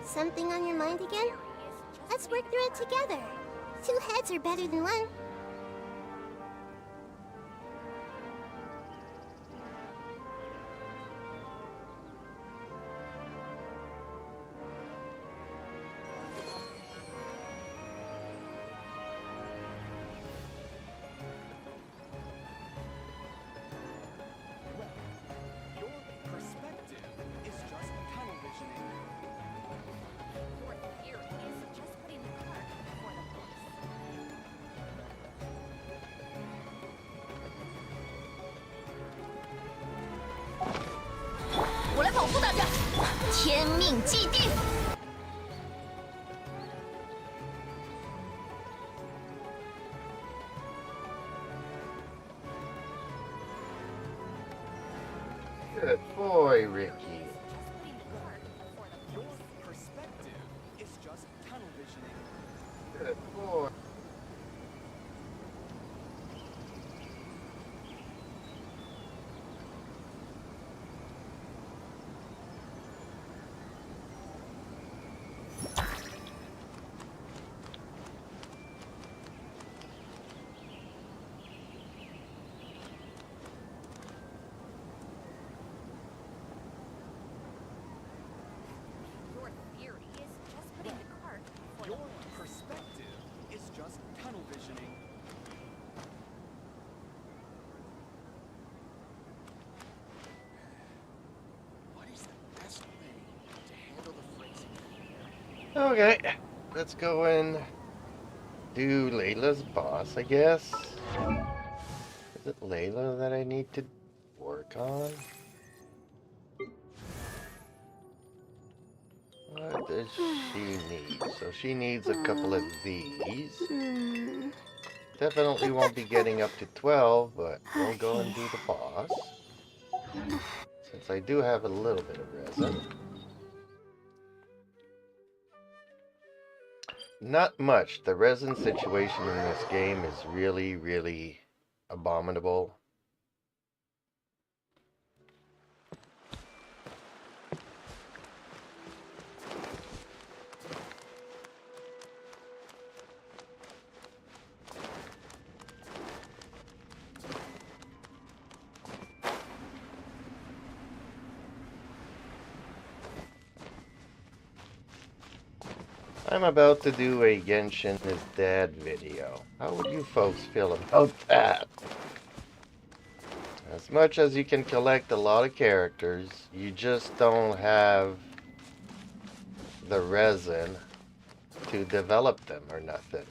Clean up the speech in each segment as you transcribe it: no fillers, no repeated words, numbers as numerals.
Something on your mind again? Let's work through it together. Two heads are better than one. Good boy, Ricky. Your perspective is just tunnel visioning. Good boy. Your perspective is just tunnel visioning. What is the best way to handle the phrasing? Okay, let's go and do Layla's boss, I guess. Is it Layla that I need to work on? What does she need? So she needs a couple of these. Definitely won't be getting up to 12, but we'll go and do the boss. Since I do have a little bit of resin. Not much. The resin situation in this game is really, really abominable. I'm about to do a Genshin is Dead video. How would you folks feel about that? As much as you can collect a lot of characters, you just don't have the resin to develop them or nothing.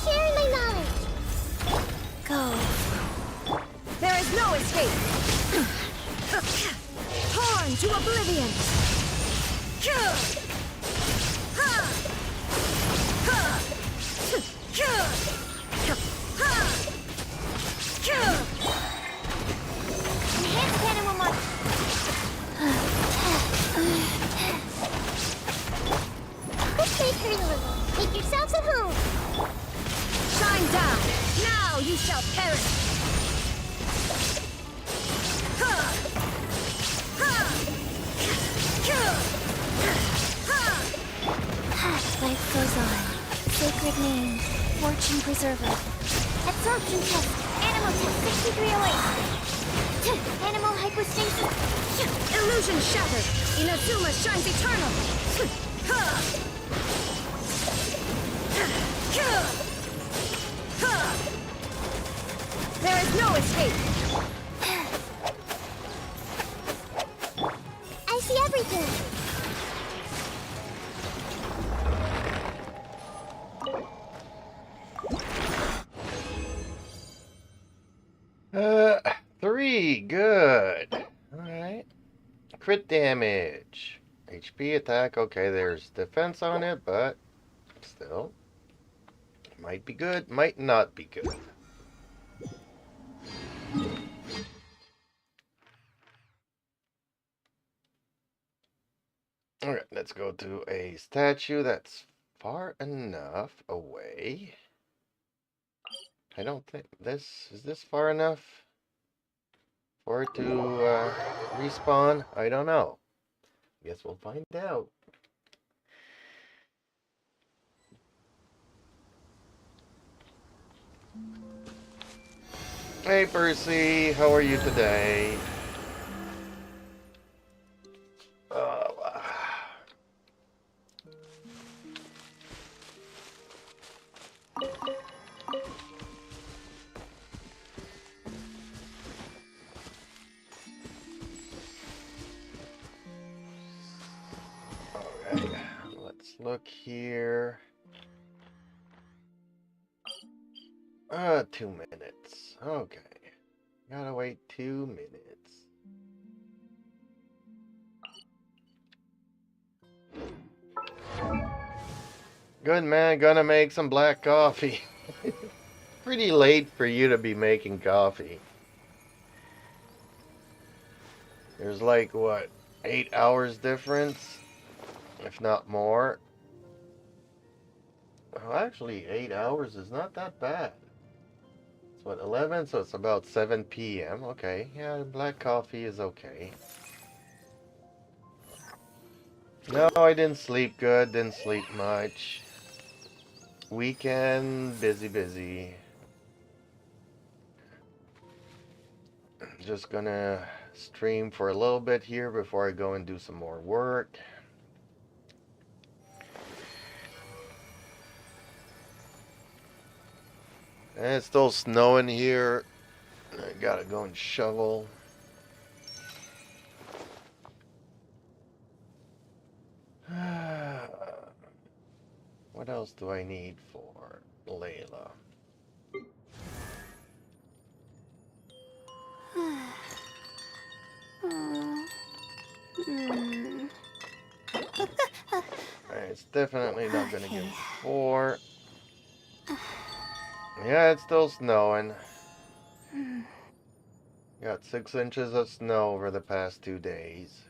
Sharing my knowledge. Go. There is no escape! Torn to oblivion! Enhanced animal mod. Let's make her a little. Make yourselves at home. Shine down! Now you shall perish! Life goes on. Sacred name. Fortune preserver. Absorption test. Animal test 6308. Animal hypostasis. Illusion shattered! Inazuma shines eternal! There is no escape! I see everything. Three, good. Alright. Crit damage. HP attack, okay, there's defense on it, but still. Might be good, might not be good. Alright, let's go to a statue that's far enough away. I don't think is this far enough for it to respawn? I don't know. Guess we'll find out. Hey Percy, how are you today? Alright, let's look here. 2 minutes. Okay. Gotta wait 2 minutes. Good man, gonna make some black coffee. Pretty late for you to be making coffee. There's like, what, 8 hours difference? If not more. Well, actually, 8 hours is not that bad. It's what, 11? So it's about 7 p.m. Okay, yeah, black coffee is okay. No, I didn't sleep good, didn't sleep much. Weekend, busy. Just gonna stream for a little bit here before I go and do some more work. And it's still snowing here. I gotta go and shovel. What else do I need for Layla? It's definitely not gonna get 4. Yeah, it's still snowing. Got 6 inches of snow over the past 2 days.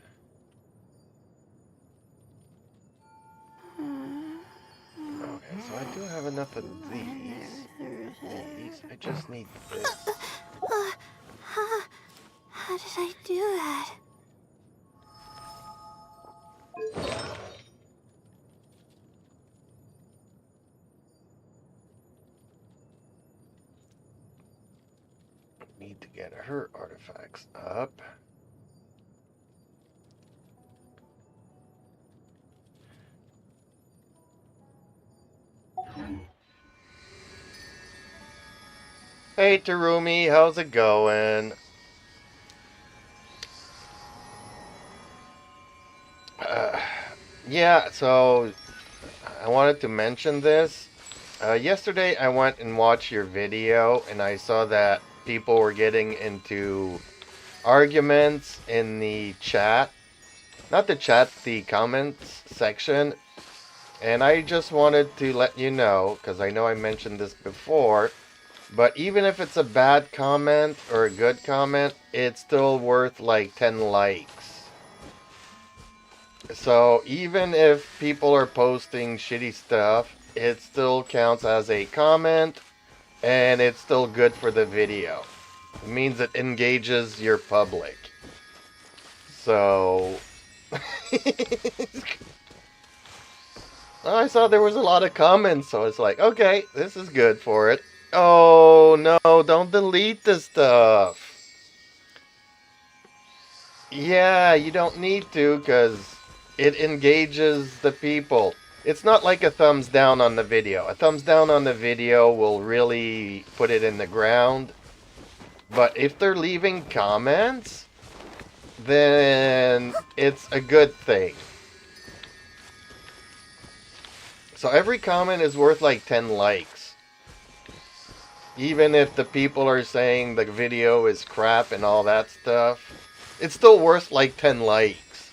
Okay, so I do have enough of these. I just need this. How did I do that? Need to get her artifacts up. Hey Terumi, how's it going? Yeah, so I wanted to mention this. Yesterday I went and watched your video and I saw that people were getting into arguments in the chat. Not the chat, the comments section. And I just wanted to let you know, because I know I mentioned this before, but even if it's a bad comment or a good comment, it's still worth like 10 likes. So even if people are posting shitty stuff, it still counts as a comment, and it's still good for the video. It means it engages your public. So... I saw there was a lot of comments, so it's like, okay, this is good for it. Oh, no, don't delete the stuff. Yeah, you don't need to, because it engages the people. It's not like a thumbs down on the video. A thumbs down on the video will really put it in the ground. But if they're leaving comments, then it's a good thing. So every comment is worth like 10 likes. Even if the people are saying the video is crap and all that stuff, it's still worth like 10 likes.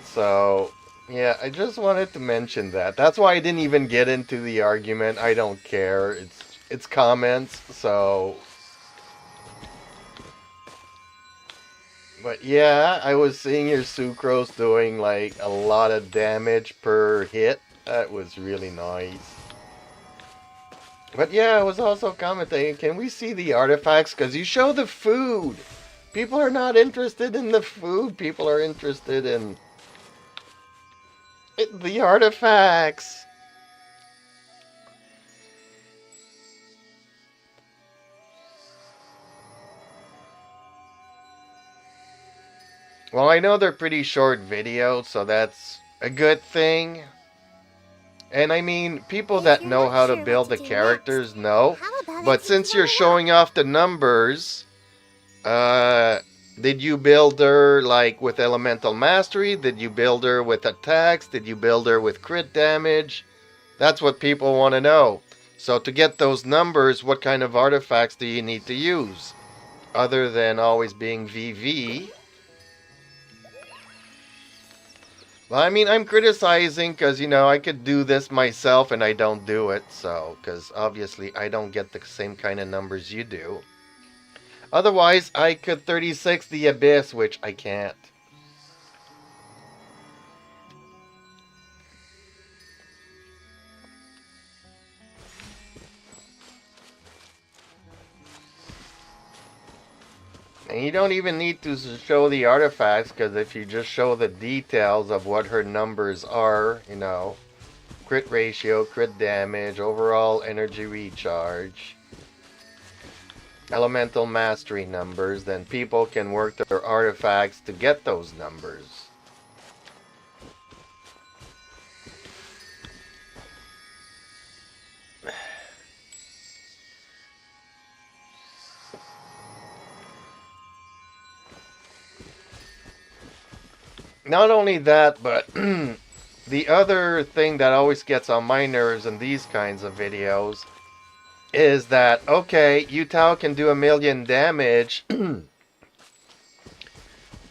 So Yeah, I just wanted to mention that. That's why I didn't even get into the argument. I don't care. It's comments, so. But yeah, I was seeing your Sucrose doing like a lot of damage per hit. That was really nice. But yeah, I was also commenting, can we see the artifacts? Because you show the food. People are not interested in the food. People are interested in the artifacts. Well, I know they're pretty short videos, so that's a good thing. And I mean, people If that you're know not how to sure what build to the do next, characters know. how about I But teach since you you're what I know? showing off the numbers, uh, did you build her like with elemental mastery? Did you build her with attacks? Did you build her with crit damage? That's what people want to know. So to get those numbers, what kind of artifacts do you need to use? Other than always being VV. Well, I mean, I'm criticizing because, you know, I could do this myself and I don't do it. So, because obviously I don't get the same kind of numbers you do. Otherwise, I could 36 the Abyss, which I can't. And you don't even need to show the artifacts, because if you just show the details of what her numbers are, you know, crit ratio, crit damage, overall energy recharge, elemental mastery numbers, then people can work their artifacts to get those numbers. Not only that, but the other thing that always gets on my nerves in these kinds of videos is that, okay, Yutao can do 1,000,000 damage,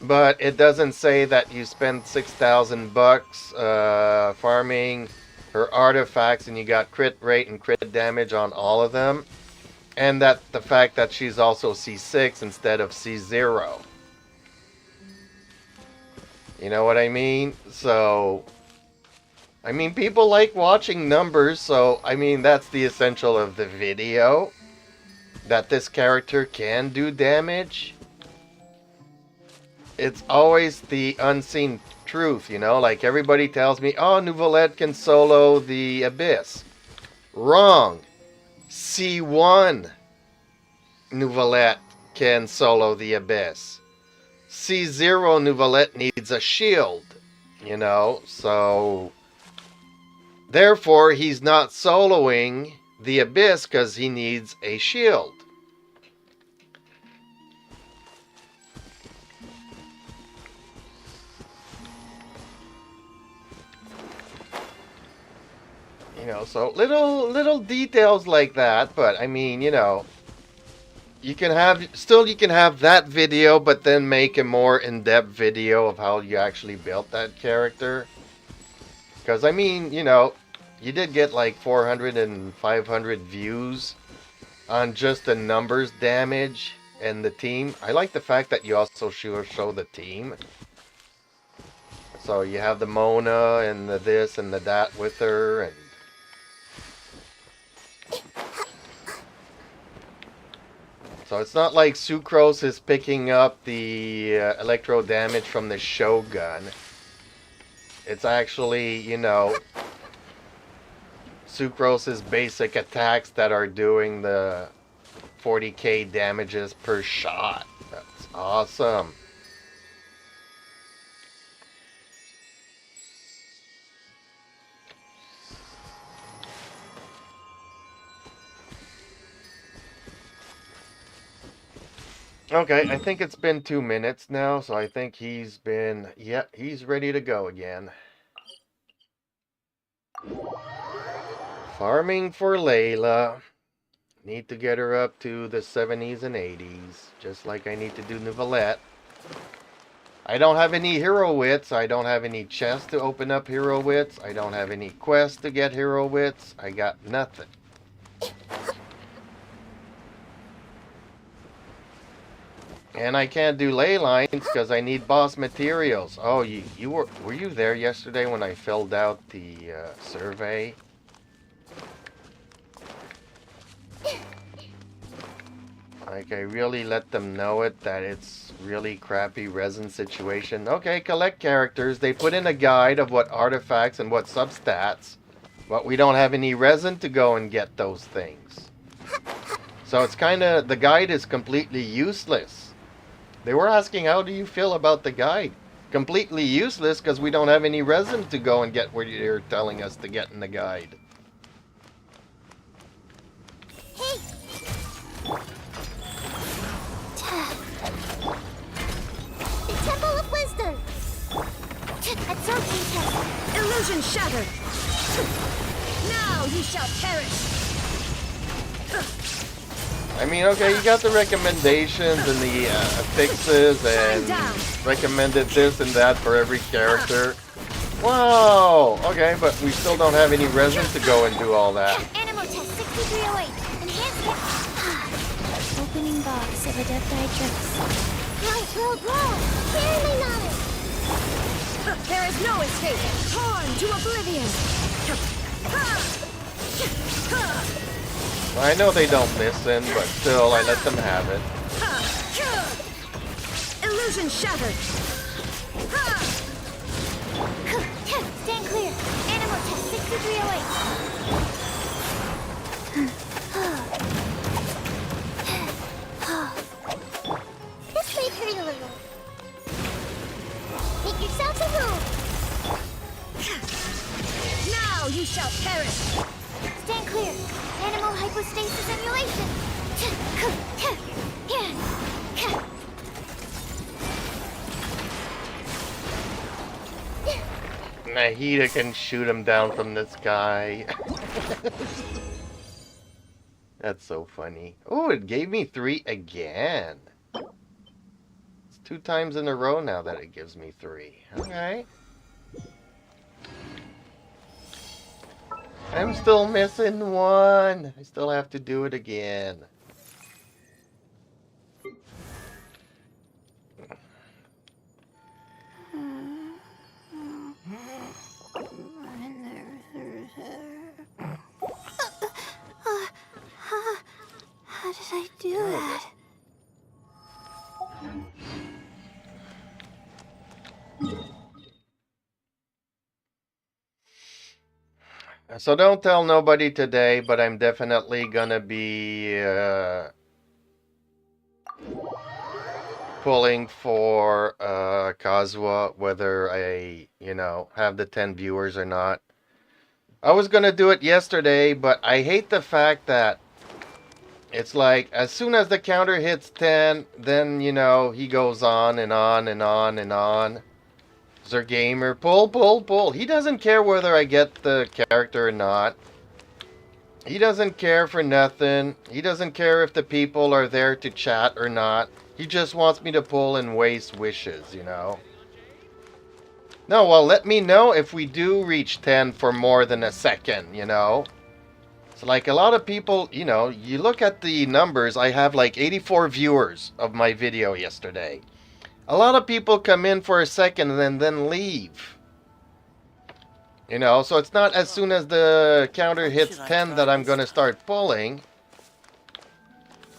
but it doesn't say that you spent 6,000 bucks farming her artifacts and you got crit rate and crit damage on all of them. And that the fact that she's also C6 instead of C0. You know what I mean? So, I mean, people like watching numbers, so, I mean, that's the essential of the video. That this character can do damage. It's always the unseen truth, you know? Like, everybody tells me, oh, Nouvelette can solo the Abyss. Wrong. C1 Nouvelette can solo the Abyss. C0 Nouvelette needs a shield, you know? So, therefore, he's not soloing the Abyss because he needs a shield. You know, so little details like that, but I mean, you know, you can have that video, but then make a more in-depth video of how you actually built that character. Because I mean, you know, you did get like 400 and 500 views on just the numbers damage and the team. I like the fact that you also show the team. So you have the Mona and the this and the that with her, and so it's not like Sucrose is picking up the electro damage from the Shogun. It's actually, you know, Sucrose's basic attacks that are doing the 40k damages per shot. That's awesome. Okay, I think it's been 2 minutes now, so I think he's been, yeah, he's ready to go again. Farming for Layla. Need to get her up to the 70s and 80s, just like I need to do Nouvelette. I don't have any hero wits. I don't have any chests to open up hero wits. I don't have any quests to get hero wits. I got nothing. And I can't do ley lines because I need boss materials. Oh, you were you there yesterday when I filled out the survey? Like, I really let them know it that it's really crappy resin situation. Okay, collect characters. They put in a guide of what artifacts and what substats, but we don't have any resin to go and get those things. So it's kind of, the guide is completely useless. They were asking, how do you feel about the guide? Completely useless because we don't have any resin to go and get where you're telling us to get in the guide. Hey! The Temple of Wisdom! Absorption test! Illusion shattered! Now you shall perish! I mean, okay, you got the recommendations and the fixes and recommended this and that for every character. Wow! Okay, but we still don't have any resin to go and do all that. Animal test 6308. Enhanced. Opening box of a death digest. Grow. Share my knowledge. There is no escape! Torn to oblivion! I know they don't listen, but still, I let them have it. Illusion shattered! Stand clear. Animal test 6308. This may hurt a little. Make yourselves a room. Now you shall perish! Stand clear. Animal hypostasis emulation. Nahida can shoot him down from the sky. That's so funny. Oh, it gave me 3 again. It's 2 times in a row now that it gives me 3. Alright. I'm still missing 1. I still have to do it again. How did I do that? So don't tell nobody today, but I'm definitely gonna be pulling for Kazuha, whether I, have the 10 viewers or not. I was gonna do it yesterday, but I hate the fact that it's like, as soon as the counter hits 10, then, he goes on and on and on and on. Zergamer, pull. He doesn't care whether I get the character or not. He doesn't care for nothing. He doesn't care if the people are there to chat or not. He just wants me to pull and waste wishes, No, well, let me know if we do reach 10 for more than a second, So, like, a lot of people, you look at the numbers, I have like 84 viewers of my video yesterday. A lot of people come in for a second and then leave. So it's not as soon as the counter hits 10 that I'm going to start pulling.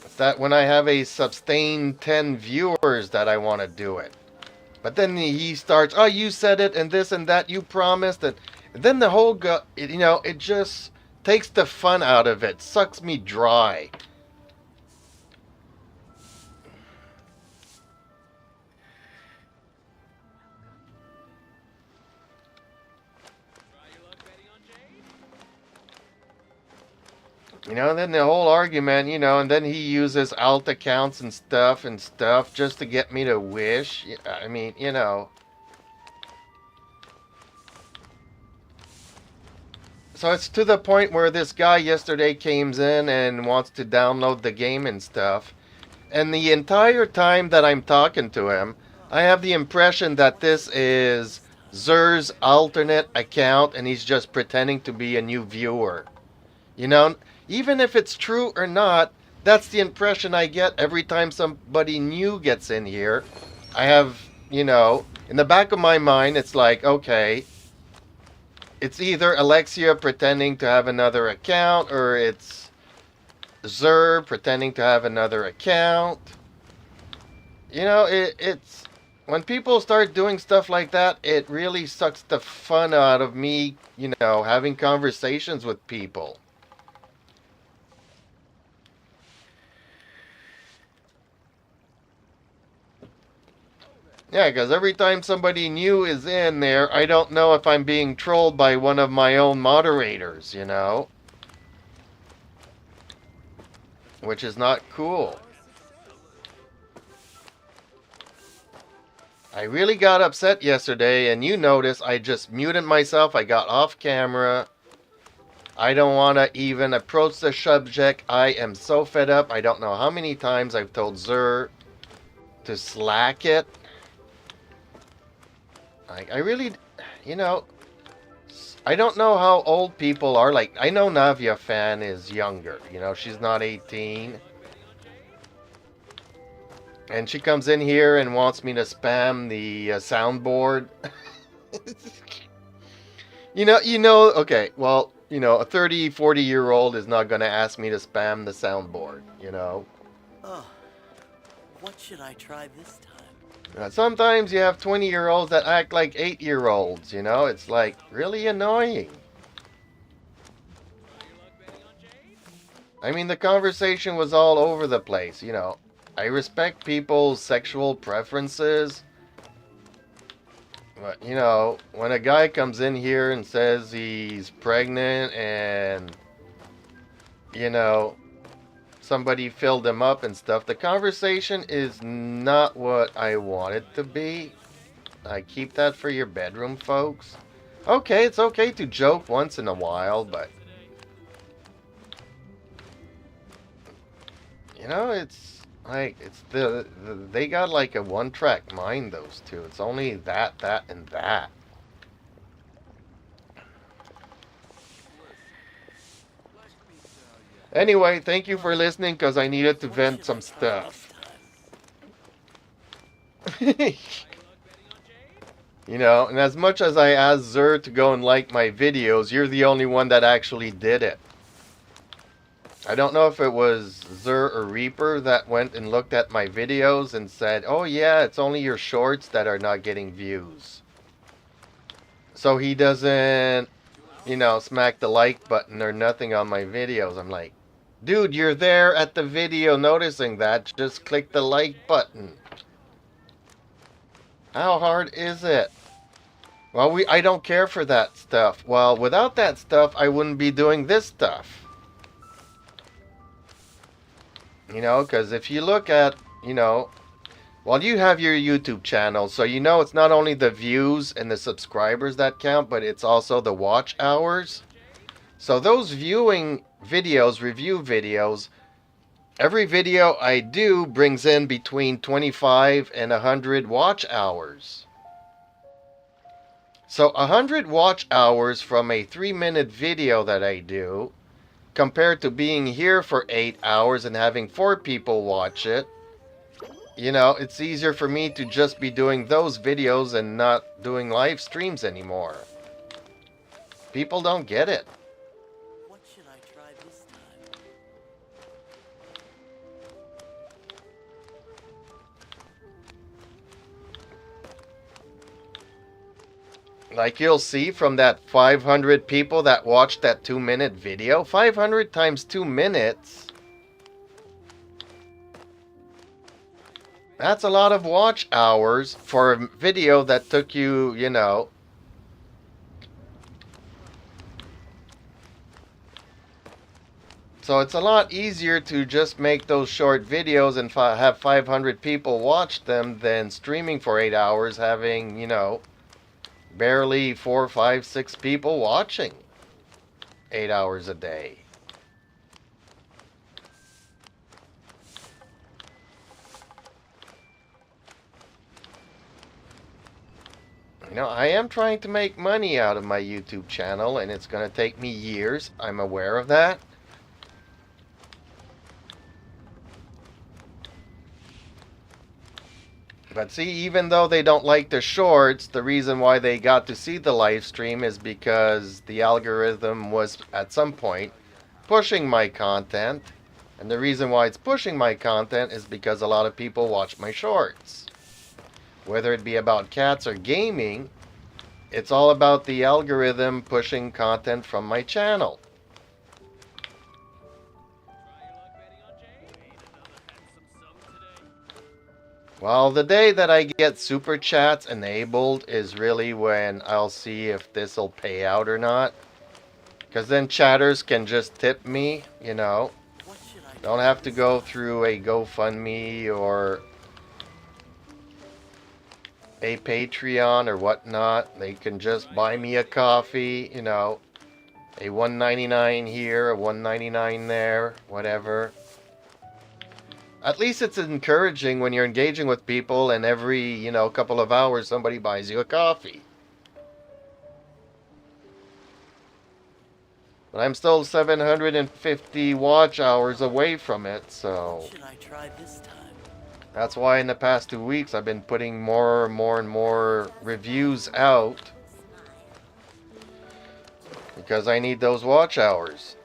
It's that when I have a sustained 10 viewers that I want to do it. But then he starts, oh, you said it and this and that, you promised it. And then the whole, it just takes the fun out of it, sucks me dry. Then the whole argument, and then he uses alt accounts and stuff just to get me to wish. I mean, So it's to the point where this guy yesterday came in and wants to download the game and stuff. And the entire time that I'm talking to him, I have the impression that this is Zer's alternate account and he's just pretending to be a new viewer. You know, even if it's true or not, that's the impression I get every time somebody new gets in here. I have, in the back of my mind, it's like, okay, it's either Alexia pretending to have another account or it's Zer pretending to have another account. It's when people start doing stuff like that, it really sucks the fun out of me, having conversations with people. Yeah, because every time somebody new is in there, I don't know if I'm being trolled by one of my own moderators, which is not cool. I really got upset yesterday, and you notice I just muted myself. I got off camera. I don't want to even approach the subject. I am so fed up. I don't know how many times I've told Zer to slack it. I really, I don't know how old people are. Like, I know Navia Fan is younger. She's not 18. And she comes in here and wants me to spam the soundboard. Okay, well, a 30, 40-year-old is not going to ask me to spam the soundboard, Oh, what should I try this time? Sometimes you have 20-year-olds that act like 8-year-olds, It's like really annoying. I mean, the conversation was all over the place, I respect people's sexual preferences. But, when a guy comes in here and says he's pregnant and, somebody filled him up and stuff, the conversation is not what I want it to be. I keep that for your bedroom, folks. Okay, it's okay to joke once in a while, but, it's like, they got like a one-track mind, those two. It's only that, and that. Anyway, thank you for listening, because I needed to vent some stuff. And as much as I asked Zer to go and like my videos, you're the only one that actually did it. I don't know if it was Zer or Reaper that went and looked at my videos and said, oh yeah, it's only your shorts that are not getting views. So he doesn't, smack the like button or nothing on my videos. I'm like, dude, you're there at the video noticing that. Just click the like button. How hard is it? Well, I don't care for that stuff. Well, without that stuff, I wouldn't be doing this stuff. Because if you look at, well, you have your YouTube channel, so it's not only the views and the subscribers that count, but it's also the watch hours. So those viewing videos, review videos, every video I do brings in between 25 and 100 watch hours. So 100 watch hours from a 3-minute video that I do, compared to being here for 8 hours and having 4 people watch it, it's easier for me to just be doing those videos and not doing live streams anymore. People don't get it. What should I try this time? Like you'll see from that 500 people that watched that 2-minute video, 500 times 2 minutes, that's a lot of watch hours for a video that took you, So it's a lot easier to just make those short videos and have 500 people watch them than streaming for 8 hours having, barely 4, 5, 6 people watching 8 hours a day. You know, I am trying to make money out of my YouTube channel, and it's going to take me years. I'm aware of that. But see, even though they don't like the shorts, the reason why they got to see the live stream is because the algorithm was, at some point, pushing my content. And the reason why it's pushing my content is because a lot of people watch my shorts. Whether it be about cats or gaming, it's all about the algorithm pushing content from my channel. Well, the day that I get super chats enabled is really when I'll see if this will pay out or not. Because then chatters can just tip me, you know. Don't have to go through a GoFundMe or a Patreon or whatnot. They can just buy me a coffee, you know. A $1.99 here, a $1.99 there, whatever. At least it's encouraging when you're engaging with people and every, you know, couple of hours somebody buys you a coffee. But I'm still 750 watch hours away from it, so... What should I try this time? That's why in the past 2 weeks I've been putting more and more reviews out. Because I need those watch hours.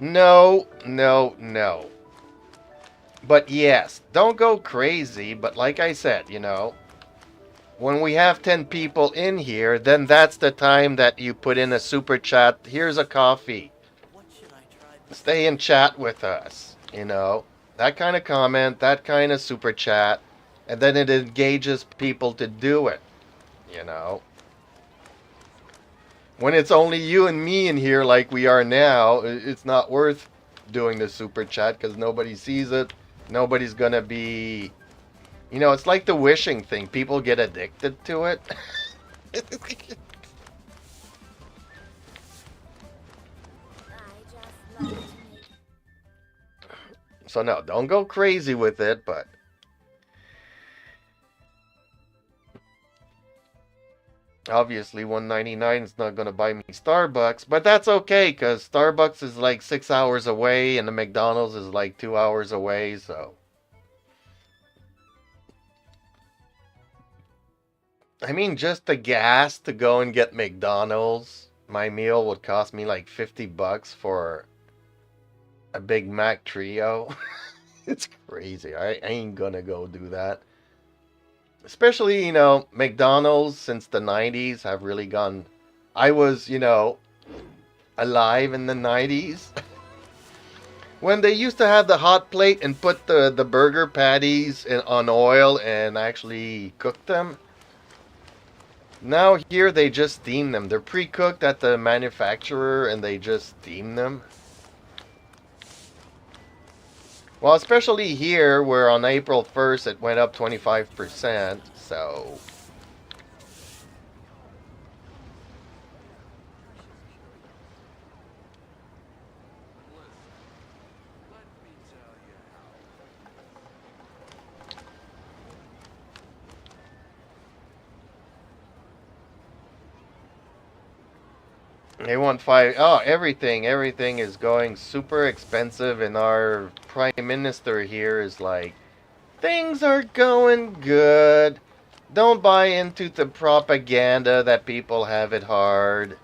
No. But yes, don't go crazy, but like I said, you know, when we have 10 people in here, then that's the time that you put in a super chat. Here's a coffee. What should I try? Stay and chat with us, you know. That kind of comment, that kind of super chat, and then it engages people to do it, you know. When it's only you and me in here like we are now, it's not worth doing the super chat because nobody sees it. Nobody's gonna be... You know, it's like the wishing thing. People get addicted to it. So no, don't go crazy with it, but... Obviously, $1.99 is not going to buy me Starbucks, but that's okay, because Starbucks is like 6 hours away, and the McDonald's is like 2 hours away, so... I mean, just the gas to go and get McDonald's, my meal would cost me like $50 for a Big Mac trio. It's crazy. I ain't gonna go do that. Especially, you know, McDonald's since the 90s have really gone... I was, you know, alive in the 90s. When they used to have the hot plate and put the burger patties on oil and actually cook them. Now here they just steam them. They're pre-cooked at the manufacturer and they just steam them. Well, especially here, where on April 1st it went up 25%, so... They want everything is going super expensive, and our prime minister here is like, things are going good. Don't buy into the propaganda that people have it hard.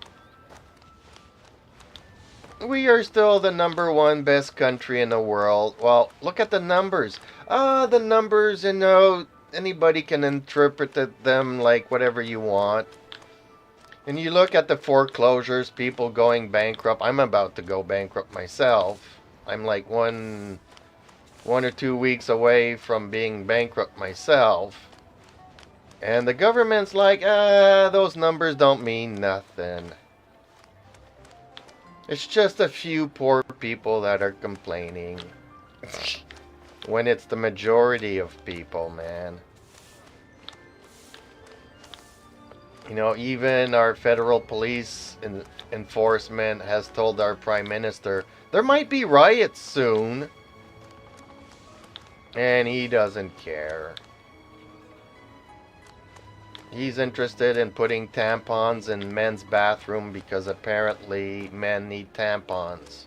We are still the #1 best country in the world. Well, look at the numbers. The numbers, you know, anybody can interpret them like whatever you want. And you look at the foreclosures, people going bankrupt. I'm about to go bankrupt myself. I'm like one or 2 weeks away from being bankrupt myself. And the government's like, those numbers don't mean nothing. It's just a few poor people that are complaining. When it's the majority of people, man. You know, even our federal police enforcement has told our prime minister there might be riots soon. And he doesn't care. He's interested in putting tampons in men's bathroom because apparently men need tampons.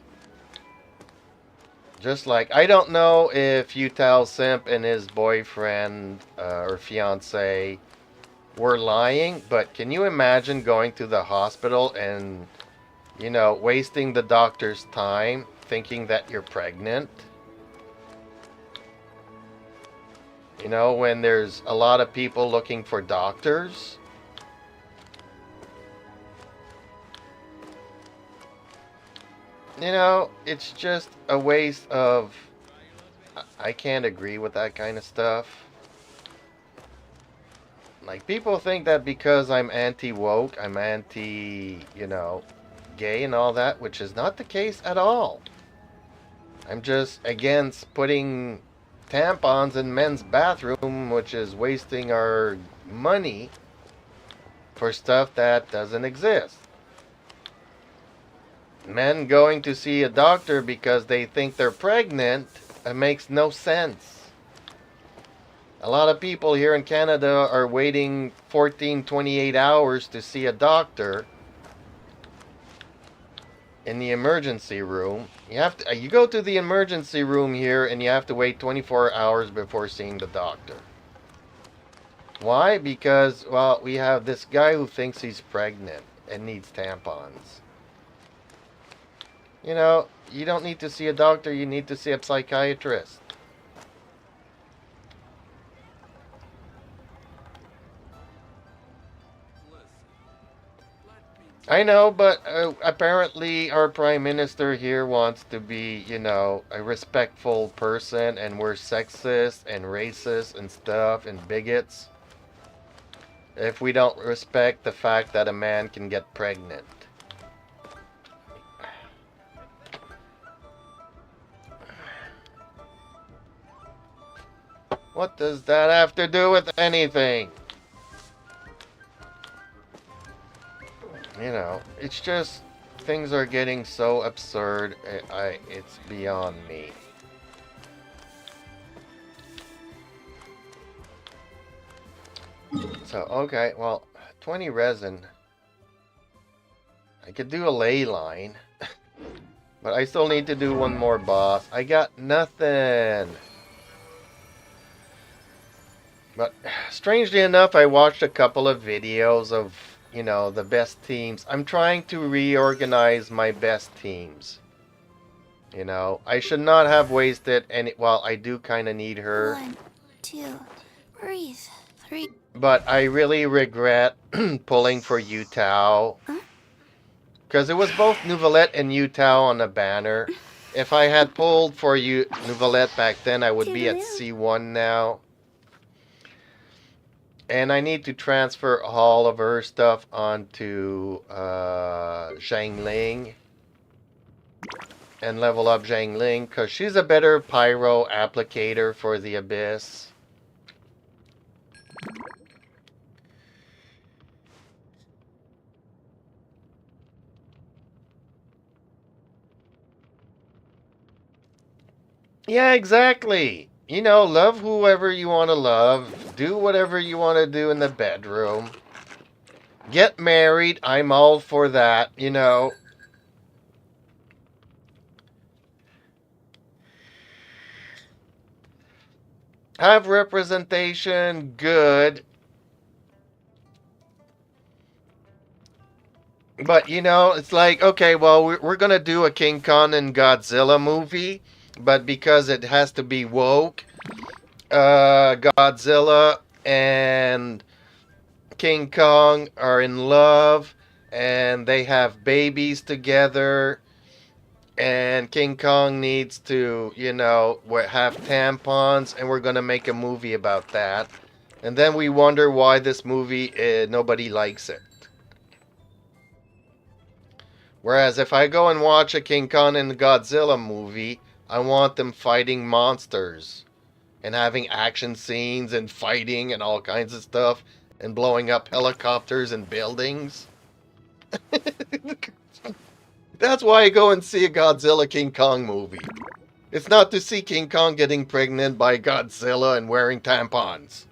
Just like, I don't know if Utao Simp and his boyfriend or fiance were lying, but can you imagine going to the hospital and, you know, wasting the doctor's time thinking that you're pregnant? You know, when there's a lot of people looking for doctors. You know, it's just a waste of... I can't agree with that kind of stuff. Like, people think that because I'm anti-woke, I'm anti, you know, gay and all that, which is not the case at all. I'm just against putting tampons in men's bathroom, which is wasting our money for stuff that doesn't exist. Men going to see a doctor because they think they're pregnant, it makes no sense. A lot of people here in Canada are waiting 28 hours to see a doctor in the emergency room. You go to the emergency room here and you have to wait 24 hours before seeing the doctor. Why? Because, well, we have this guy who thinks he's pregnant and needs tampons. You know, you don't need to see a doctor, you need to see a psychiatrist. I know, but apparently our Prime Minister here wants to be, you know, a respectful person, and we're sexist and racist and stuff and bigots if we don't respect the fact that a man can get pregnant. What does that have to do with anything? You know, it's just, things are getting so absurd, it's beyond me. So, okay, well, 20 resin. I could do a ley line, but I still need to do one more boss. I got nothing. But, strangely enough, I watched a couple of videos of, you know, the best teams. I'm trying to reorganize my best teams. You know, I should not have wasted any... Well, I do kind of need her. 1, 2, breathe. 3. But I really regret pulling for Utao. Because it was both Nouvellette and Utao on the banner. If I had pulled for Nouvellette back then, I would be at C1 now. And I need to transfer all of her stuff onto Zhang and level up Zhang because she's a better pyro applicator for the Abyss. Yeah, exactly. You know, love whoever you want to love. Do whatever you want to do in the bedroom. Get married. I'm all for that, you know. Have representation. Good. But, you know, it's like, okay, well, we're going to do a King Kong and Godzilla movie. But because it has to be woke, Godzilla and King Kong are in love, and they have babies together, and King Kong needs to, you know, have tampons, and we're going to make a movie about that. And then we wonder why this movie, nobody likes it. Whereas if I go and watch a King Kong and Godzilla movie, I want them fighting monsters and having action scenes and fighting and all kinds of stuff and blowing up helicopters and buildings. That's why I go and see a Godzilla King Kong movie. It's not to see King Kong getting pregnant by Godzilla and wearing tampons.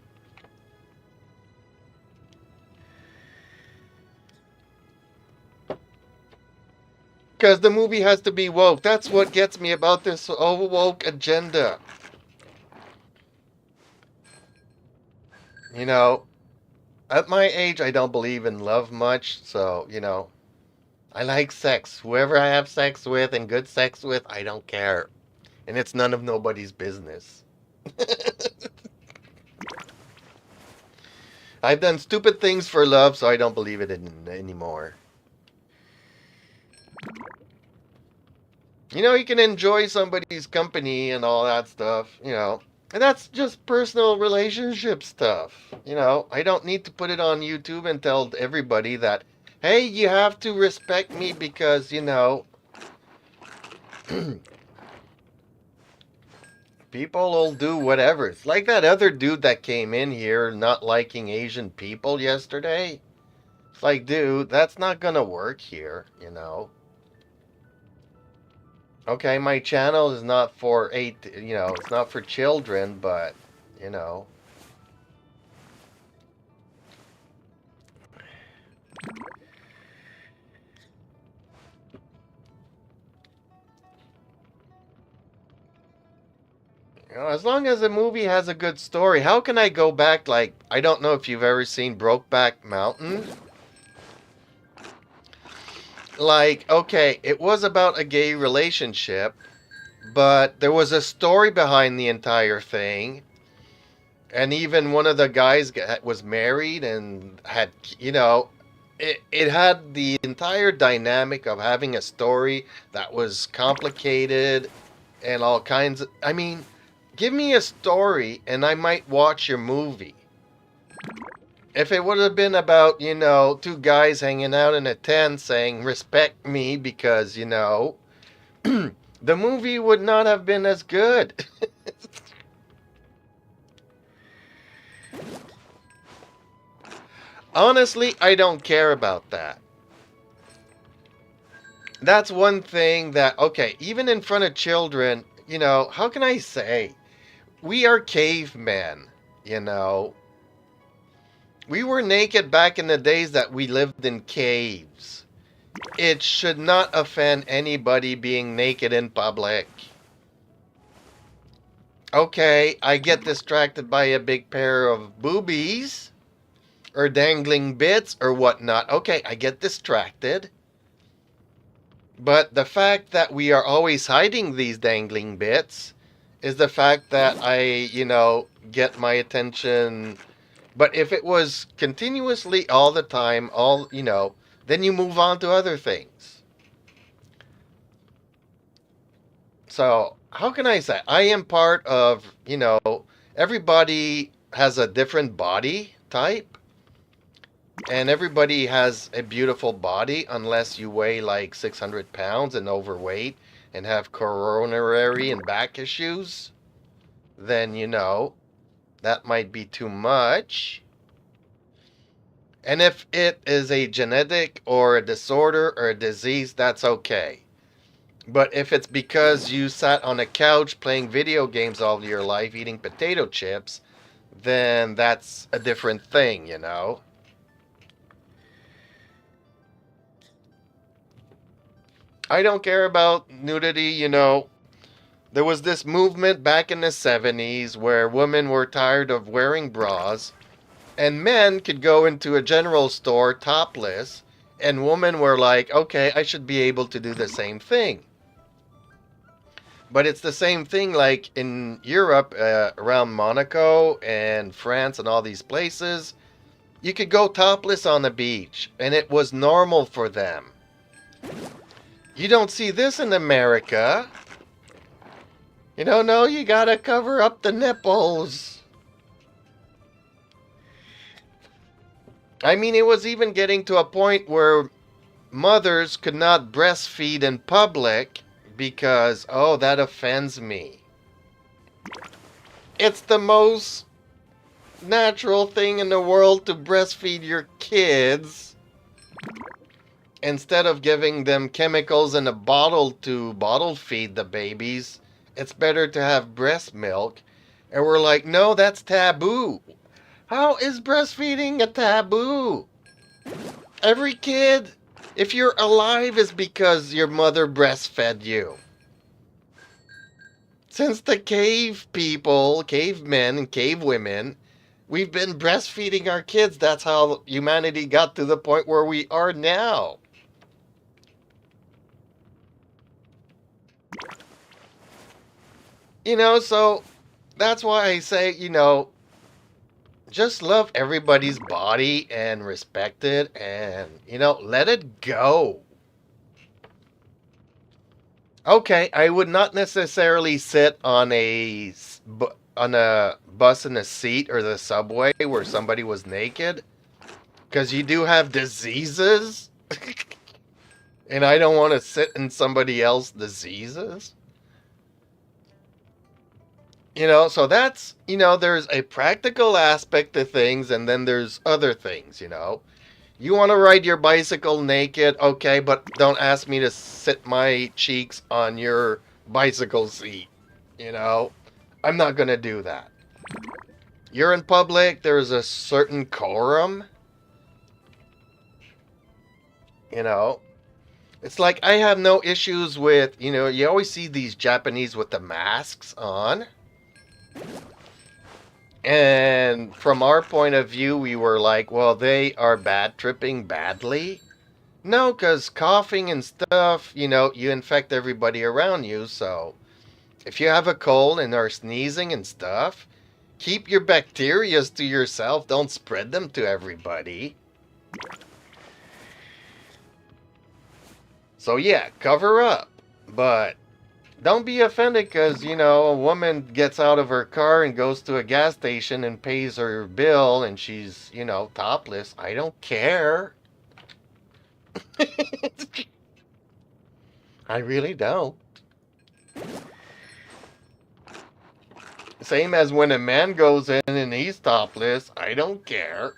Because the movie has to be woke. That's what gets me about this woke agenda. You know, at my age, I don't believe in love much. So, you know, I like sex. Whoever I have sex with and good sex with, I don't care. And it's none of nobody's business. I've done stupid things for love, so I don't believe it anymore. You know, you can enjoy somebody's company and all that stuff, you know. And that's just personal relationship stuff. You know, I don't need to put it on YouTube and tell everybody that, hey, you have to respect me because, you know, people will do whatever. It's like that other dude that came in here not liking Asian people yesterday. It's like, dude, that's not gonna work here, you know. Okay, my channel is not for it's not for children, but, you know. You know, as long as a movie has a good story, how can I go back, like, I don't know if you've ever seen Brokeback Mountain. Like, okay, it was about a gay relationship, but there was a story behind the entire thing. And even one of the guys was married and had, you know, it had the entire dynamic of having a story that was complicated and all kinds of, I mean, give me a story and I might watch your movie. If it would have been about, you know, two guys hanging out in a tent saying, respect me because, you know, the movie would not have been as good. Honestly, I don't care about that. That's one thing that, okay, even in front of children, you know, how can I say? We are cavemen, you know. We were naked back in the days that we lived in caves. It should not offend anybody being naked in public. Okay, I get distracted by a big pair of boobies or dangling bits or whatnot. Okay, I get distracted. But the fact that we are always hiding these dangling bits is the fact that I, you know, get my attention. But if it was continuously all the time, you know, then you move on to other things. So, how can I say? I am part of, you know, everybody has a different body type. And everybody has a beautiful body unless you weigh like 600 pounds and overweight and have coronary and back issues. Then, you know, that might be too much. And if it is a genetic or a disorder or a disease, that's okay. But if it's because you sat on a couch playing video games all your life eating potato chips, then that's a different thing, you know. I don't care about nudity, you know. There was this movement back in the 70s where women were tired of wearing bras, and men could go into a general store topless, and women were like, okay, I should be able to do the same thing. But it's the same thing like in Europe, around Monaco and France and all these places. You could go topless on the beach, and it was normal for them. You don't see this in America. You don't know, you gotta cover up the nipples. I mean, it was even getting to a point where mothers could not breastfeed in public because, oh, that offends me. It's the most natural thing in the world to breastfeed your kids. Instead of giving them chemicals in a bottle to bottle feed the babies, it's better to have breast milk. And we're like, no, that's taboo. How is breastfeeding a taboo? Every kid If you're alive, it's because your mother breastfed you. Since the cave people, cavemen and cave women, we've been breastfeeding our kids. That's how humanity got to the point where we are now. So that's why I say, just love everybody's body and respect it and, let it go. Okay, I would not necessarily sit on a bus in a seat or the subway where somebody was naked, because you do have diseases, and I don't want to sit in somebody else's diseases. So that's, there's a practical aspect to things, and then there's other things. You want to ride your bicycle naked, okay, but don't ask me to sit my cheeks on your bicycle seat. I'm not going to do that. You're in public, there's a certain quorum. It's like I have no issues with, you always see these Japanese with the masks on. And from our point of view, we were like, well, they are bad tripping badly. No, because coughing and stuff, you infect everybody around you. So if you have a cold and are sneezing and stuff, keep your bacterias to yourself. Don't spread them to everybody. So yeah, cover up. But don't be offended because, a woman gets out of her car and goes to a gas station and pays her bill and she's, topless. I don't care. I really don't. Same as when a man goes in and he's topless. I don't care.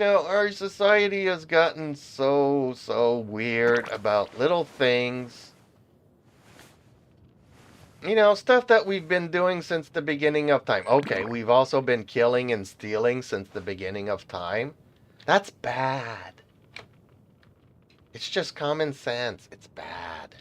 Our society has gotten so weird about little things. Stuff that we've been doing since the beginning of time. Okay, we've also been killing and stealing since the beginning of time. That's bad. It's just common sense. It's bad.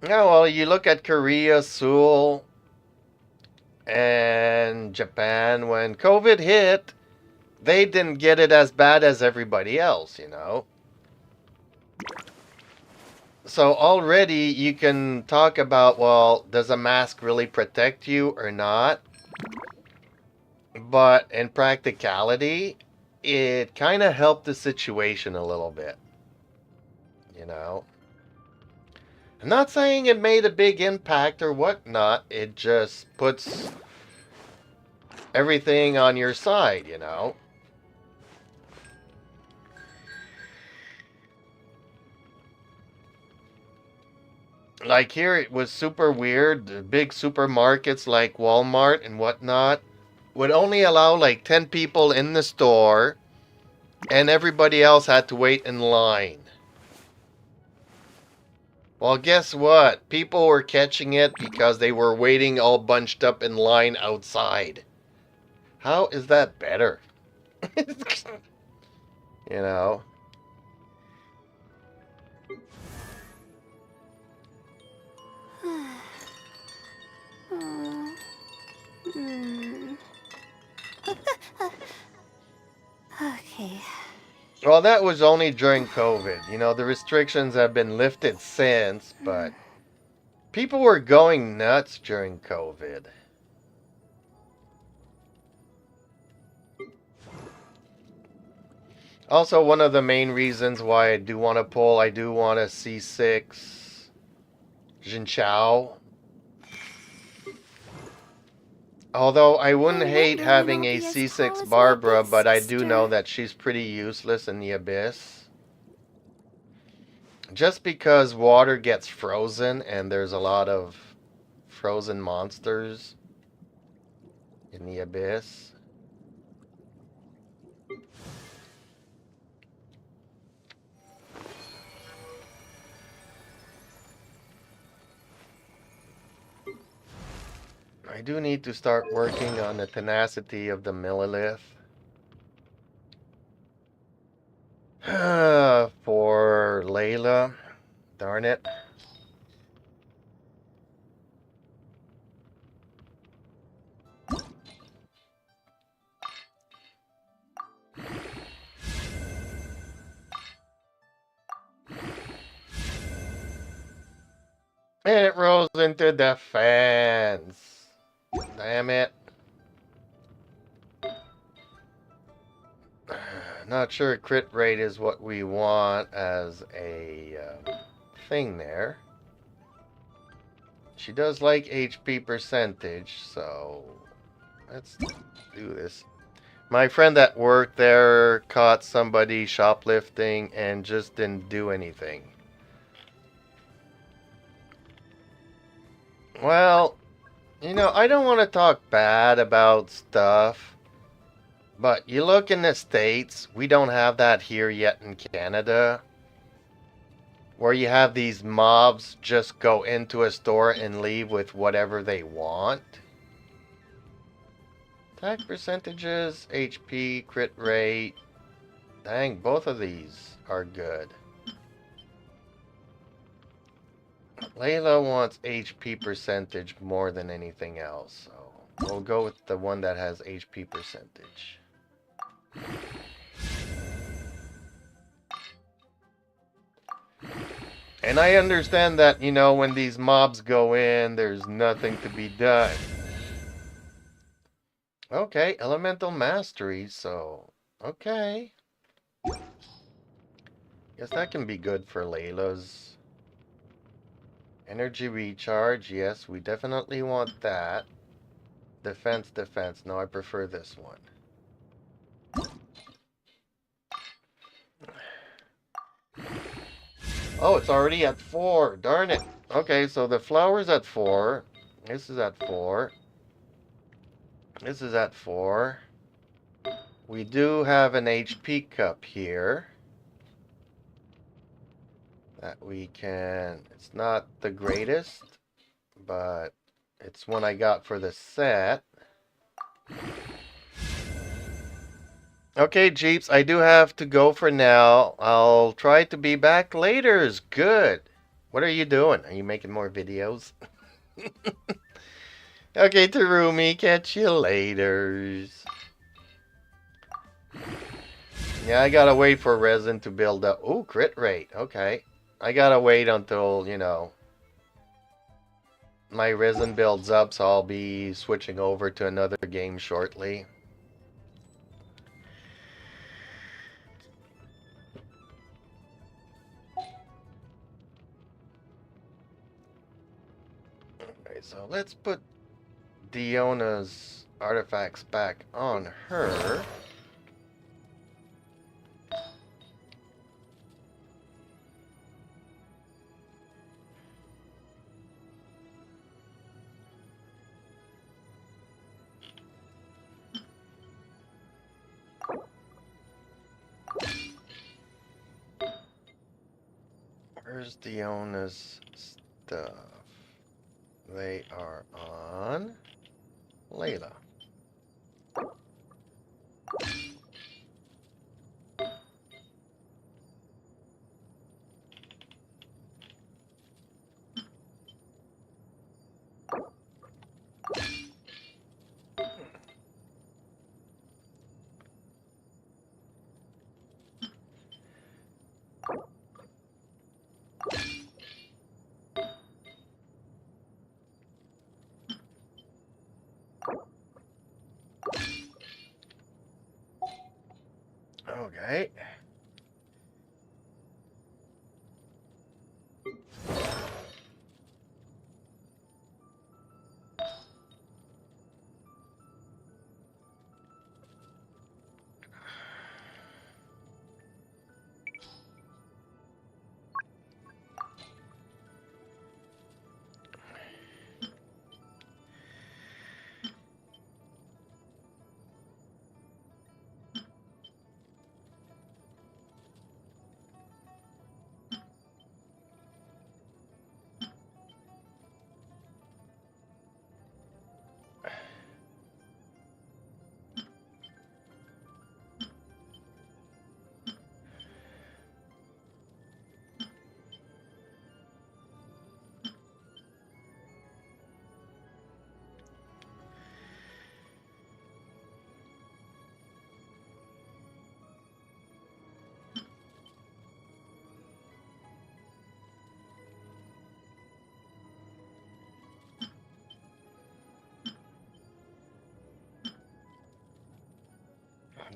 Yeah, well, you look at Korea, Seoul, and Japan. When COVID hit, they didn't get it as bad as everybody else, So already you can talk about, well, does a mask really protect you or not? But in practicality, it kind of helped the situation a little bit. I'm not saying it made a big impact or whatnot. It just puts everything on your side, Like here, it was super weird. The big supermarkets like Walmart and whatnot would only allow like 10 people in the store, and everybody else had to wait in line. Well, guess what? People were catching it because they were waiting all bunched up in line outside. How is that better? you know? Okay. Well, that was only during COVID. The restrictions have been lifted since, but people were going nuts during COVID. Also, one of the main reasons why I do want to pull, I do want a C6 Jinchao. Although I wouldn't hate having a C6 Barbara, but I do know that she's pretty useless in the Abyss. Just because water gets frozen and there's a lot of frozen monsters. in the abyss. I do need to start working on the tenacity of the millilith. For Layla. Darn it. And it rolls into defense. Damn it. Not sure crit rate is what we want as a thing there. She does like HP percentage, so let's do this. My friend that worked there caught somebody shoplifting and just didn't do anything. Well, you know, I don't want to talk bad about stuff, but you look in the States, we don't have that here yet in Canada, where you have these mobs just go into a store and leave with whatever they want. Attack percentages, HP, crit rate. Dang, both of these are good. Layla wants HP percentage more than anything else, so we'll go with the one that has HP percentage. And I understand that, you know, when these mobs go in, there's nothing to be done. Okay, elemental mastery, so okay. Guess that can be good for Layla's. Energy recharge, yes, we definitely want that. Defense, defense. No, I prefer this one. Oh, it's already at 4. Darn it. Okay, so the flower's at 4. This is at 4. This is at 4. We do have an HP cup here that we can... It's not the greatest, but it's one I got for the set. Okay, Jeeps, I do have to go for now. I'll try to be back later. Good. What are you doing? Are you making more videos? Okay, Terumi, catch you later. Yeah, I gotta wait for resin to build up. Ooh, crit rate. Okay. I gotta wait until, you know, my resin builds up, so I'll be switching over to another game shortly. Okay, so let's put Diona's artifacts back on her. Where's Diona's stuff? They are on Layla. Okay.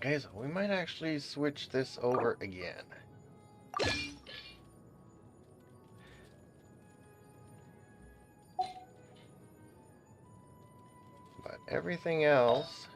Okay, so we might actually switch this over again. But everything else...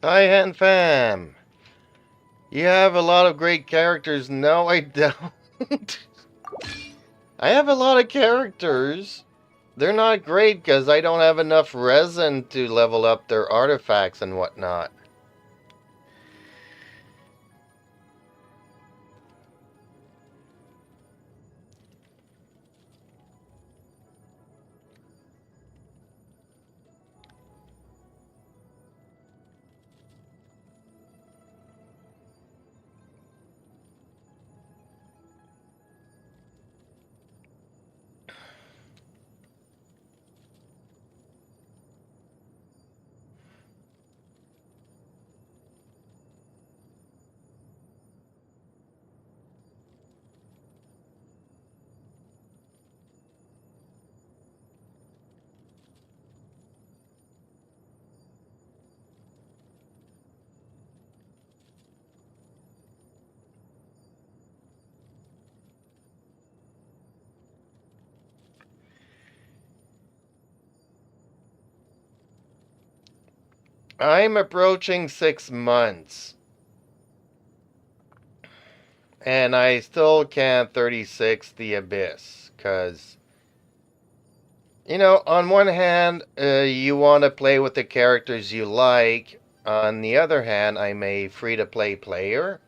Hi, Hen Fam. You have a lot of great characters. No, I don't. I have a lot of characters. They're not great because I don't have enough resin to level up their artifacts and whatnot. I'm approaching 6 months. And I still can't 36 the Abyss. Because, on one hand, you want to play with the characters you like. On the other hand, I'm a free-to-play player.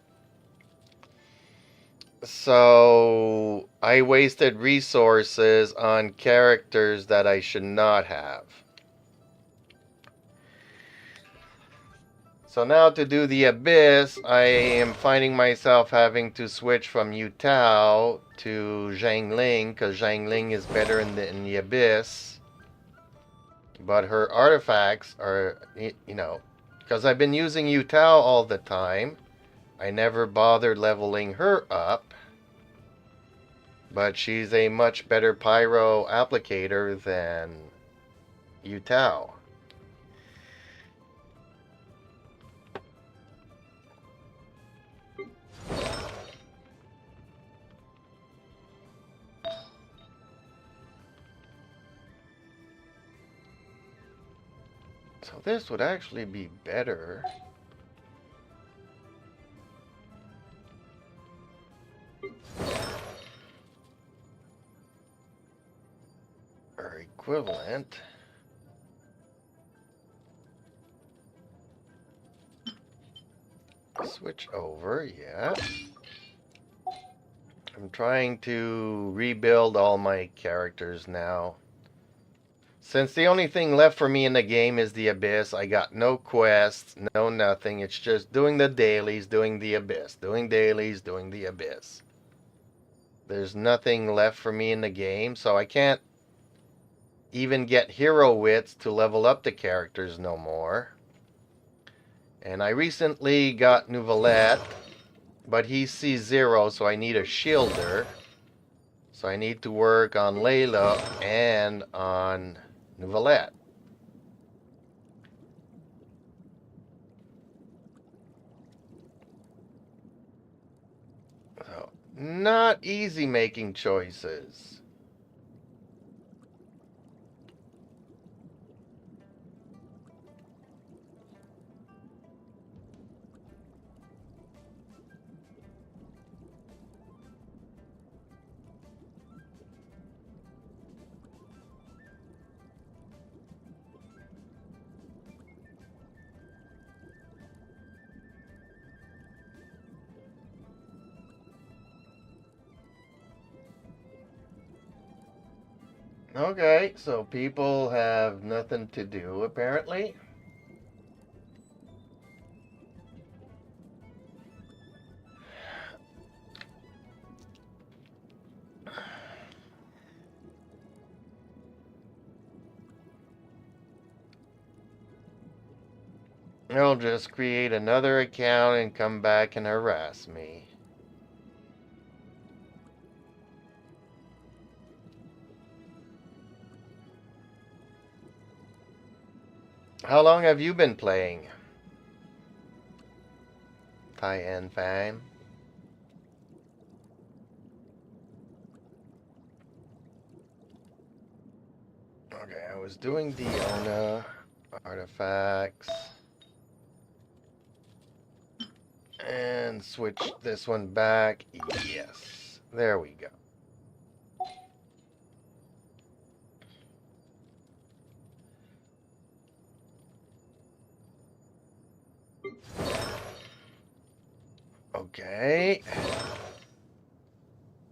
So I wasted resources on characters that I should not have. So now to do the Abyss, I am finding myself having to switch from Yutao to Zhangling, because Zhangling is better in the Abyss. But her artifacts are, because I've been using Yutao all the time, I never bothered leveling her up. But she's a much better pyro applicator than Yutao. So this would actually be better. Or equivalent. Switch over, yeah. I'm trying to rebuild all my characters now. Since the only thing left for me in the game is the Abyss, I got no quests, no nothing. It's just doing the dailies, doing the Abyss. Doing dailies, doing the Abyss. There's nothing left for me in the game, so I can't even get hero wits to level up the characters no more. And I recently got Nouvelette, but he's C0, so I need a shielder. So I need to work on Layla and on Nouvelette. So, not easy making choices. Okay, so people have nothing to do, apparently. They'll just create another account and come back and harass me. How long have you been playing? Tien Fan. Okay, I was doing Diona artifacts. And switch this one back. Yes. There we go. Okay.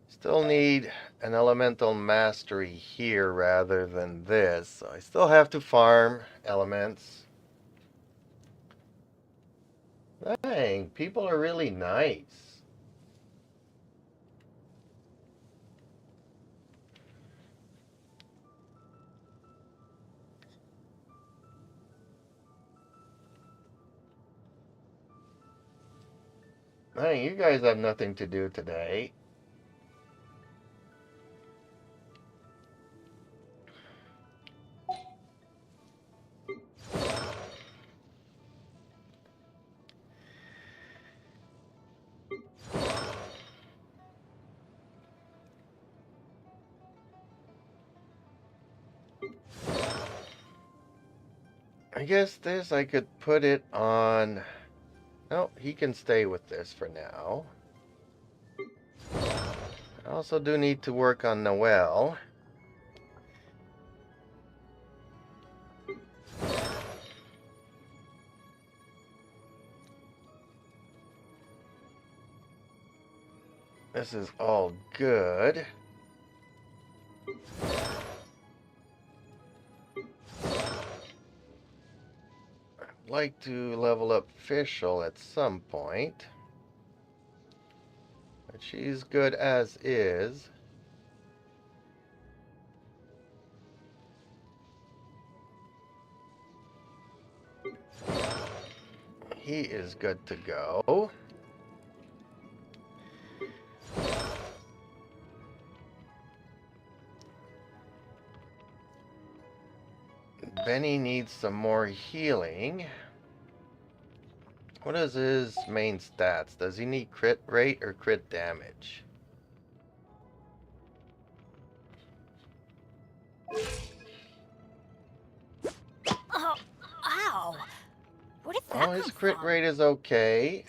Still need an elemental mastery here rather than this. So I still have to farm elements. Dang, people are really nice. Dang, you guys have nothing to do today. I guess this I could put it on. No, he can stay with this for now. I also do need to work on Noel. This is all good. I'd like to level up Fischl at some point. But she's good as is. He is good to go. Benny needs some more healing. What is his main stats? Does he need crit rate or crit damage? Oh, ow! Where did that Oh, his come crit from? rate is okay.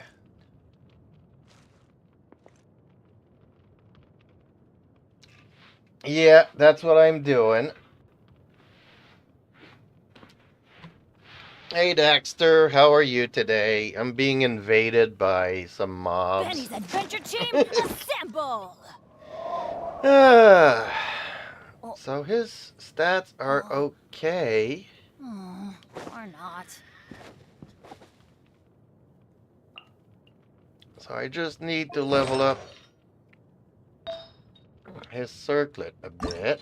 Yeah, that's what I'm doing. Hey Dexter, how are you today? I'm being invaded by some mobs. Benny's adventure team, assemble! So his stats are okay. Or not. So I just need to level up his circlet a bit.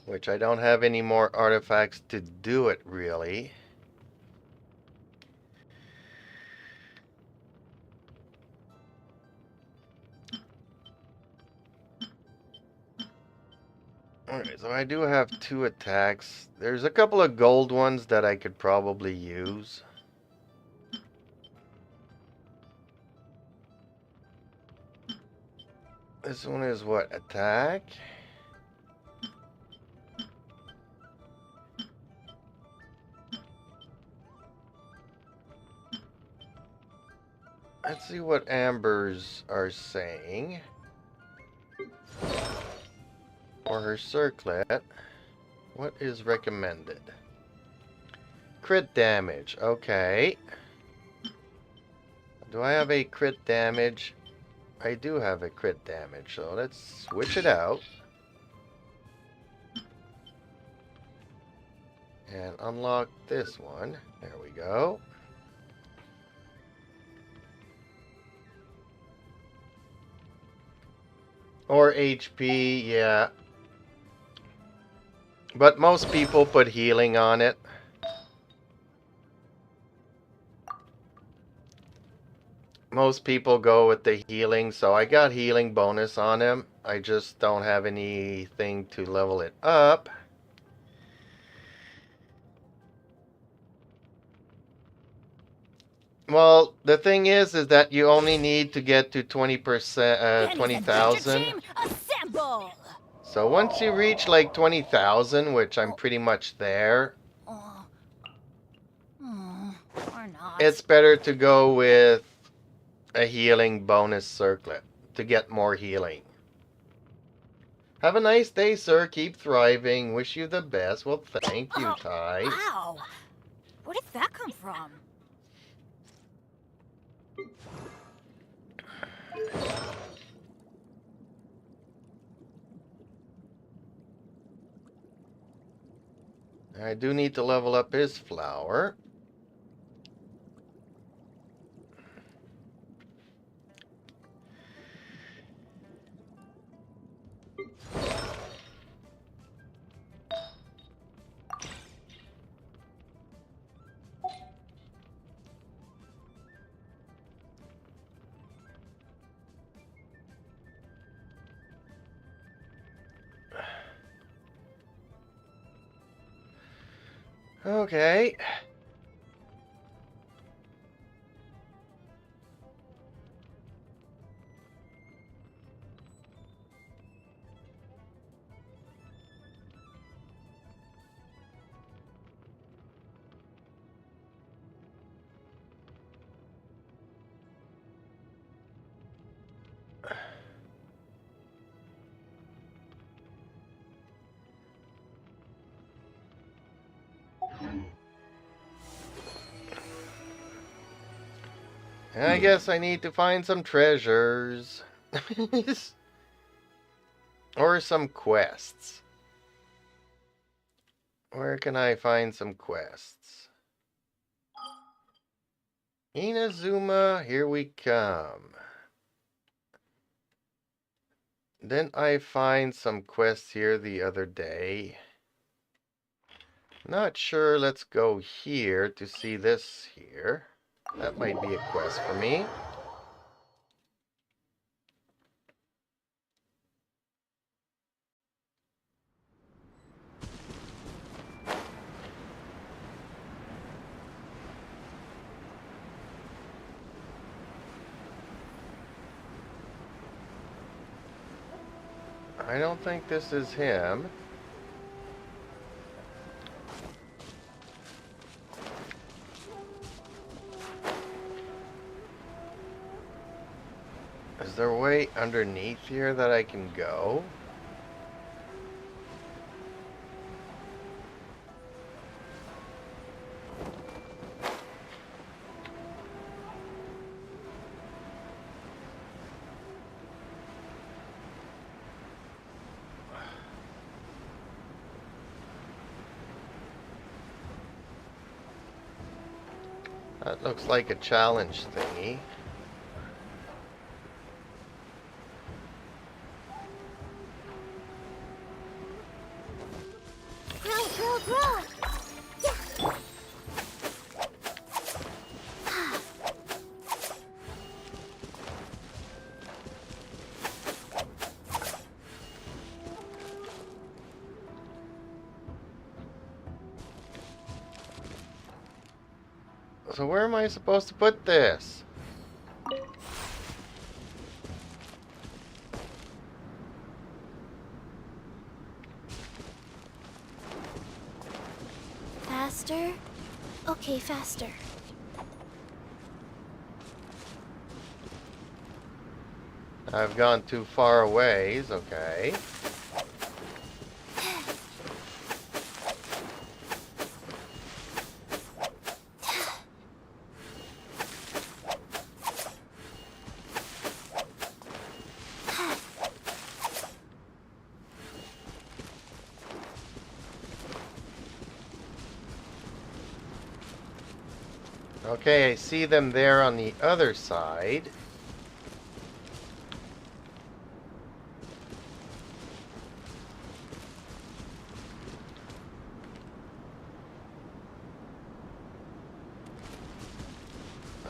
Which I don't have any more artifacts to do it, really. Alright, so I do have 2 attacks. There's a couple of gold ones that I could probably use. This one is what? Attack? Let's see what Ambers are saying. For her circlet, what is recommended? Crit damage, okay. Do I have a crit damage? I do have a crit damage, so let's switch it out. And unlock this one. There we go. Or HP, yeah. But most people put healing on it. Most people go with the healing, so I got healing bonus on him. I just don't have anything to level it up. Well, the thing is that you only need to get to 20%, 20,000. Assemble! So once you reach like 20,000, which I'm pretty much there. Or not. it's better to go with a healing bonus circlet to get more healing. Have a nice day, sir. Keep thriving. Wish you the best. Well, thank you, Ty. Wow. Where did that come from? I do need to level up his flower. Okay. I guess I need to find some treasures. Or some quests. Where can I find some quests? Inazuma, here we come. Didn't I find some quests here the other day? Not sure. Let's go here to see this here. That might be a quest for me. I don't think this is him. Is there a way underneath here that I can go? That looks like a challenge thingy. Grow. Yeah. So where am I supposed to put this? Faster? Okay, faster. I've gone too far away. Okay. Okay, I see them there on the other side.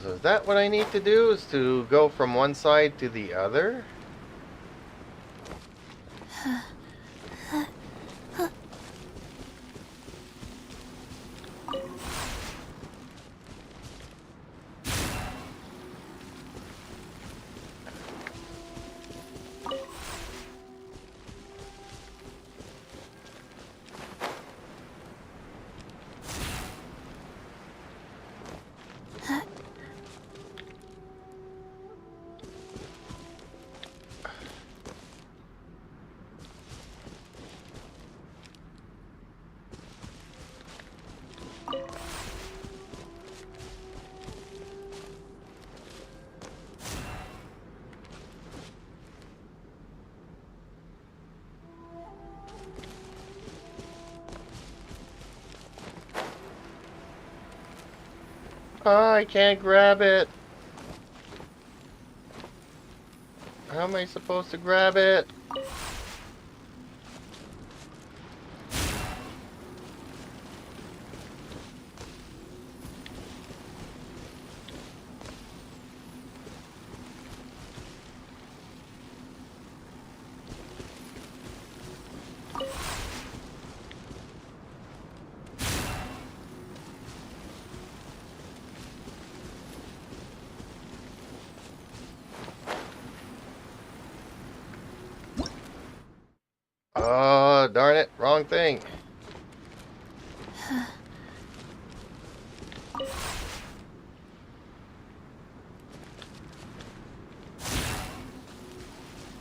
So is that what I need to do, is to go from one side to the other? Oh, I can't grab it. How am I supposed to grab it? Oh, darn it. Wrong thing.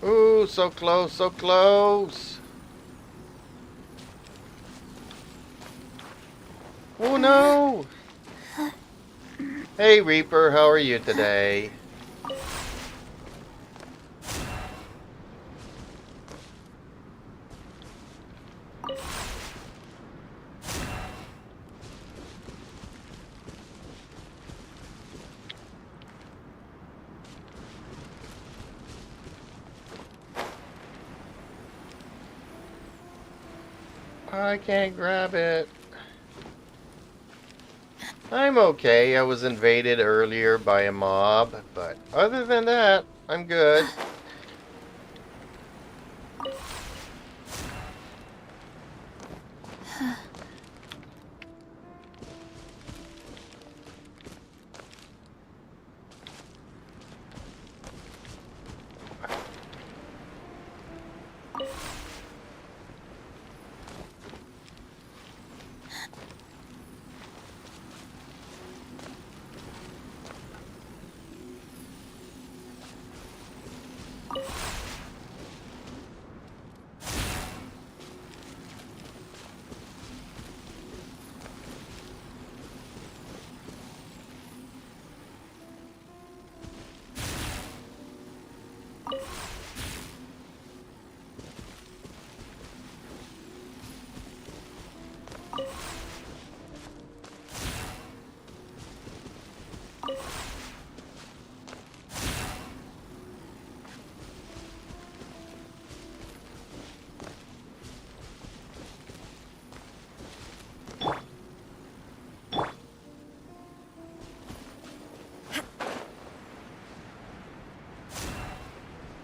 Ooh, so close, so close. Oh no! Hey Reaper, how are you today? I can't grab it. I'm okay. I was invaded earlier by a mob, but other than that, I'm good.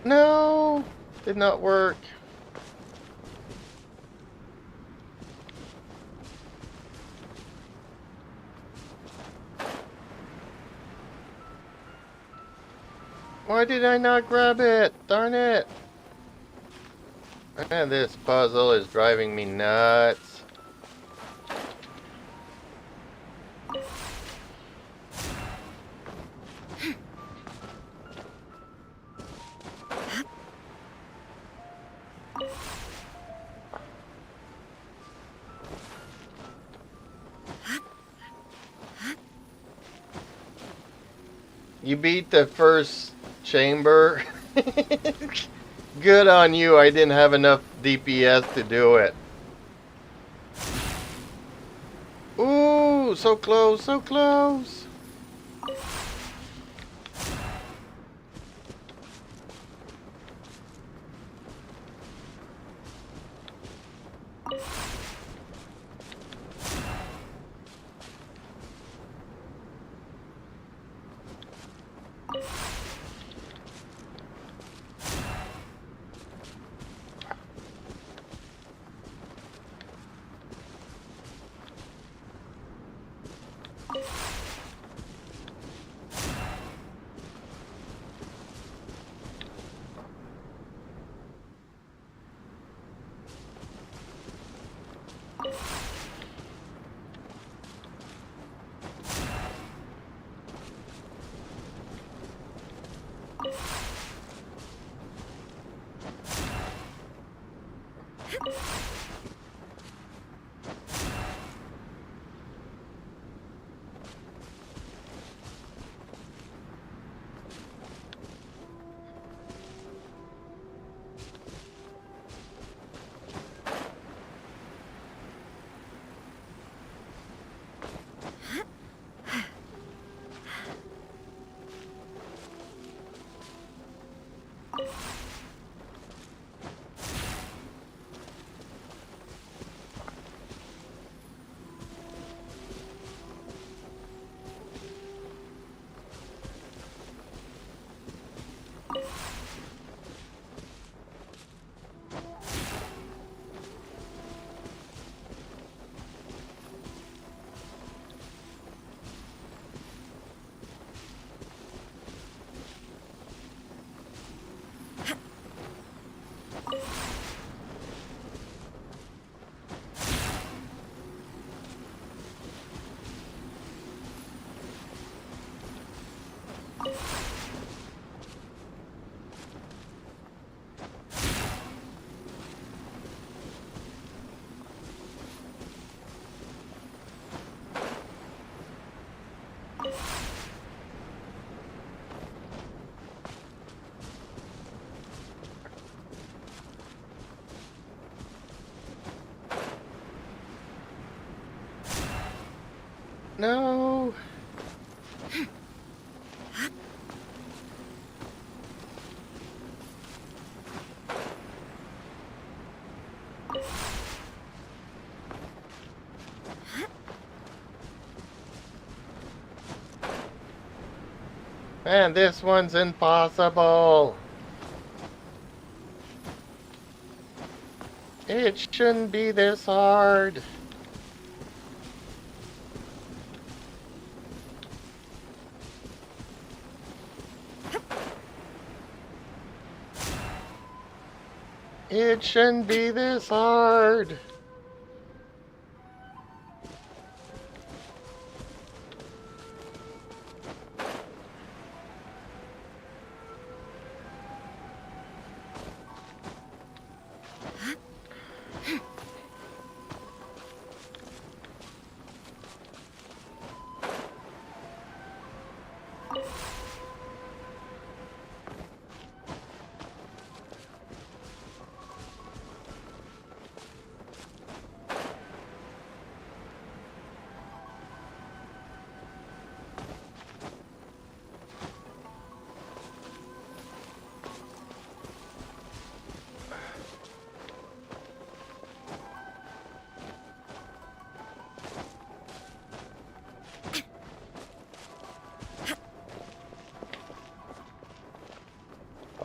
No! Did not work. Why did I not grab it? Darn it! Man, this puzzle is driving me nuts. You beat the first chamber. Good on you. I didn't have enough DPS to do it. Ooh, so close, so close. No. Man, this one's impossible. It shouldn't be this hard. It shouldn't be this hard.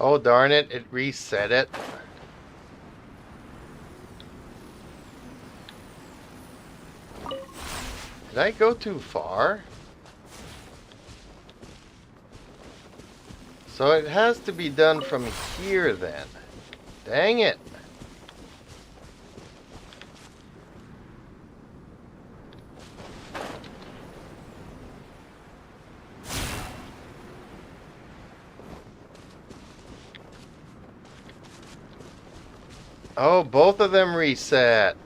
Oh, darn it, it reset it. Did I go too far? So it has to be done from here then. Dang it. Oh, both of them reset.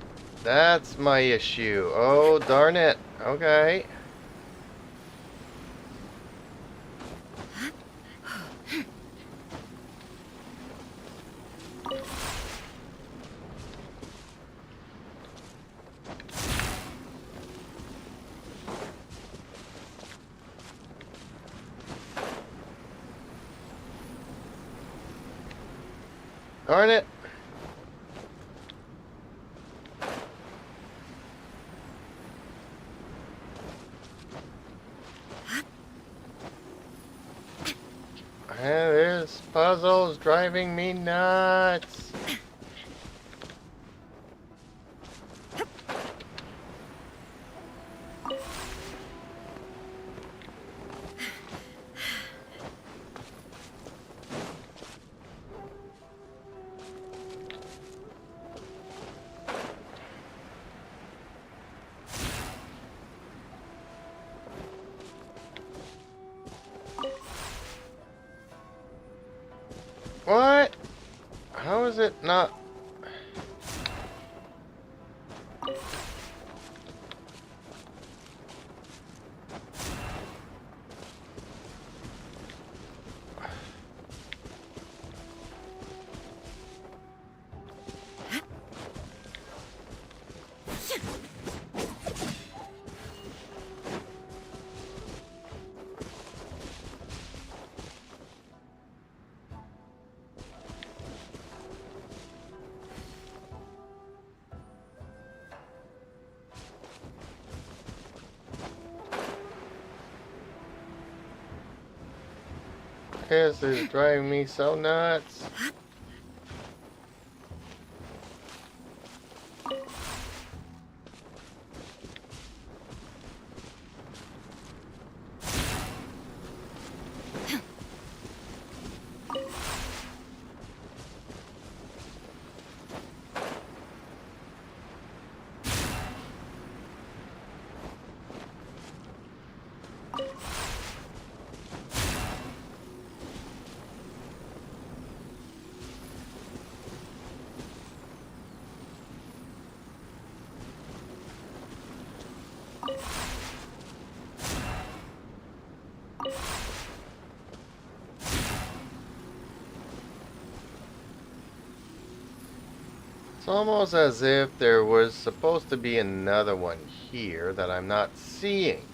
That's my issue. Oh, darn it. Okay. Darn it. This puzzle's driving me nuts. What? How is it not? This is driving me so nuts. It's almost as if there was supposed to be another one here that I'm not seeing.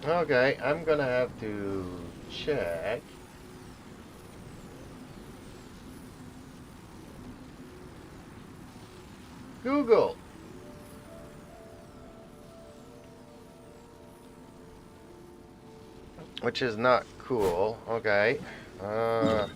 Okay, I'm gonna have to check. Google. Which is not cool. Okay. Uh,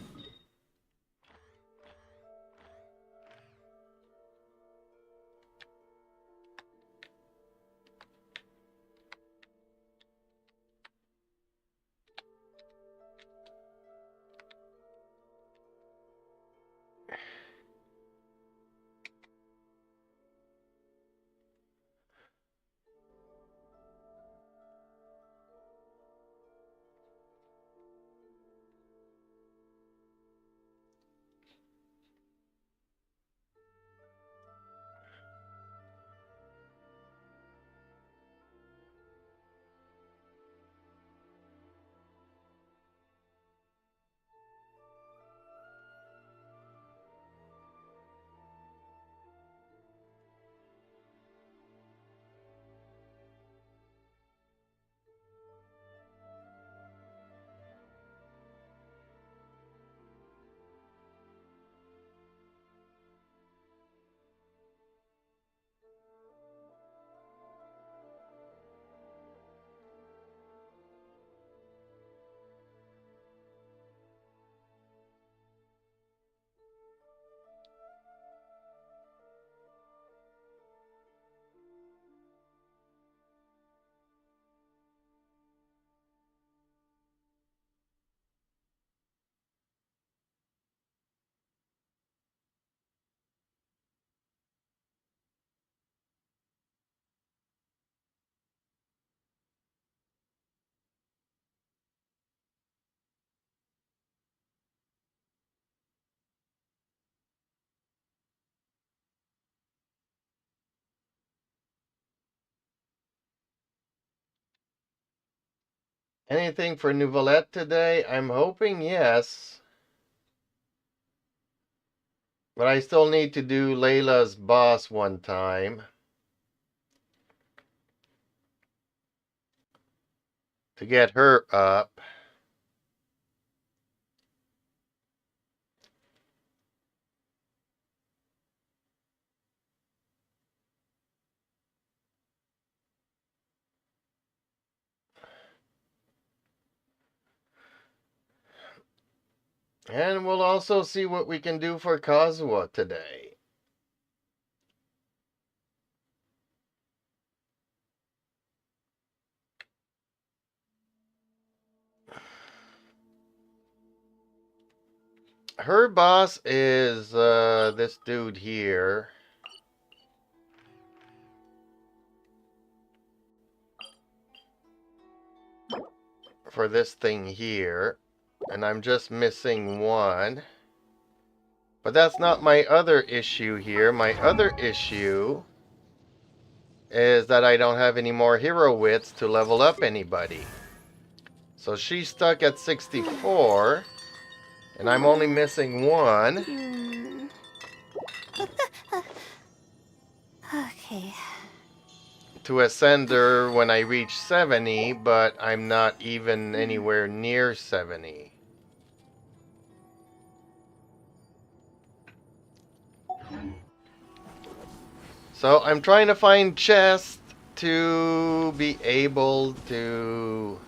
anything for Nouvellette today? I'm hoping yes. But I still need to do Layla's boss one time. To get her up. And we'll also see what we can do for Kazuha today. Her boss is this dude here. For this thing here. And I'm just missing one. But that's not my other issue here. My other issue is that I don't have any more hero wits to level up anybody. So she's stuck at 64. And I'm only missing one. Okay. To ascend her when I reach 70, but I'm not even anywhere near 70. So I'm trying to find chests to be able to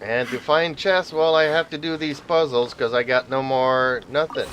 and to find chests, well, I have to do these puzzles because I got no more nothing.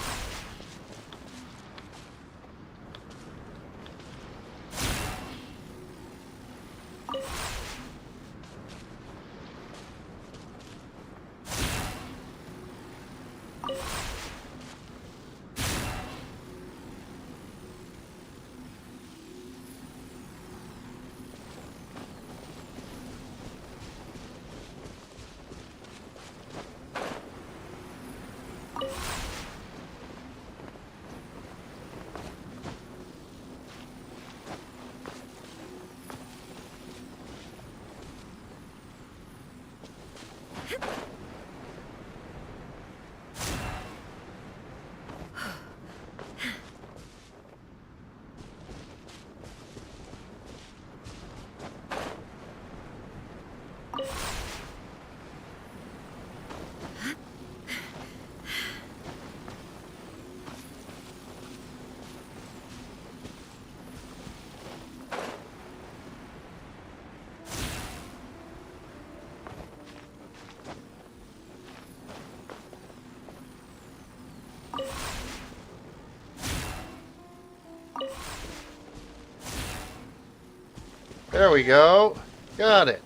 There we go. Got it.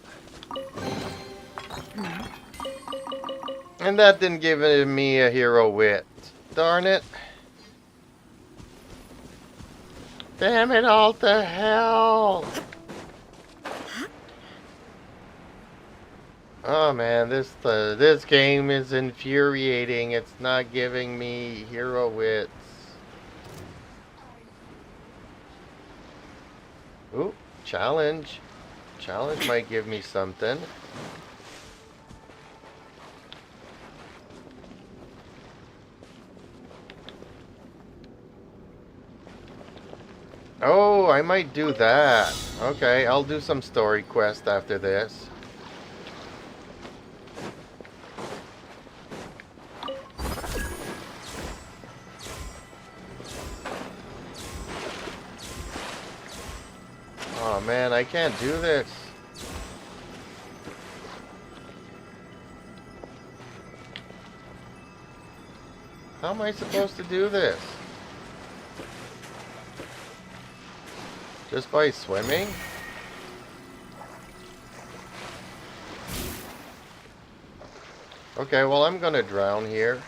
And that didn't give me a hero wit. Darn it. Damn it all to hell. Oh man, this game is infuriating. It's not giving me hero wits. Ooh, challenge. Challenge might give me something. Oh, I might do that. Okay, I'll do some story quest after this. Oh man, I can't do this. How am I supposed to do this? Just by swimming? Okay, well I'm gonna drown here.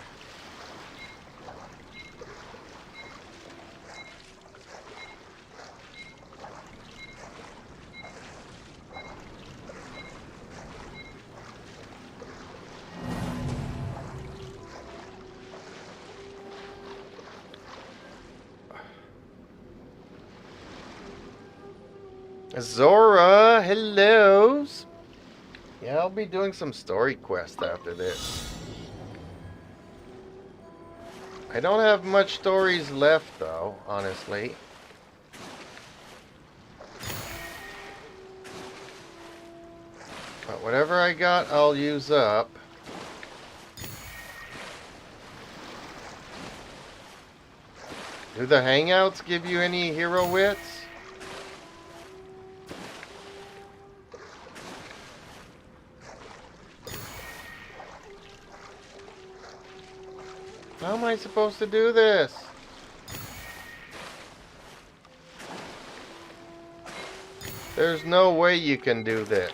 Zora, hellos. Yeah, I'll be doing some story quests after this. I don't have much stories left though, honestly. But whatever I got, I'll use up. Do the hangouts give you any hero wits? How am I supposed to do this? There's no way you can do this.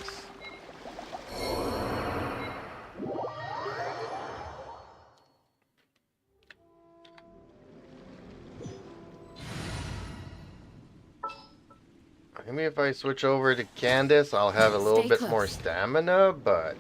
Maybe if I switch over to Candace, I'll have a little Stay bit close. more stamina, but...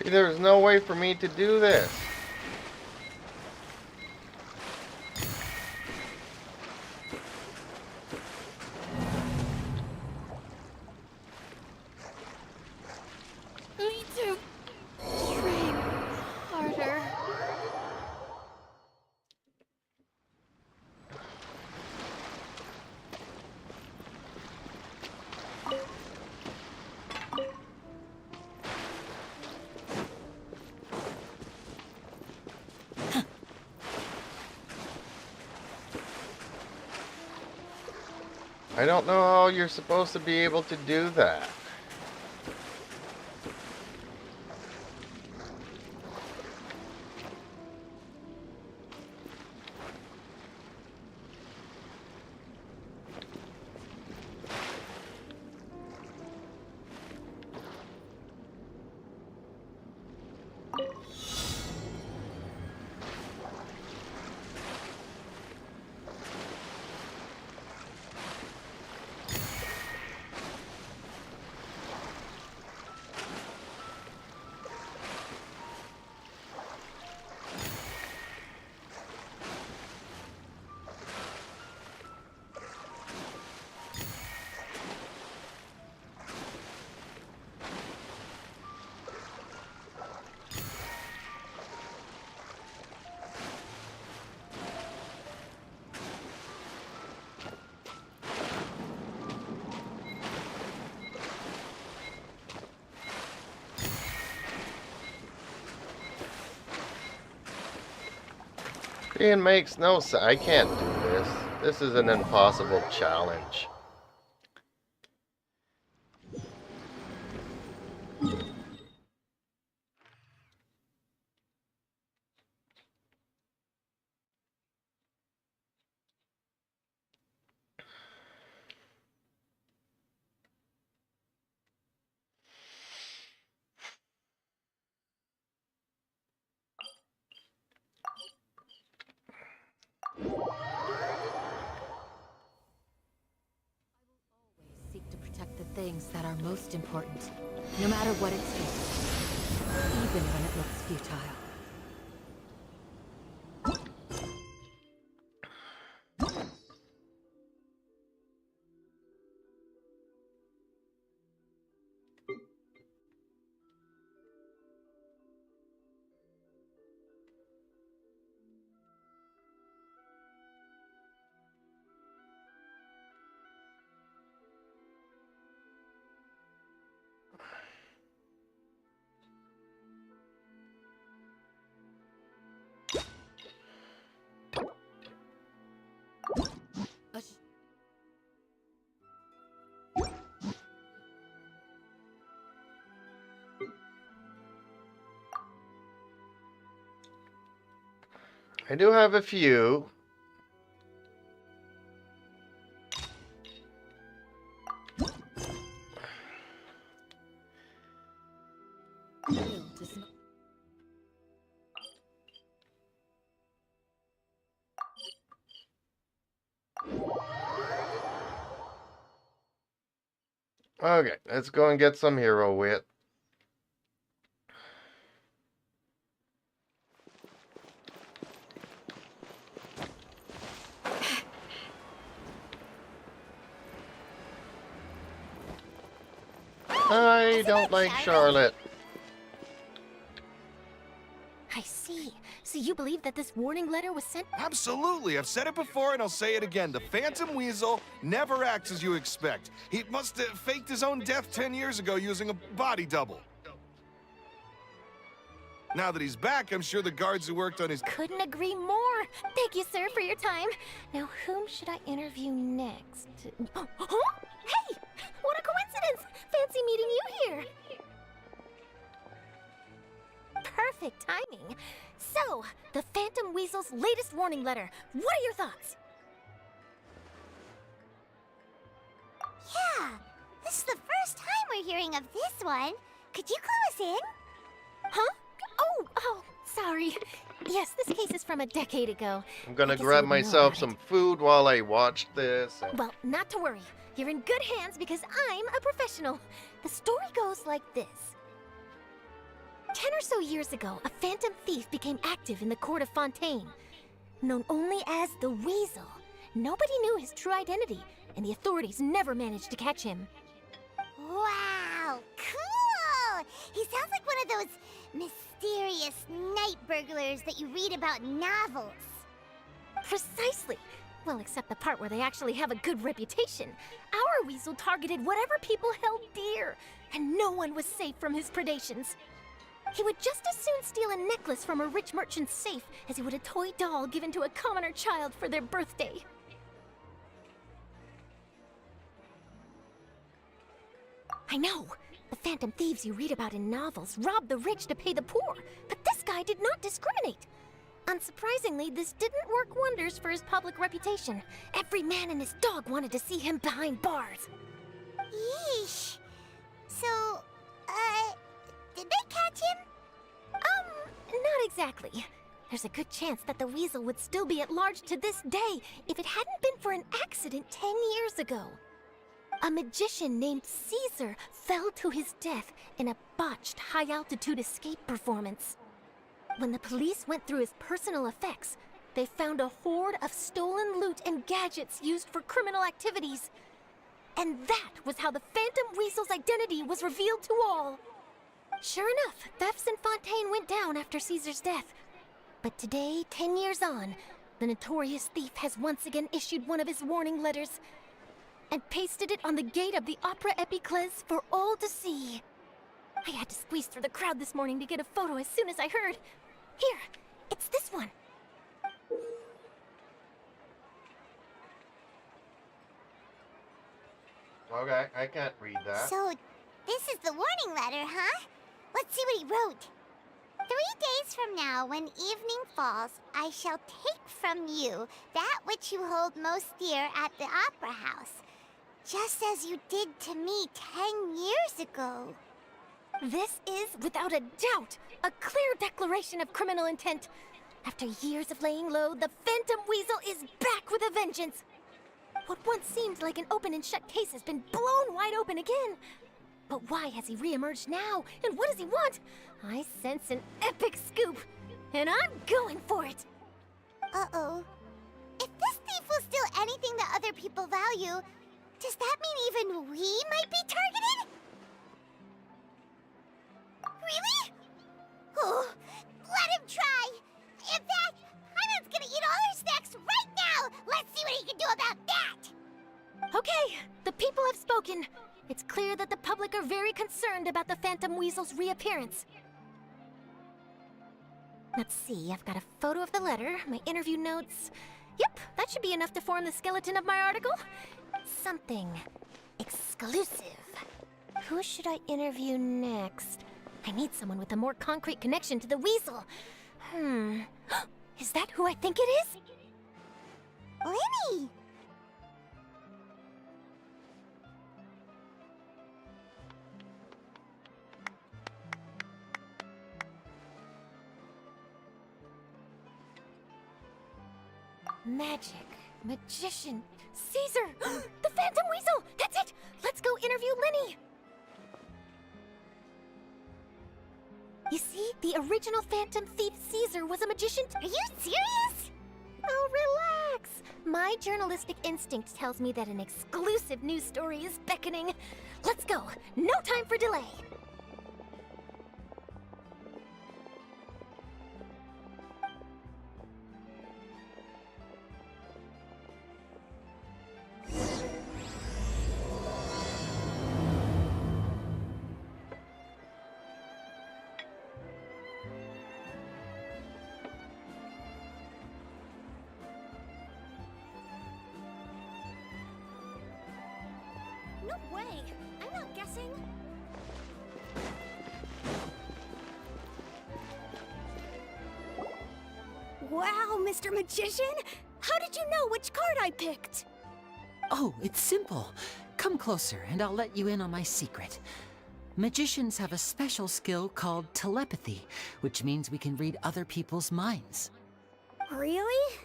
There's no way for me to do this. I need to train harder. I don't know how you're supposed to be able to do that. It makes no sense. I can't do this. This is an impossible challenge. Seek to protect the things that are most important, no matter what it takes, even when it looks futile. I do have a few. Okay, let's go and get some hero wit. I don't like Charlotte. I see. So you believe that this warning letter was sent? Absolutely. I've said it before and I'll say it again. The Phantom Weasel never acts as you expect. He must have faked his own death 10 years ago using a body double. Now that he's back, I'm sure the guards who worked on his... Couldn't agree more. Thank you, sir, for your time. Now, whom should I interview next? Huh? Hey! What a coincidence! Fancy meeting you here. Perfect timing. So, the Phantom Weasel's latest warning letter. What are your thoughts? Yeah, this is the first time we're hearing of this one. Could you clue us in? Huh? Oh, sorry. Yes, this case is from a decade ago. I'm gonna I guess I grab wouldn't know myself about some it. food while I watch this. Well, not to worry. You're in good hands because I'm a professional. The story goes like this. 10 or so years ago, a phantom thief became active in the court of Fontaine. Known only as the Weasel, nobody knew his true identity, and the authorities never managed to catch him. Wow, cool! He sounds like one of those mysterious night burglars that you read about in novels. Precisely. Well, except the part where they actually have a good reputation. Our Weasel targeted whatever people held dear, and no one was safe from his predations. He would just as soon steal a necklace from a rich merchant's safe as he would a toy doll given to a commoner child for their birthday. I know. The phantom thieves you read about in novels rob the rich to pay the poor, but this guy did not discriminate. Unsurprisingly, this didn't work wonders for his public reputation. Every man and his dog wanted to see him behind bars. Yeesh. So, did they catch him? Not exactly. There's a good chance that the Weasel would still be at large to this day if it hadn't been for an accident 10 years ago. A magician named Caesar fell to his death in a botched high-altitude escape performance. When the police went through his personal effects, they found a hoard of stolen loot and gadgets used for criminal activities. And that was how the Phantom Weasel's identity was revealed to all. Sure enough, thefts in Fontaine went down after Caesar's death. But today, 10 years on, the notorious thief has once again issued one of his warning letters and pasted it on the gate of the Opera Epiclese for all to see. I had to squeeze through the crowd this morning to get a photo as soon as I heard. Here, it's this one. Okay, I can't read that. So, this is the warning letter, huh? Let's see what he wrote. 3 days from now, when evening falls, I shall take from you that which you hold most dear at the Opera House, just as you did to me 10 years ago. This is, without a doubt, a clear declaration of criminal intent. After years of laying low, the Phantom Weasel is back with a vengeance. What once seemed like an open and shut case has been blown wide open again. But why has he reemerged now? And what does he want? I sense an epic scoop, and I'm going for it. Uh-oh. If this thief will steal anything that other people value, does that mean even we might be targeted? Really? Oh, let him try. In fact, Hyman's gonna eat all our snacks right now. Let's see what he can do about that. Okay, the people have spoken. It's clear that the public are very concerned about the Phantom Weasel's reappearance. Let's see, I've got a photo of the letter, my interview notes. Yep, that should be enough to form the skeleton of my article. Something exclusive. Who should I interview next? I need someone with a more concrete connection to the Weasel. Is that who I think it is? Liney! Magic, magician, Caesar! The Phantom Weasel! That's it! Let's go interview Liney! You see, the original Phantom Thief Caesar was a magician. Are you serious? Oh, relax! My journalistic instinct tells me that an exclusive news story is beckoning. Let's go! No time for delay! No way! I'm not guessing. Wow, Mr. Magician! How did you know which card I picked? Oh, it's simple. Come closer and I'll let you in on my secret. Magicians have a special skill called telepathy, which means we can read other people's minds. Really?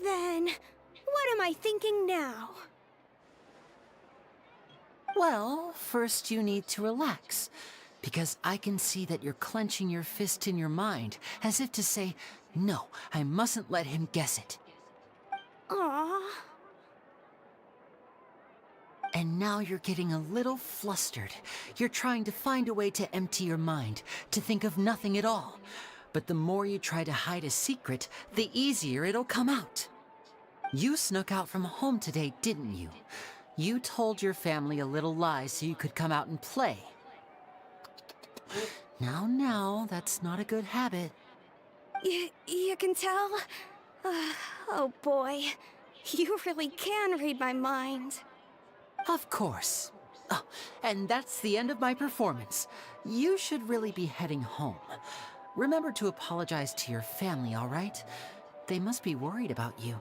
Then, what am I thinking now? Well, first you need to relax, because I can see that you're clenching your fist in your mind, as if to say, no, I mustn't let him guess it. Aww. And now you're getting a little flustered. You're trying to find a way to empty your mind, to think of nothing at all. But the more you try to hide a secret, the easier it'll come out. You snuck out from home today, didn't you? You told your family a little lie so you could come out and play. Now, that's not a good habit. You can tell? Oh boy, you really can read my mind. Of course. Oh, and that's the end of my performance. You should really be heading home. Remember to apologize to your family, all right? They must be worried about you.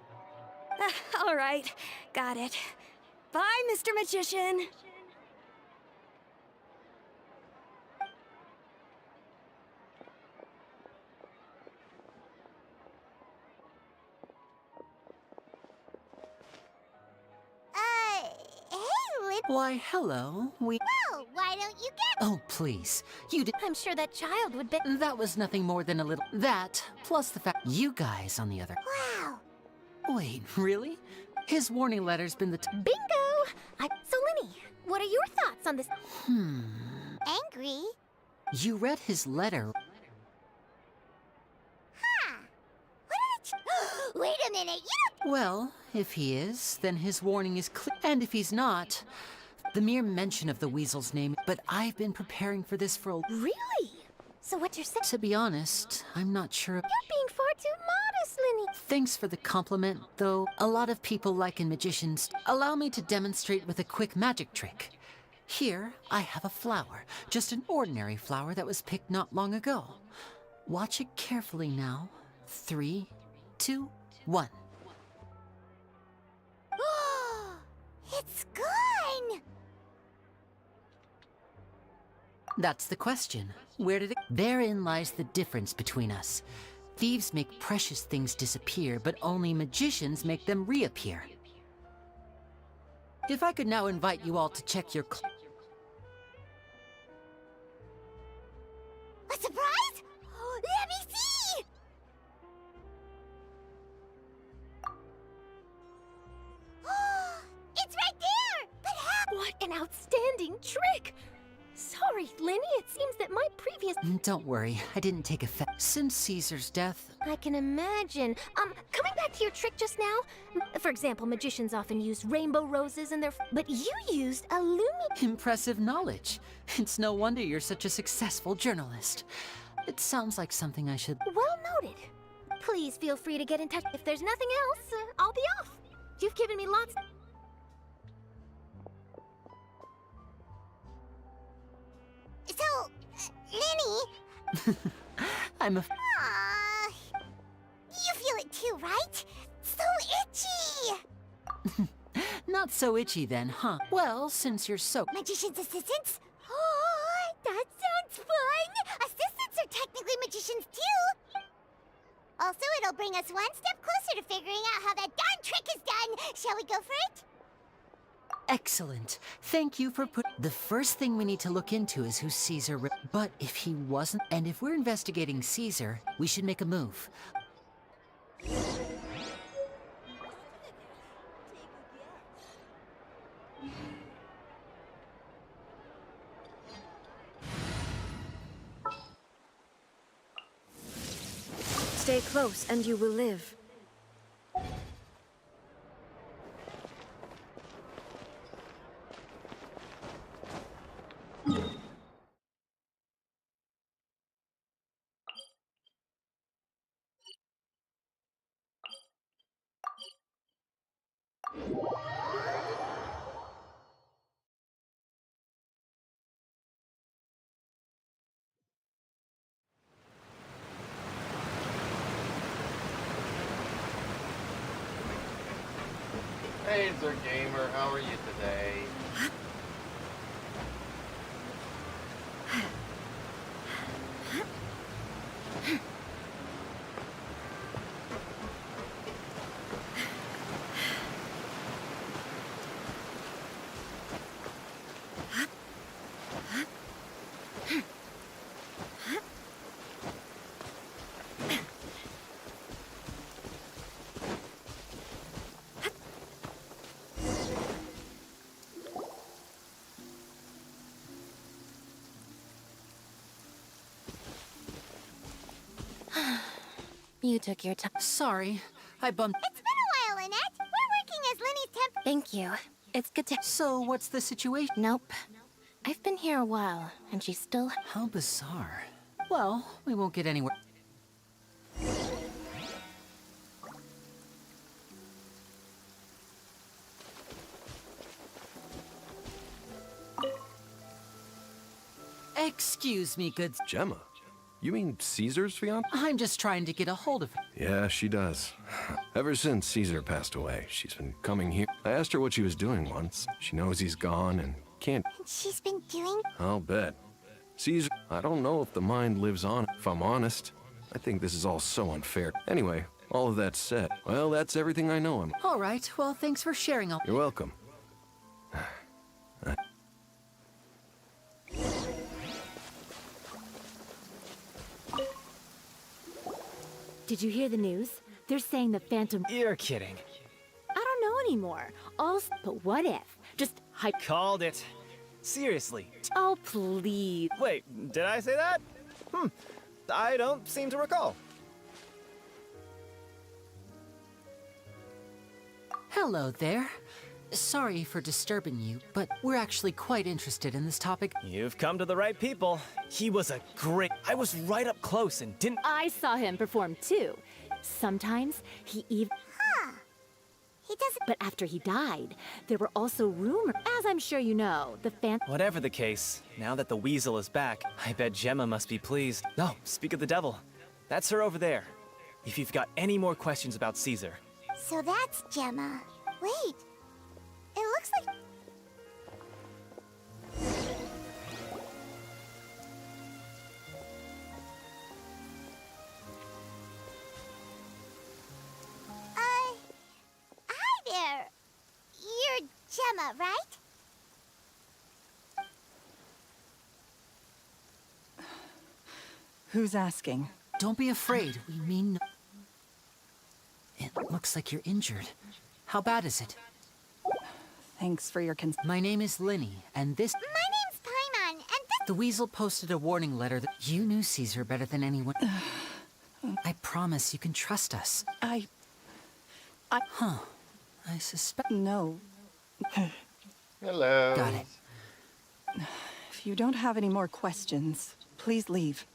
All right, got it. Bye, Mr. Magician. Hey, Lin. Why, hello. Oh, why don't you get... Oh, please. You did... I'm sure that child would bet. That was nothing more than a little... That, plus the fact... You guys, on the other... Wow. Wait, really? His warning letter's been the... Bingo! So, Liney, what are your thoughts on this? Angry? You read his letter. Huh. What did it... Wait a minute, you don't... Well, if he is, then his warning is clear. And if he's not, the mere mention of the weasel's name... But I've been preparing for this for a... Really? So what you're saying? To be honest, I'm not sure... You're being far too modest, Liney. Thanks for the compliment, though a lot of people like in magicians. Allow me to demonstrate with a quick magic trick. Here, I have a flower. Just an ordinary flower that was picked not long ago. Watch it carefully now. 3, 2, 1. It's gone! That's the question. Where did it... Therein lies the difference between us. Thieves make precious things disappear, but only magicians make them reappear. If I could now invite you all to check your... A surprise? Let me see! It's right there! But how? What an outstanding trick! Sorry, Liney, it seems that my previous... Don't worry, I didn't take offense. Since Caesar's death... I can imagine. Coming back to your trick just now, for example, magicians often use rainbow roses in their... But you used a Impressive knowledge. It's no wonder you're such a successful journalist. It sounds like something I should... Well noted. Please feel free to get in touch. If there's nothing else, I'll be off. You've given me lots... So, Liney... I'm a... You feel it too, right? So itchy! Not so itchy then, huh? Well, since you're so... Magician's assistants? Oh, that sounds fun! Assistants are technically magicians too! Also, it'll bring us one step closer to figuring out how that darn trick is done! Shall we go for it? Excellent. Thank you for The first thing we need to look into is who Caesar... But if he wasn't... And if we're investigating Caesar, we should make a move. Stay close and you will live. Hey, Sir Gamer, how are you today? You took your time. Sorry, I bumped... It's been a while, Annette. We're working as Liney's temp... Thank you. It's good to... So, what's the situation? Nope. I've been here a while, and she's still... How bizarre. Well, we won't get anywhere. Excuse me, good... Gemma? You mean Caesar's fiance? I'm just trying to get a hold of her. Yeah, she does. Ever since Caesar passed away, she's been coming here. I asked her what she was doing once. She knows he's gone and can't... And she's been doing... I'll bet. Caesar... I don't know if the mind lives on, if I'm honest. I think this is all so unfair. Anyway, all of that said, well, that's everything I know. All right, well, thanks for sharing all... You're welcome. Did you hear the news? They're saying the Phantom... You're kidding. I don't know anymore. But what if? Just Called it. Seriously. Oh, please. Wait, did I say that? I don't seem to recall. Hello there. Sorry for disturbing you, but we're actually quite interested in this topic. You've come to the right people. He was a great... I was right up close and didn't... I saw him perform too. Sometimes he even... Huh. He doesn't. But after he died, there were also rumors. As I'm sure you know, the fan. Whatever the case, now that the weasel is back, I bet Gemma must be pleased. Oh, speak of the devil. That's her over there. If you've got any more questions about Caesar. So that's Gemma. Wait. It looks like. Hi there. You're Gemma, right? Who's asking? Don't be afraid. We mean no. It looks like you're injured. How bad is it? Thanks for your My name is Liney, and this... My name's Paimon, and this... The weasel posted a warning letter that you knew Caesar better than anyone. I promise you can trust us. Huh. I suspect... No. Hello. Got it. If you don't have any more questions, please leave.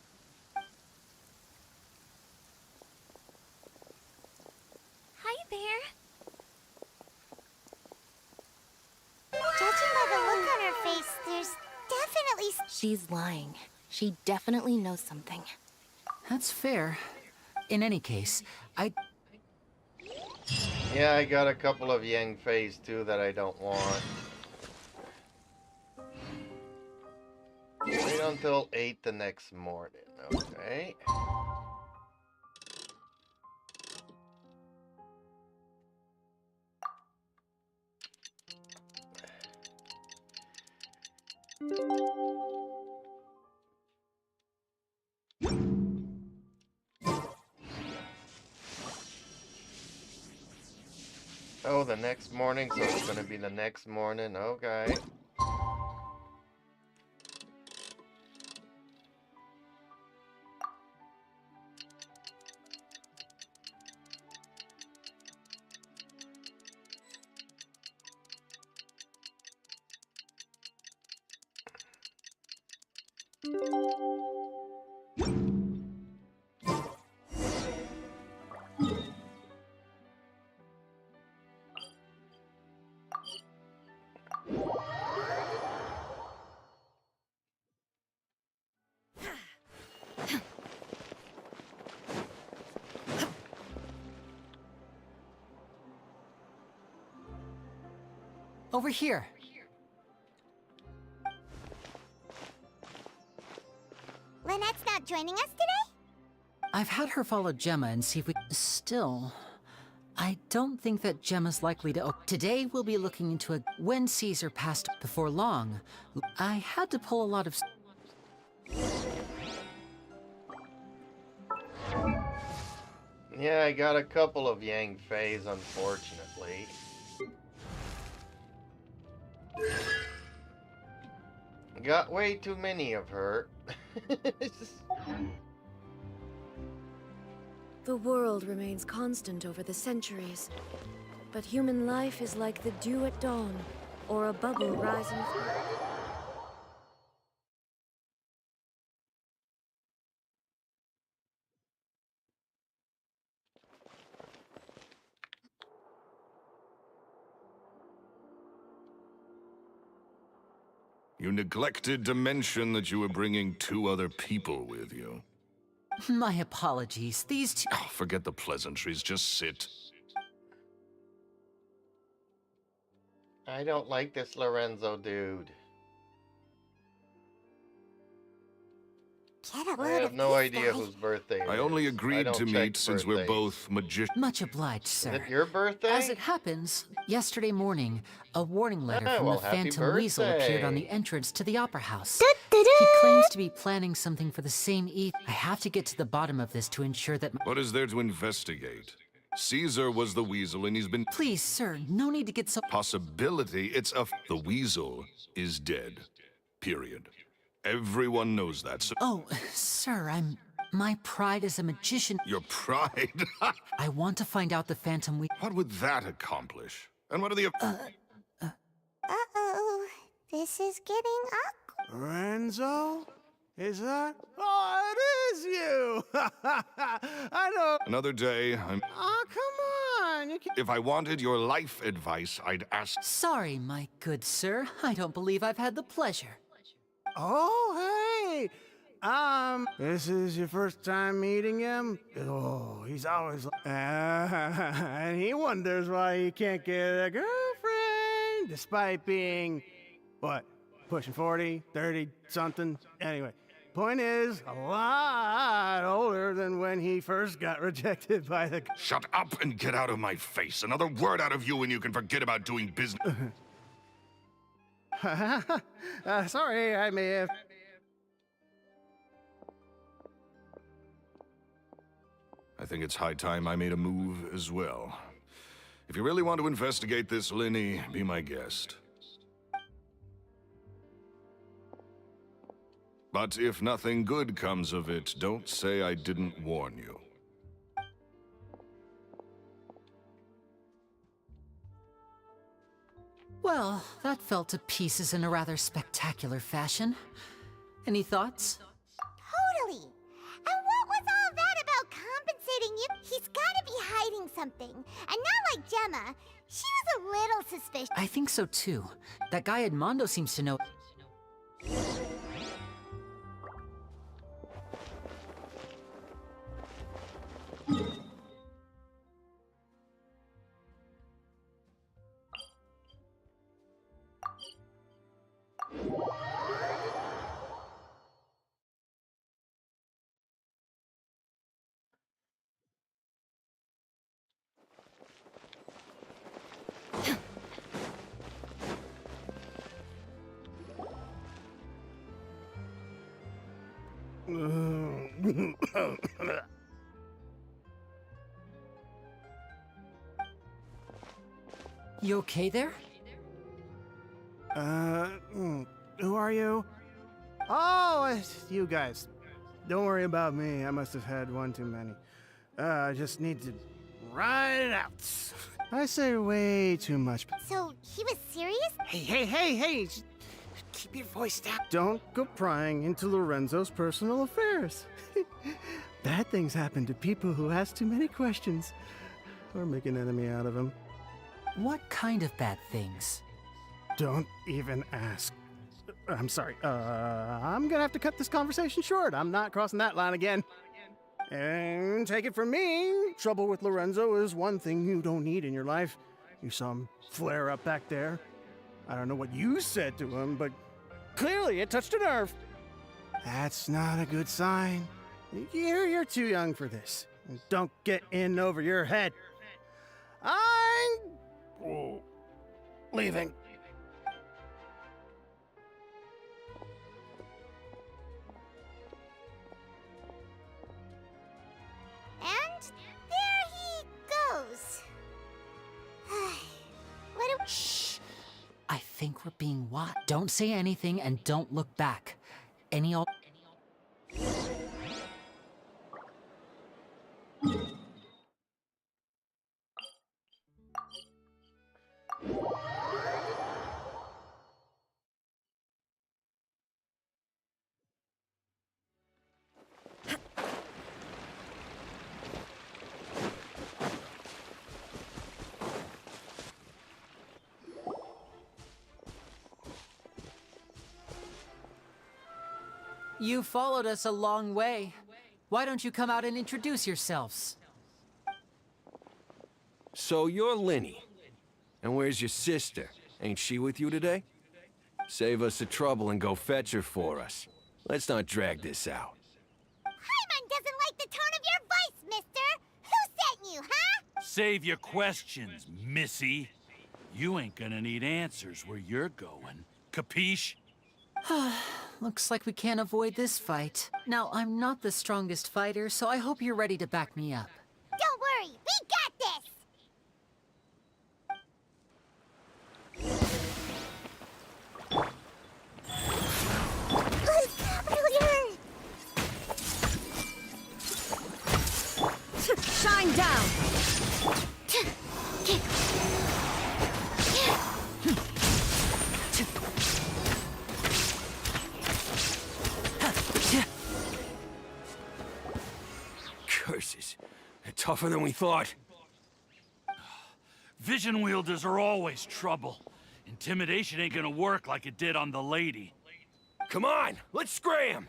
Hi there. Judging by the look on her face, there's definitely... She's lying. She definitely knows something. That's fair. In any case, Yeah, I got a couple of Yang Feis too that I don't want. Wait until 8 the next morning, okay? Oh, the next morning, so it's gonna be the next morning, okay. over here. Lynette's not joining us today? I've had her follow Gemma and see if we... Still, I don't think that Gemma's likely to... Today we'll be looking into a... When Caesar passed before long, I had to pull a lot of... Yeah, I got a couple of Yang Feis, unfortunately. Got way too many of her. The world remains constant over the centuries, but human life is like the dew at dawn, or a bubble rising from... You neglected to mention that you were bringing 2 other people with you. My apologies. These two... Oh, forget the pleasantries. Just sit. I don't like this Lorenzo dude. I have no idea whose birthday it is. I only agreed to meet since we're both magicians. Much obliged, sir. Is it your birthday? As it happens, yesterday morning, a warning letter Oh, from well, the happy Phantom Weasel appeared on birthday. the entrance to the Opera House. He claims to be planning something for the same eve. I have to get to the bottom of this to ensure that... What is there to investigate? Caesar was the weasel and he's been... Please, sir, no need to get so... Possibility, it's a... The weasel is dead. Period. Everyone knows that, so... Oh, sir, my pride as a magician... Your pride? I want to find out the Phantom Weasel... What would that accomplish? And what are the... Uh-oh. This is getting awkward. Renzo? Is that? Oh, it is you! I know. Another day, I'm... Oh, come on! You If I wanted your life advice, I'd ask. Sorry, my good sir. I don't believe I've had the pleasure. Oh, hey! This is your first time meeting him? Oh, he's always and he wonders why he can't get a girlfriend, despite being, what, pushing 40, 30, something? Anyway, point is, a lot older than when he first got rejected by the... Shut up and get out of my face. Another word out of you and you can forget about doing business. Sorry, I may have... I think it's high time I made a move as well. If you really want to investigate this, Liney, be my guest. But if nothing good comes of it, don't say I didn't warn you. Well, that fell to pieces in a rather spectacular fashion. Any thoughts? Totally. And what was all that about compensating you? He's gotta be hiding something. And not like Gemma. She was a little suspicious. I think so too. That guy Edmondo seems to know. You okay there? Who are you? Oh, it's you guys. Don't worry about me. I must have had one too many. I just need to ride it out. I say way too much. So, he was serious? Hey! Keep your voice down. Don't go prying into Lorenzo's personal affairs. Bad things happen to people who ask too many questions. Or make an enemy out of him. What kind of bad things? Don't even ask. I'm sorry. I'm gonna have to cut this conversation short. I'm not crossing that line again. And take it from me, trouble with Lorenzo is one thing you don't need in your life. You saw him flare up back there. I don't know what you said to him, but clearly it touched a nerve. That's not a good sign. You're too young for this. Don't get in over your head. I'm leaving. And there he goes. What do... Shh! I think we're being watched. Don't say anything and don't look back. Any al- You followed us a long way. Why don't you come out and introduce yourselves? So you're Liney. And where's your sister? Ain't she with you today? Save us the trouble and go fetch her for us. Let's not drag this out. Paimon doesn't like the tone of your voice, mister! Who sent you, huh? Save your questions, missy. You ain't gonna need answers where you're going. Capiche? Looks like we can't avoid this fight. Now, I'm not the strongest fighter, so I hope you're ready to back me up. Don't worry, we got this! Shine down! Curses. They're tougher than we thought. Vision wielders are always trouble. Intimidation ain't gonna work like it did on the lady. Come on, let's scram!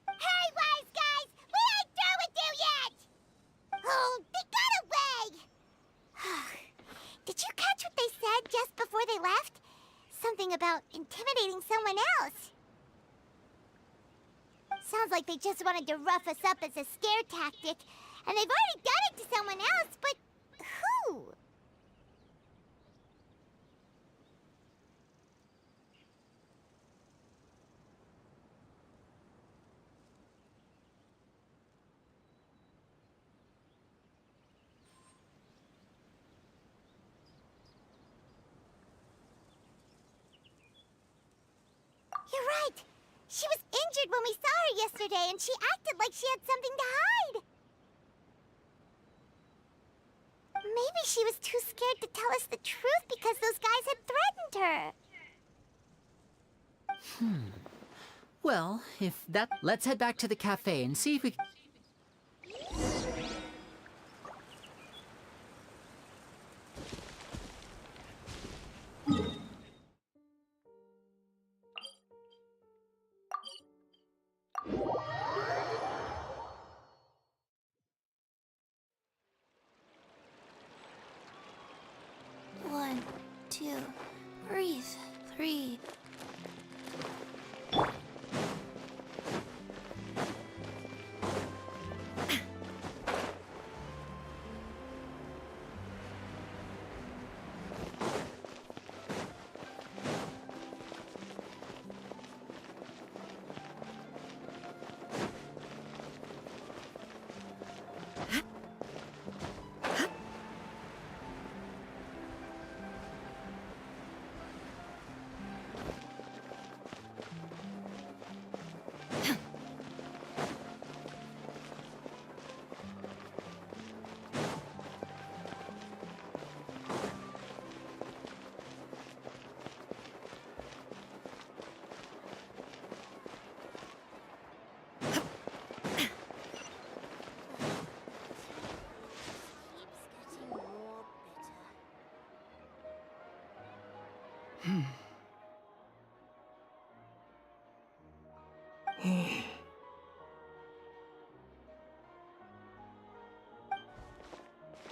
Hey, wise guys! We ain't through with you yet! Oh, they got away! Did you catch what they said just before they left? Something about intimidating someone else. Sounds like they just wanted to rough us up as a scare tactic. And they've already done it to someone else, but who? You're right. She was injured when we saw her yesterday, and she acted like she had something to hide. Maybe she was too scared to tell us the truth because those guys had threatened her. Well, if that... Let's head back to the cafe and see if we... One, two, breathe, three.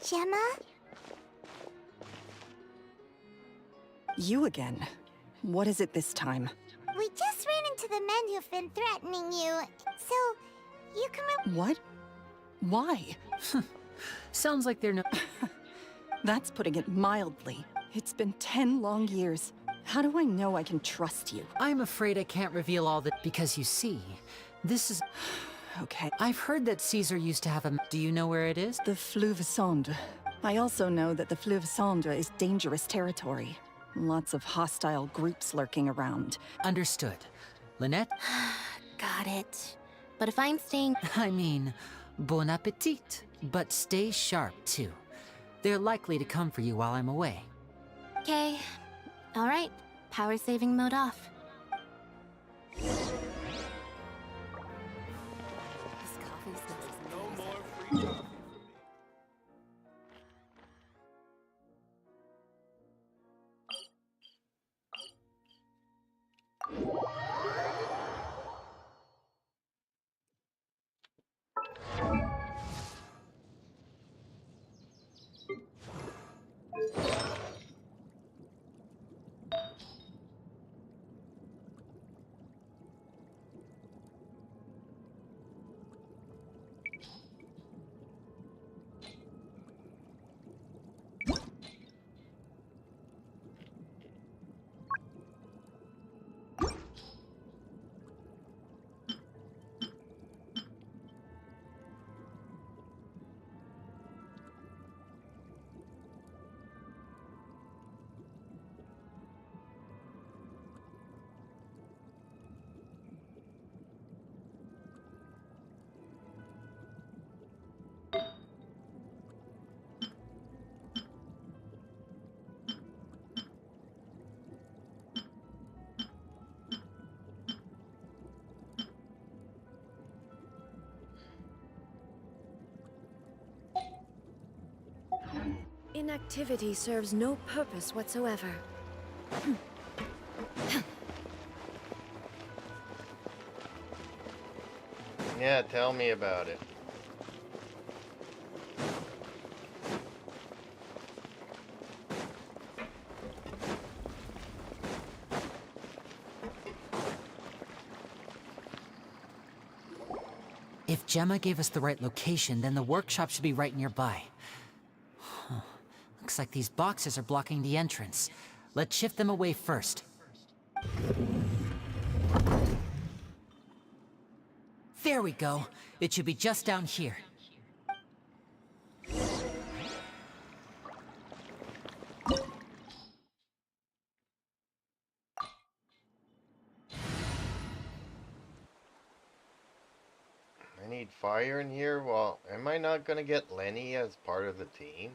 Gemma? You again. What is it this time? We just ran into the men who've been threatening you, so you can What? Why? Sounds like they're no... That's putting it mildly. It's been 10 long years. How do I know I can trust you? I'm afraid I can't reveal all that because you see, this is... Okay. I've heard that Caesar used to have a... Do you know where it is? The Fleuve Cendre. I also know that the Fleuve Cendre is dangerous territory. Lots of hostile groups lurking around. Understood. Lynette? Got it. But if I'm staying... I mean, bon appetit. But stay sharp, too. They're likely to come for you while I'm away. Okay. All right. Power saving mode off. This coffee smells No more free coffee. Inactivity serves no purpose whatsoever. Yeah, tell me about it. If Gemma gave us the right location, then the workshop should be right nearby. Huh. Looks like these boxes are blocking the entrance. Let's shift them away first. There we go. It should be just down here. I need fire in here. Well, am I not gonna get Liney as part of the team?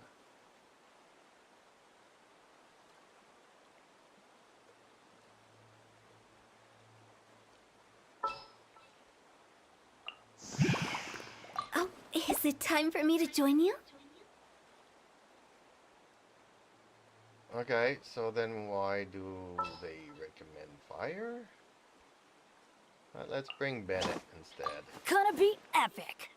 Oh, is it time for me to join you? Okay, so then why do they recommend fire? Let's bring Bennett instead. Gonna be epic.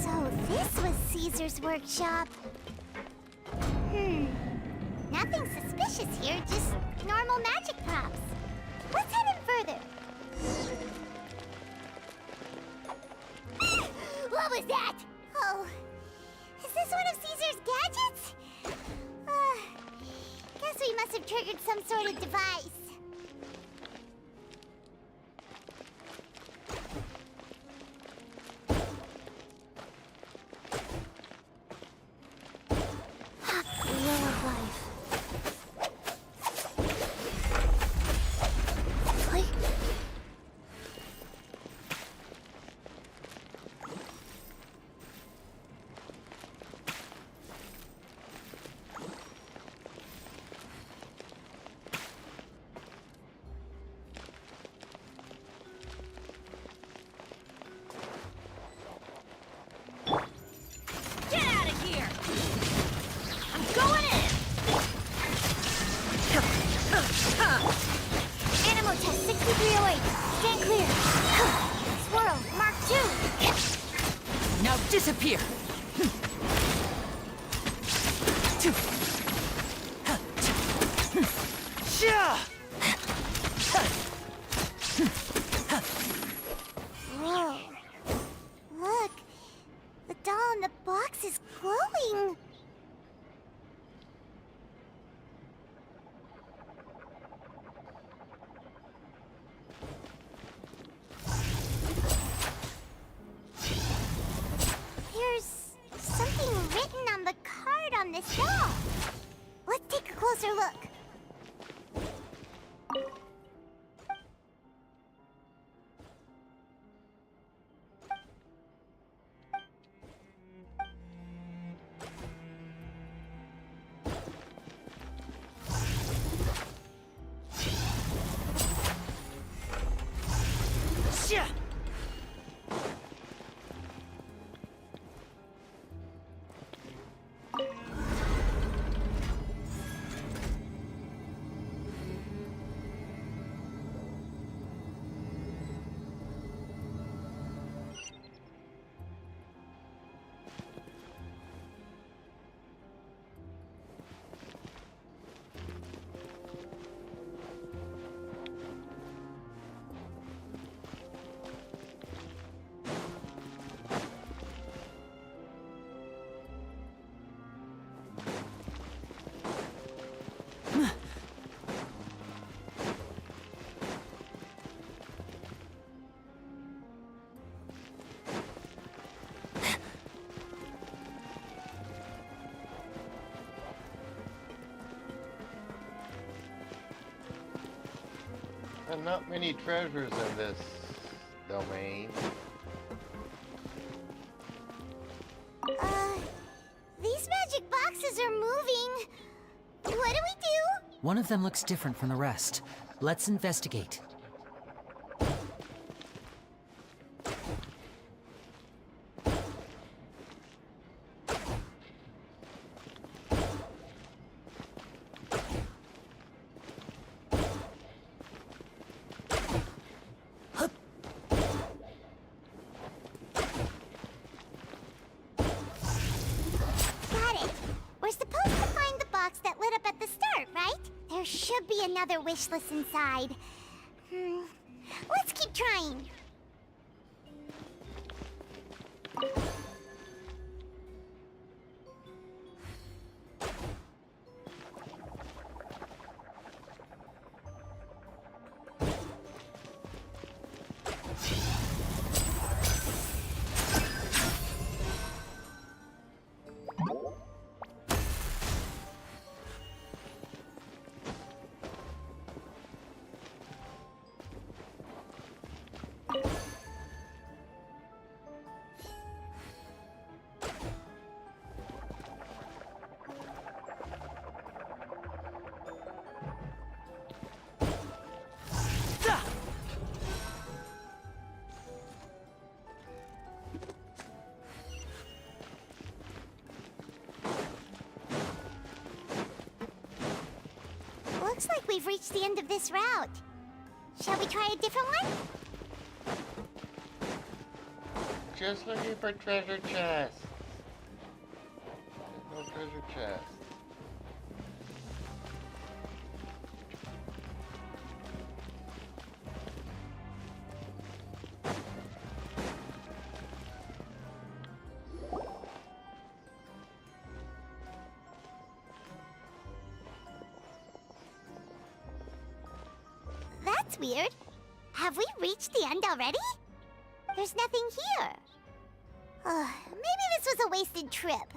So this was Caesar's workshop. Nothing suspicious here, just normal magic props. Let's head in further. What was that? Oh, is this one of Caesar's gadgets? Guess we must have triggered some sort of device. Animal test 6308. Stand clear. Swirl, Mark 2. Now disappear! Whoa. Look. The doll in the box is glowing. There's something written on the card on this doll. Let's take a closer look. not many treasures in this domain. These magic boxes are moving. What do we do? One of them looks different from the rest. Let's investigate. Got it. We're supposed to find the box that lit up at the start, right? There should be another wish list inside. Let's keep trying. Looks like we've reached the end of this route. Shall we try a different one? Just looking for treasure chest. There's no treasure chest. That's weird. Have we reached the end already? There's nothing here. Maybe this was a wasted trip.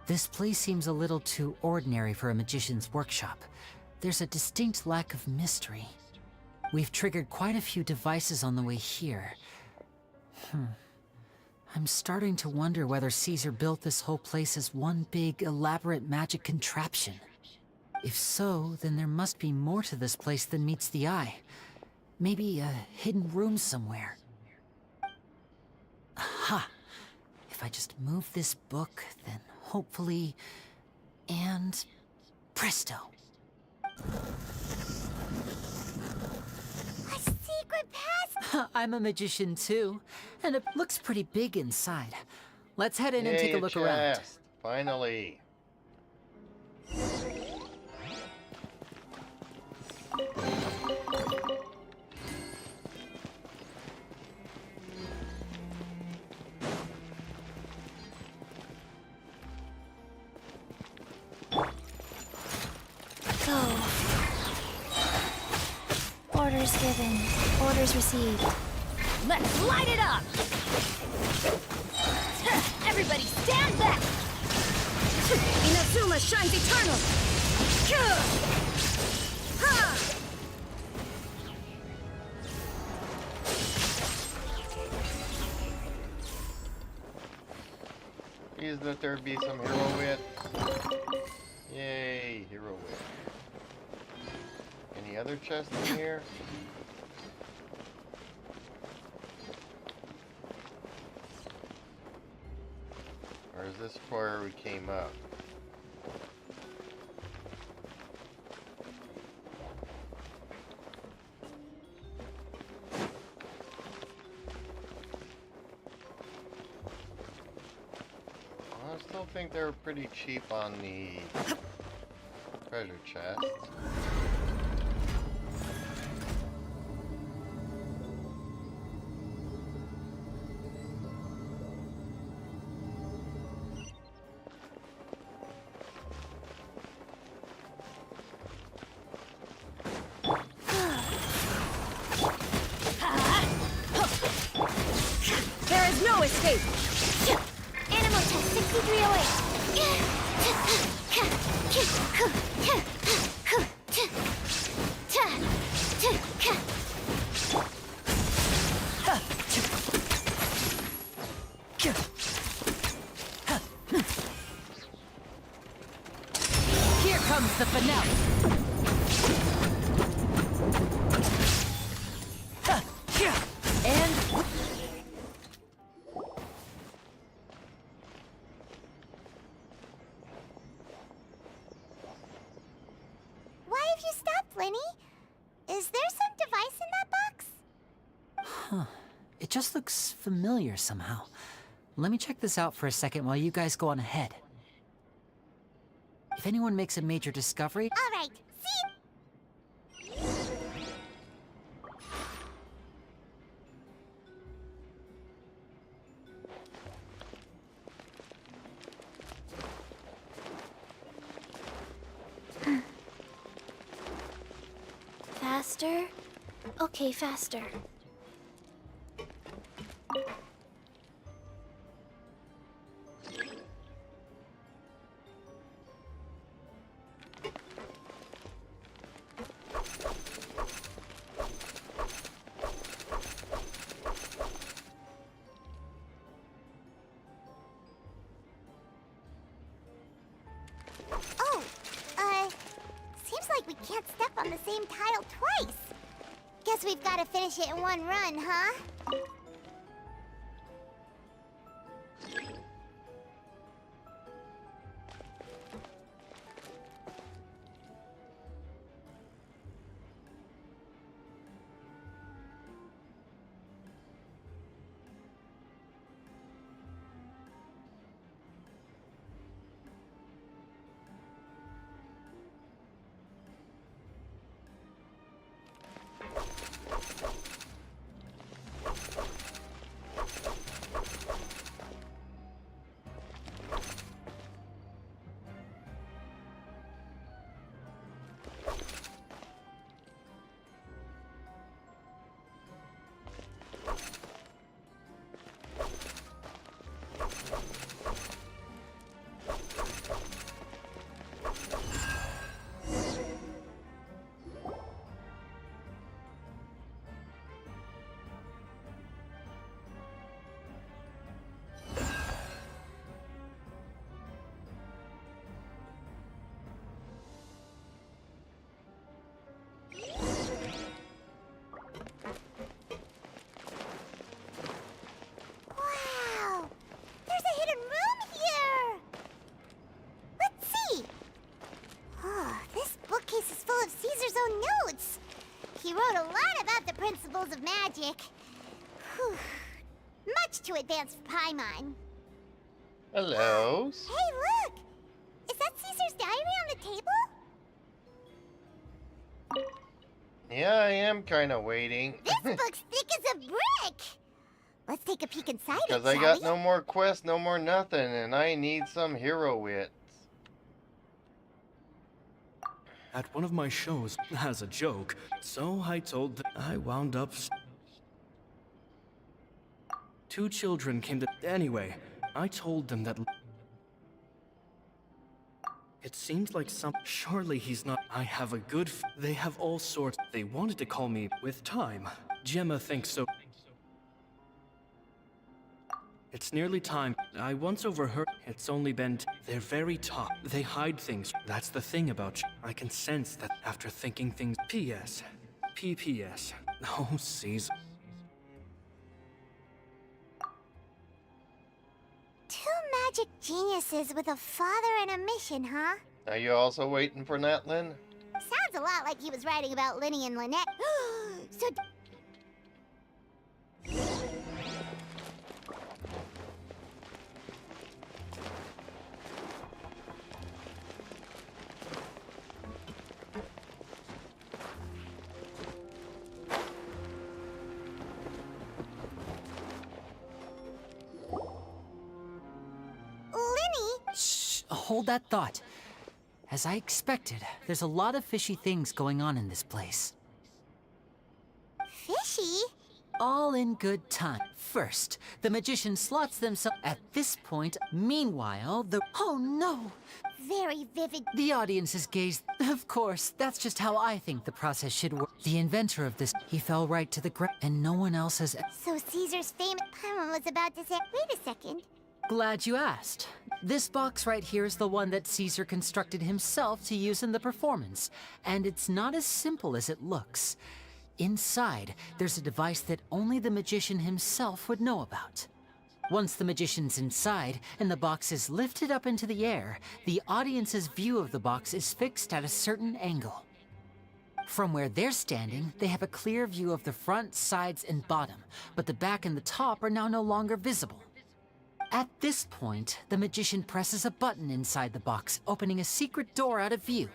This place seems a little too ordinary for a magician's workshop. There's a distinct lack of mystery. We've triggered quite a few devices on the way here. I'm starting to wonder whether Caesar built this whole place as one big, elaborate magic contraption. If so, then there must be more to this place than meets the eye. Maybe a hidden room somewhere. Aha! If I just move this book, then hopefully... and... presto! A secret pass? I'm a magician too, and it looks pretty big inside. Let's head in and Yay, take a a look around. chest. Finally. Go. Orders given. Orders received. Let's light it up! Everybody stand back! Inazuma shines eternal! Ha! Please let there be some hero wit. Yay, hero wit. Any other chests in here? Or is this where we came up? I still think they're pretty cheap on the treasure chests. There is no escape! Animal test 6308. Liney? Is there some device in that box? Huh. It just looks familiar somehow. Let me check this out for a second while you guys go on ahead. If anyone makes a major discovery... All right, see Faster? Okay, faster. Oh, seems like we can't step on the same tile twice. Guess we've got to finish it in one run, huh? Wow! There's a hidden room here! Let's see! Oh, this bookcase is full of Caesar's own notes! He wrote a lot about the principles of magic. Whew. Much too advanced for Paimon. Hello. Hey, look! Is that Caesar's diary on the table? Yeah, I am kind of waiting. This book's thick as a brick! Let's take a peek inside it, Because I shall got we? no more quests, no more nothing, and I need some hero wits. At one of my shows, as a joke, so I told I wound up... Two children came to... Anyway, I told them that... It seems like some... Surely he's not... I have a good... They have all sorts... They wanted to call me with time. Gemma thinks so... It's nearly time. I once overheard... It's only been... They're very top. They hide things. That's the thing about... I can sense that after thinking things... P.S. P.P.S. Oh, Caesar. Two magic geniuses with a father and a mission, huh? Are you also waiting for Natlin? Sounds a lot like he was writing about Liney and Lynette. So... Liney? Shh, hold that thought. As I expected, there's a lot of fishy things going on in this place. Fishy? All in good time. First, the magician slots themselves at this point. Meanwhile, Oh no! Very vivid. The audience's gaze... Of course, that's just how I think the process should work. The inventor of this, he fell right to the ground, and no one else has... So Caesar's famous... Paimon was about to say... Wait a second. Glad you asked. This box right here is the one that Caesar constructed himself to use in the performance, and it's not as simple as it looks. Inside, there's a device that only the magician himself would know about. Once the magician's inside, and the box is lifted up into the air, the audience's view of the box is fixed at a certain angle. From where they're standing, they have a clear view of the front, sides, and bottom, but the back and the top are now no longer visible. At this point, the magician presses a button inside the box, opening a secret door out of view.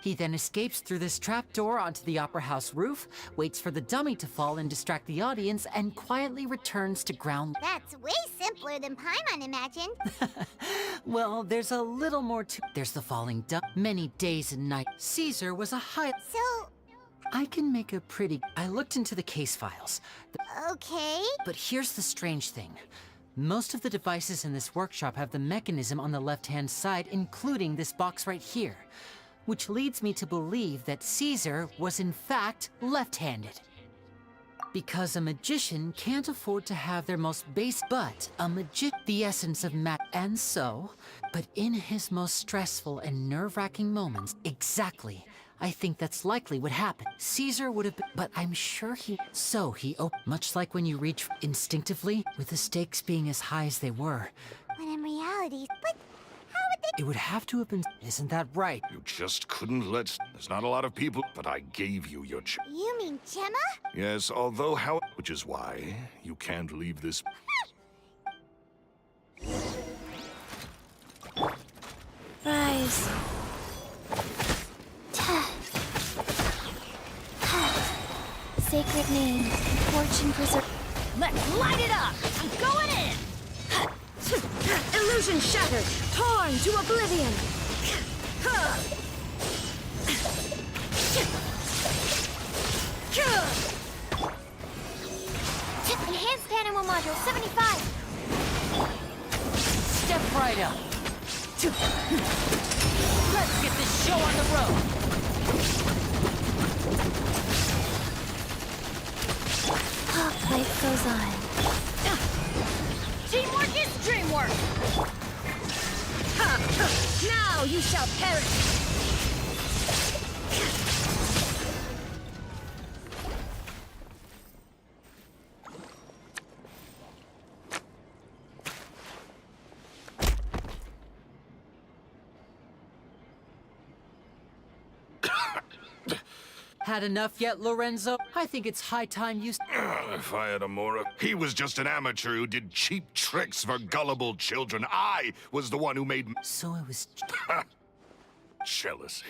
He then escapes through this trapdoor onto the Opera House roof, waits for the dummy to fall and distract the audience, and quietly returns to ground. That's way simpler than Paimon imagined. Well, there's a little more to... There's the falling dummy. Many days and nights. Caesar was a high... So... I can make a pretty... I looked into the case files. Okay. But here's the strange thing. Most of the devices in this workshop have the mechanism on the left-hand side, including this box right here. Which leads me to believe that Caesar was in fact left-handed. Because a magician can't afford to have their most base, but a the essence of and so, but in his most stressful and nerve-wracking moments, exactly, I think that's likely what happened. Caesar would have been, but I'm sure much like when you reach instinctively, with the stakes being as high as they were. When in reality, but it would have to have been, isn't that right? You just couldn't let... There's not a lot of people, but I gave you your You mean Gemma? Yes, although how... Which is why you can't leave this... Rise. Sacred name, fortune preserve. Let's light it up! I'm going in! Illusion shattered, torn to oblivion! Enhanced animal module 75. Step right up. Let's get this show on the road. Life goes on. Teamwork is dreamwork! Now you shall perish! Had enough yet, Lorenzo? I think it's high time you... If I had a more... He was just an amateur who did cheap tricks for gullible children. I was the one who made... So it was... Jealousy.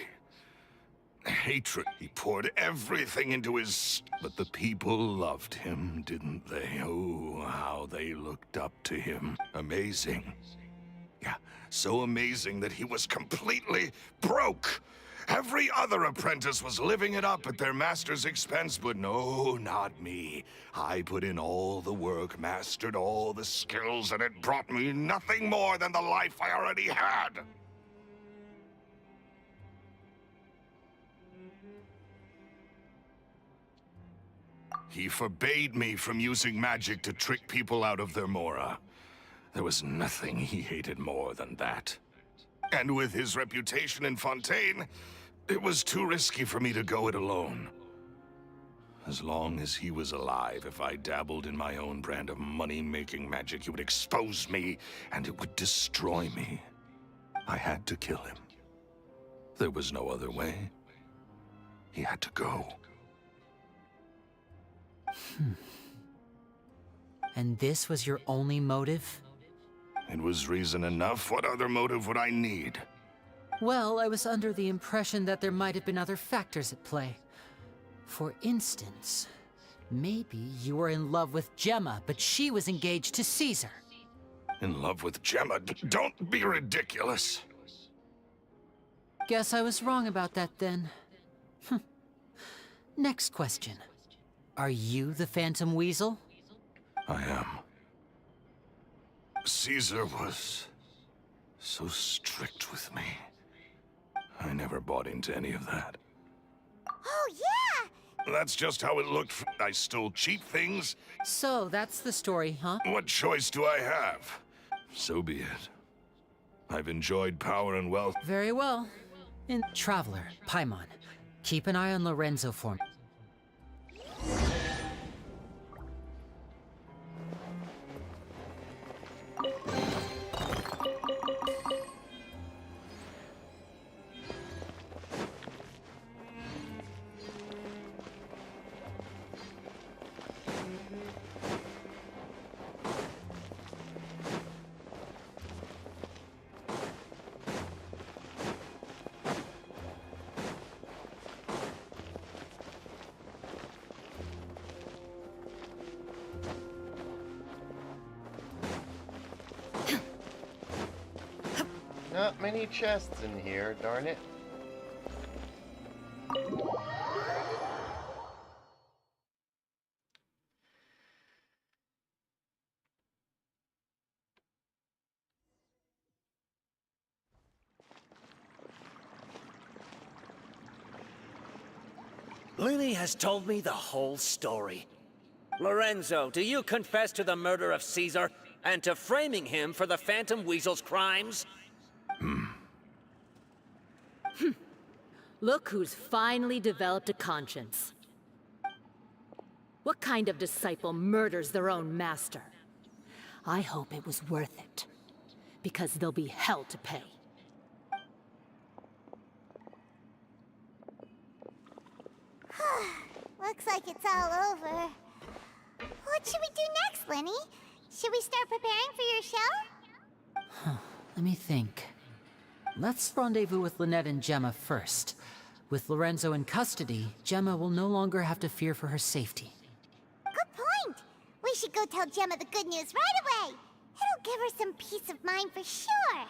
Hatred. He poured everything into his... But the people loved him, didn't they? Oh, how they looked up to him. Amazing. Yeah, so amazing that he was completely broke. Every other apprentice was living it up at their master's expense, but no, not me. I put in all the work, mastered all the skills, and it brought me nothing more than the life I already had. He forbade me from using magic to trick people out of their mora. There was nothing he hated more than that. And with his reputation in Fontaine, it was too risky for me to go it alone. As long as he was alive, if I dabbled in my own brand of money-making magic, he would expose me, and it would destroy me. I had to kill him. There was no other way. He had to go. And this was your only motive? It was reason enough. What other motive would I need? Well, I was under the impression that there might have been other factors at play. For instance, maybe you were in love with Gemma, but she was engaged to Caesar. In love with Gemma? Don't be ridiculous. Guess I was wrong about that then. Next question. Are you the Phantom Weasel? I am. Caesar was so strict with me. I never bought into any of that. Oh, yeah! That's just how it looked. I stole cheap things. So, that's the story, huh? What choice do I have? So be it. I've enjoyed power and wealth. Very well. Traveler, Paimon, keep an eye on Lorenzo for me. Not many chests in here, darn it. Liney has told me the whole story. Lorenzo, do you confess to the murder of Caesar and to framing him for the Phantom Weasel's crimes? Look who's finally developed a conscience. What kind of disciple murders their own master? I hope it was worth it, because there'll be hell to pay. Looks like it's all over. What should we do next, Liney? Should we start preparing for your show? Let me think. Let's rendezvous with Lynette and Gemma first. With Lorenzo in custody, Gemma will no longer have to fear for her safety. Good point. We should go tell Gemma the good news right away. It'll give her some peace of mind for sure.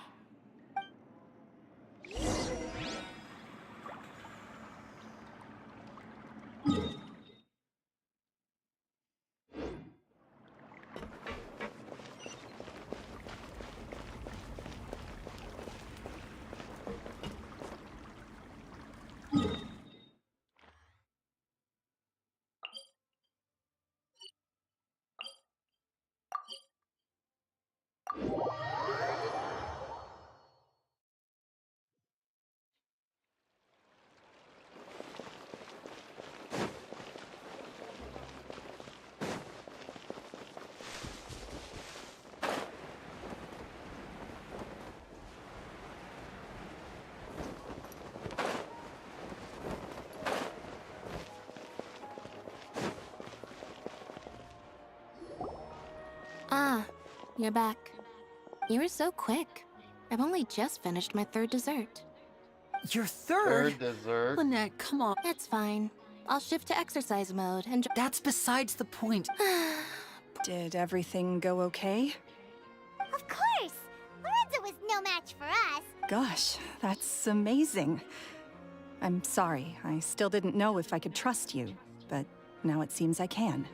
Ah, you're back. You were so quick. I've only just finished my third dessert. Your third? Third dessert? Lynette, come on. It's fine. I'll shift to exercise mode and... That's besides the point. Did everything go okay? Of course! Lorenzo was no match for us. Gosh, that's amazing. I'm sorry, I still didn't know if I could trust you, but now it seems I can.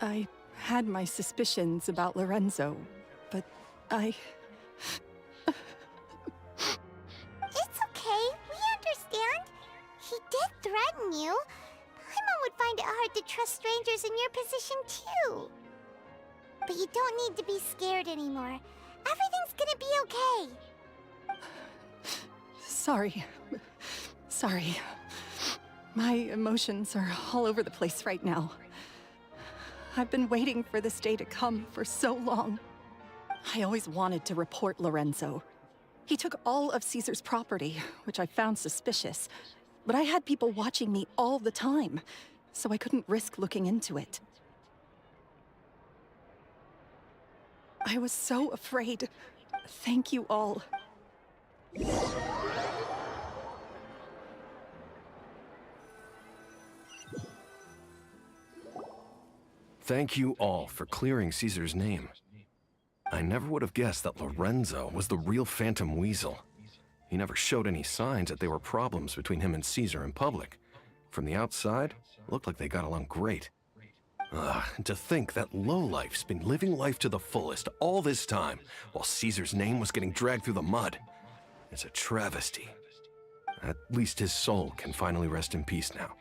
I had my suspicions about Lorenzo, but I... It's okay, we understand. He did threaten you. Paimon would find it hard to trust strangers in your position too. But you don't need to be scared anymore. Everything's gonna be okay. Sorry. Sorry. My emotions are all over the place right now. I've been waiting for this day to come for so long. I always wanted to report Lorenzo. He took all of Caesar's property, which I found suspicious. But I had people watching me all the time, so I couldn't risk looking into it. I was so afraid. Thank you all. Thank you all for clearing Caesar's name. I never would have guessed that Lorenzo was the real Phantom Weasel. He never showed any signs that there were problems between him and Caesar in public. From the outside, it looked like they got along great. Ugh, and to think that lowlife's been living life to the fullest all this time, while Caesar's name was getting dragged through the mud. It's a travesty. At least his soul can finally rest in peace now,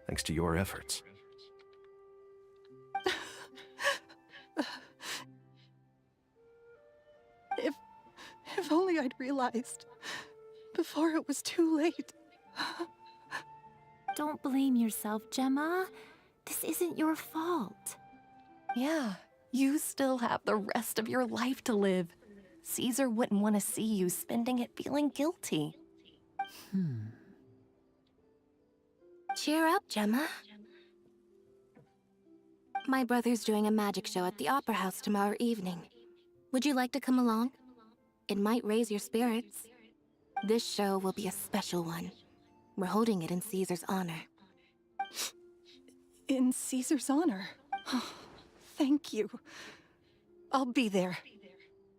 thanks to your efforts. If only I'd realized before it was too late. Don't blame yourself, Gemma. This isn't your fault. Yeah, you still have the rest of your life to live. Caesar wouldn't want to see you spending it feeling guilty. Cheer up, Gemma. My brother's doing a magic show at the Opera House tomorrow evening. Would you like to come along? It might raise your spirits. This show will be a special one. We're holding it in Caesar's honor. In Caesar's honor? Oh, thank you. I'll be there.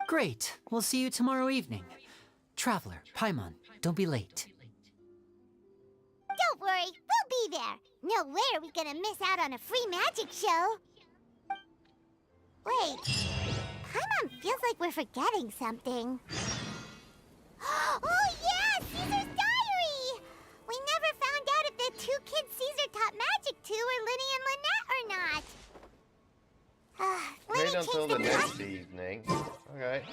Great. We'll see you tomorrow evening. Traveler, Paimon, don't be late. Don't worry, we'll be there. No way are we gonna miss out on a free magic show. Wait, Paimon feels like we're forgetting something. Oh yeah, Caesar's diary! We never found out if the two kids Caesar taught magic to were Liney and Lynette or not. Wait until the next evening. Okay.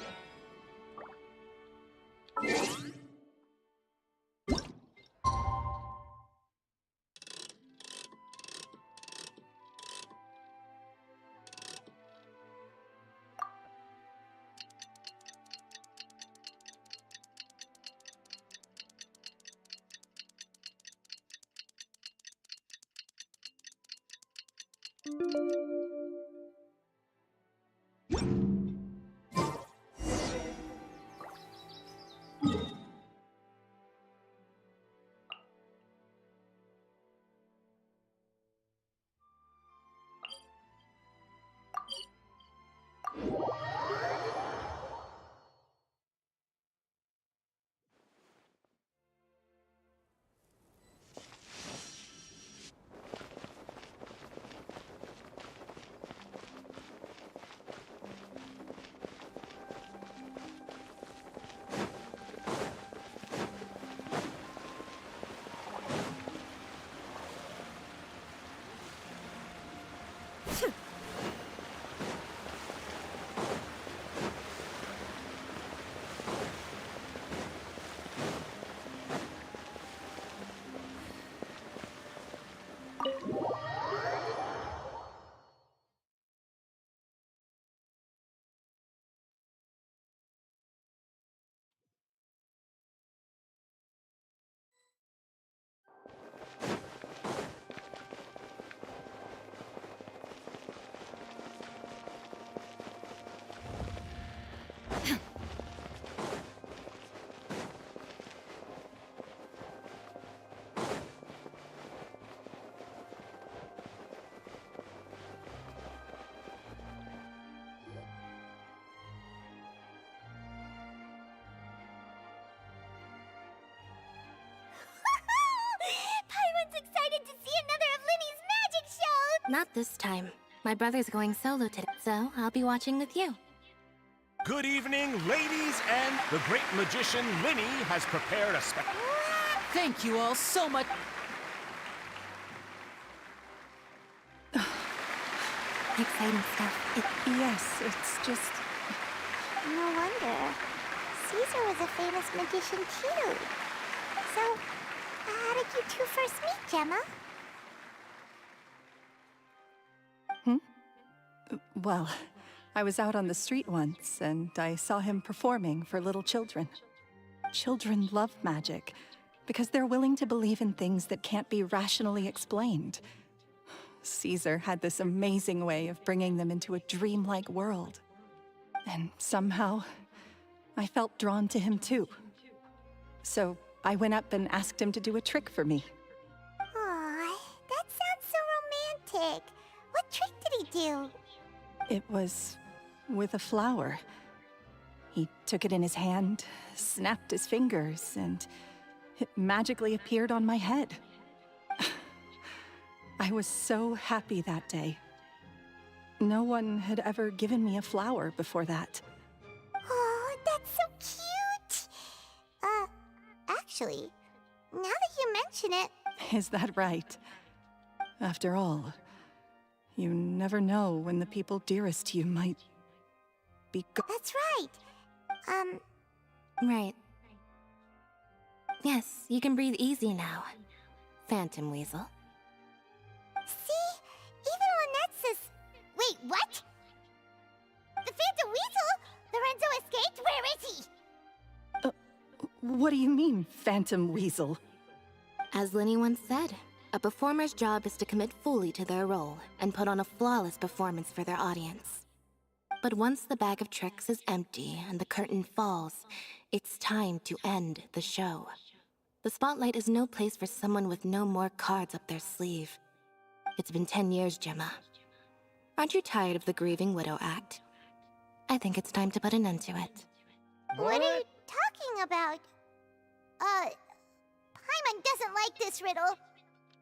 Paimon's excited to see another of Liney's magic shows! Not this time. My brother's going solo today, so I'll be watching with you. Good evening, ladies, and the great magician Liney has prepared a special... Thank you all so much. Exciting stuff. Yes, it's just... No wonder. Caesar was a famous magician too. So, how did you two first meet, Gemma? Well, I was out on the street once, and I saw him performing for little children. Children love magic, because they're willing to believe in things that can't be rationally explained. Caesar had this amazing way of bringing them into a dreamlike world. And somehow, I felt drawn to him too. So I went up and asked him to do a trick for me. Aw, that sounds so romantic. What trick did he do? It was with a flower. He took it in his hand, snapped his fingers, and it magically appeared on my head. I was so happy that day. No one had ever given me a flower before that. Oh, that's so cute! Actually, now that you mention it... Is that right? After all, you never know when the people dearest to you might be That's right! Right. Yes, you can breathe easy now, Phantom Weasel. See? Even Lynette says... Wait, what? The Phantom Weasel? Lorenzo escaped? Where is he? What do you mean, Phantom Weasel? As Liney once said, a performer's job is to commit fully to their role and put on a flawless performance for their audience. But once the bag of tricks is empty and the curtain falls, it's time to end the show. The spotlight is no place for someone with no more cards up their sleeve. It's been 10 years, Gemma. Aren't you tired of the grieving widow act? I think it's time to put an end to it. What are you talking about? Paimon doesn't like this riddle.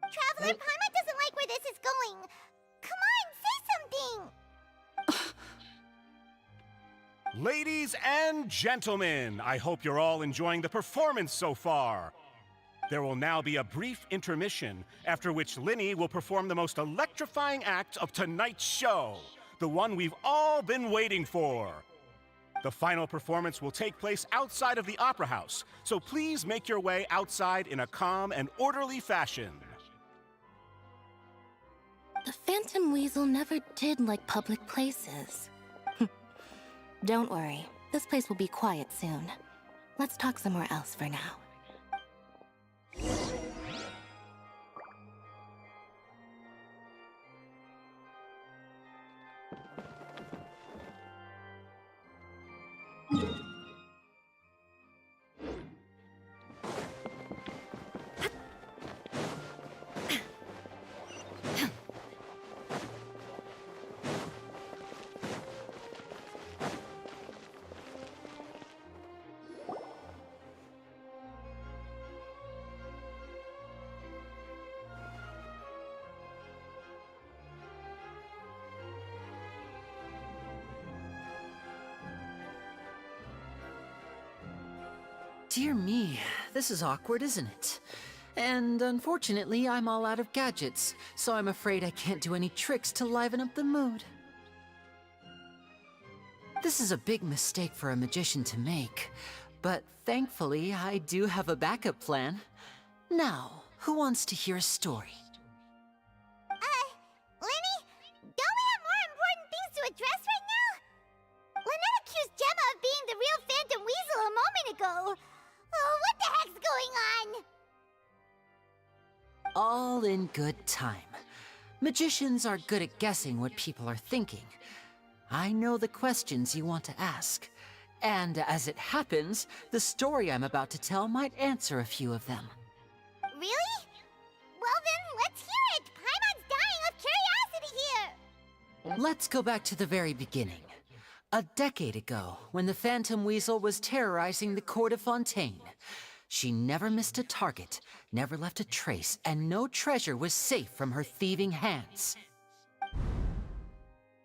Traveler, Paimon doesn't like where this is going. Come on, say something! Ladies and gentlemen, I hope you're all enjoying the performance so far. There will now be a brief intermission, after which Liney will perform the most electrifying act of tonight's show, the one we've all been waiting for. The final performance will take place outside of the Opera House, so please make your way outside in a calm and orderly fashion. The Phantom Weasel never did like public places. Don't worry, this place will be quiet soon. Let's talk somewhere else for now. Dear me, this is awkward, isn't it? And unfortunately, I'm all out of gadgets, so I'm afraid I can't do any tricks to liven up the mood. This is a big mistake for a magician to make, but thankfully, I do have a backup plan. Now, who wants to hear a story? Liney, don't we have more important things to address right now? Lynette accused Gemma of being the real Phantom Weasel a moment ago. Oh, what the heck's going on? All in good time. Magicians are good at guessing what people are thinking. I know the questions you want to ask. And as it happens, the story I'm about to tell might answer a few of them. Really? Well then, let's hear it! Paimon's dying of curiosity here! Let's go back to the very beginning. A decade ago, when the Phantom Weasel was terrorizing the court of Fontaine. She never missed a target, never left a trace, and no treasure was safe from her thieving hands.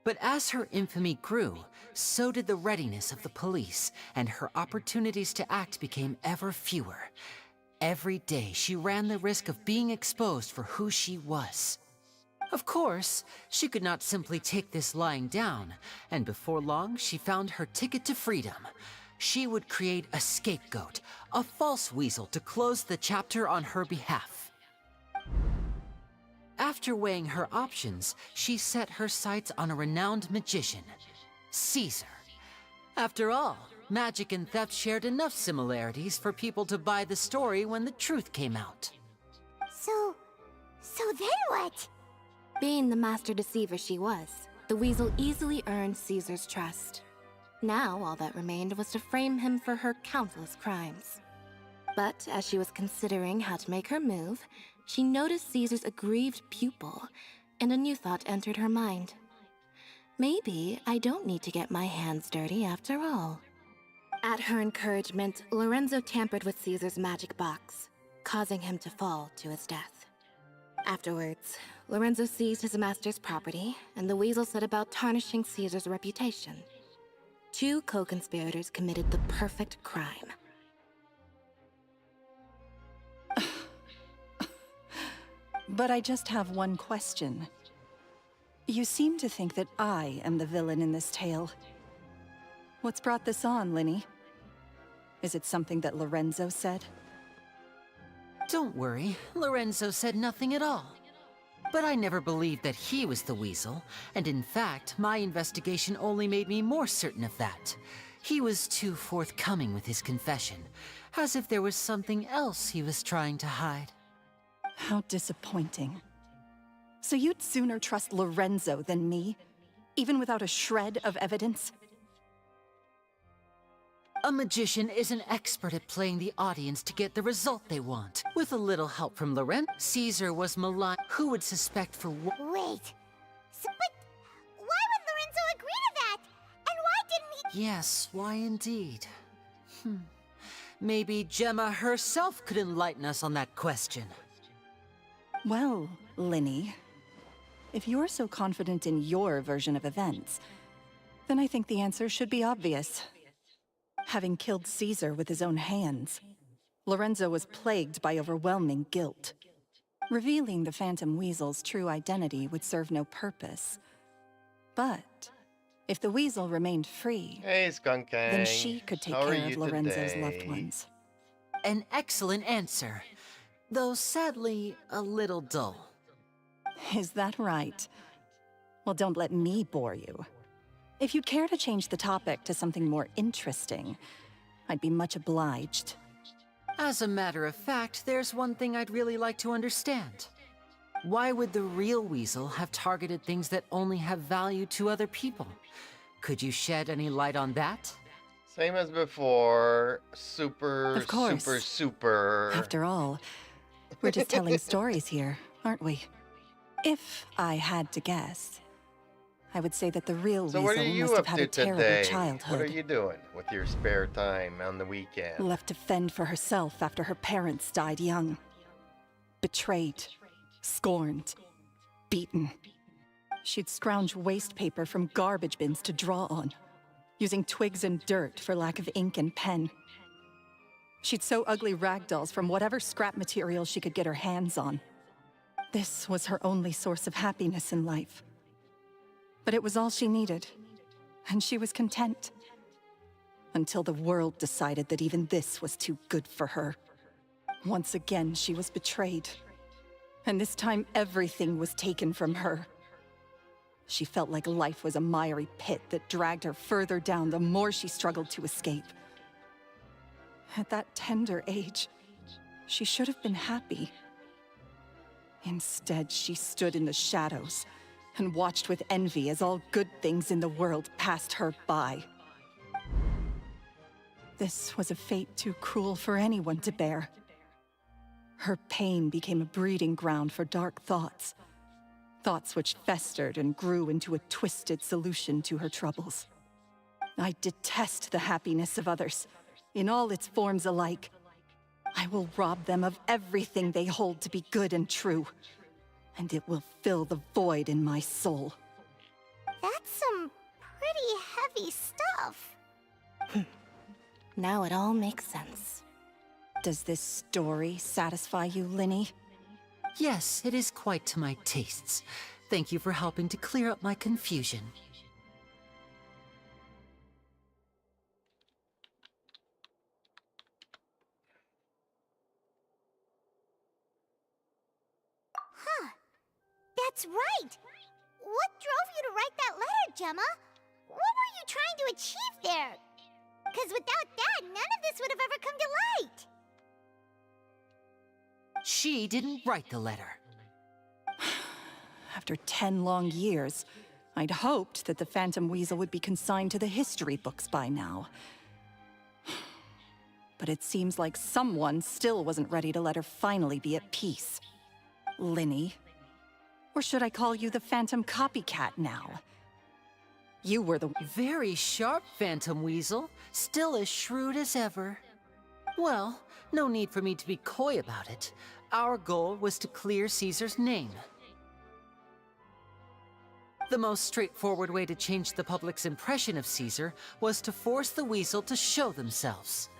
But as her infamy grew, so did the readiness of the police, and her opportunities to act became ever fewer. Every day, she ran the risk of being exposed for who she was. Of course, she could not simply take this lying down, and before long, she found her ticket to freedom. She would create a scapegoat, a false weasel to close the chapter on her behalf. After weighing her options, she set her sights on a renowned magician, Caesar. After all, magic and theft shared enough similarities for people to buy the story when the truth came out. So then what? Being the master deceiver she was, the Weasel easily earned Caesar's trust. Now, all that remained was to frame him for her countless crimes. But as she was considering how to make her move, she noticed Caesar's aggrieved pupil, and a new thought entered her mind. Maybe I don't need to get my hands dirty after all. At her encouragement, Lorenzo tampered with Caesar's magic box, causing him to fall to his death. Afterwards, Lorenzo seized his master's property, and the Weasel set about tarnishing Caesar's reputation. Two co-conspirators committed the perfect crime. But I just have one question. You seem to think that I am the villain in this tale. What's brought this on, Liney? Is it something that Lorenzo said? Don't worry, Lorenzo said nothing at all. But I never believed that he was the Weasel, and in fact, my investigation only made me more certain of that. He was too forthcoming with his confession, as if there was something else he was trying to hide. How disappointing. So you'd sooner trust Lorenzo than me, even without a shred of evidence? A magician is an expert at playing the audience to get the result they want. With a little help from Lorenzo, Caesar was maligned. Who would suspect for what? Wait. But why would Lorenzo agree to that? And why didn't he Yes, why indeed? Maybe Gemma herself could enlighten us on that question. Well, Liney, if you're so confident in your version of events, then I think the answer should be obvious. Having killed Caesar with his own hands, Lorenzo was plagued by overwhelming guilt. Revealing the Phantom Weasel's true identity would serve no purpose. But if the Weasel remained free, Hey, Skunk Gang. then she could take How are care of you Lorenzo's today? loved ones. An excellent answer, though sadly a little dull. Is that right? Well, don't let me bore you. If you'd care to change the topic to something more interesting, I'd be much obliged. As a matter of fact, there's one thing I'd really like to understand. Why would the real Weasel have targeted things that only have value to other people? Could you shed any light on that? Same as before. Super, Of course. super. After all, we're just telling stories here, aren't we? If I had to guess, I would say that the real So Weasel what are you must have up had to a terrible today? childhood. What are you doing with your spare time on the weekend? Left to fend for herself after her parents died young. Betrayed, scorned, beaten. She'd scrounge waste paper from garbage bins to draw on, using twigs and dirt for lack of ink and pen. She'd sew ugly rag dolls from whatever scrap material she could get her hands on. This was her only source of happiness in life. But it was all she needed, and she was content. Until the world decided that even this was too good for her. Once again, she was betrayed. And this time, everything was taken from her. She felt like life was a miry pit that dragged her further down the more she struggled to escape. At that tender age, she should have been happy. Instead, she stood in the shadows and watched with envy as all good things in the world passed her by. This was a fate too cruel for anyone to bear. Her pain became a breeding ground for dark thoughts. Thoughts which festered and grew into a twisted solution to her troubles. I detest the happiness of others, in all its forms alike. I will rob them of everything they hold to be good and true, and it will fill the void in my soul. That's some pretty heavy stuff. Now it all makes sense. Does this story satisfy you, Liney? Yes, it is quite to my tastes. Thank you for helping to clear up my confusion. Huh. That's right! What drove you to write that letter, Gemma? What were you trying to achieve there? Because without that, none of this would have ever come to light. She didn't write the letter. After 10 long years, I'd hoped that the Phantom Weasel would be consigned to the history books by now. But it seems like someone still wasn't ready to let her finally be at peace. Liney. Or should I call you the Phantom Copycat now? You were the... Very sharp, Phantom Weasel. Still as shrewd as ever. Well, no need for me to be coy about it. Our goal was to clear Caesar's name. The most straightforward way to change the public's impression of Caesar was to force the Weasel to show themselves.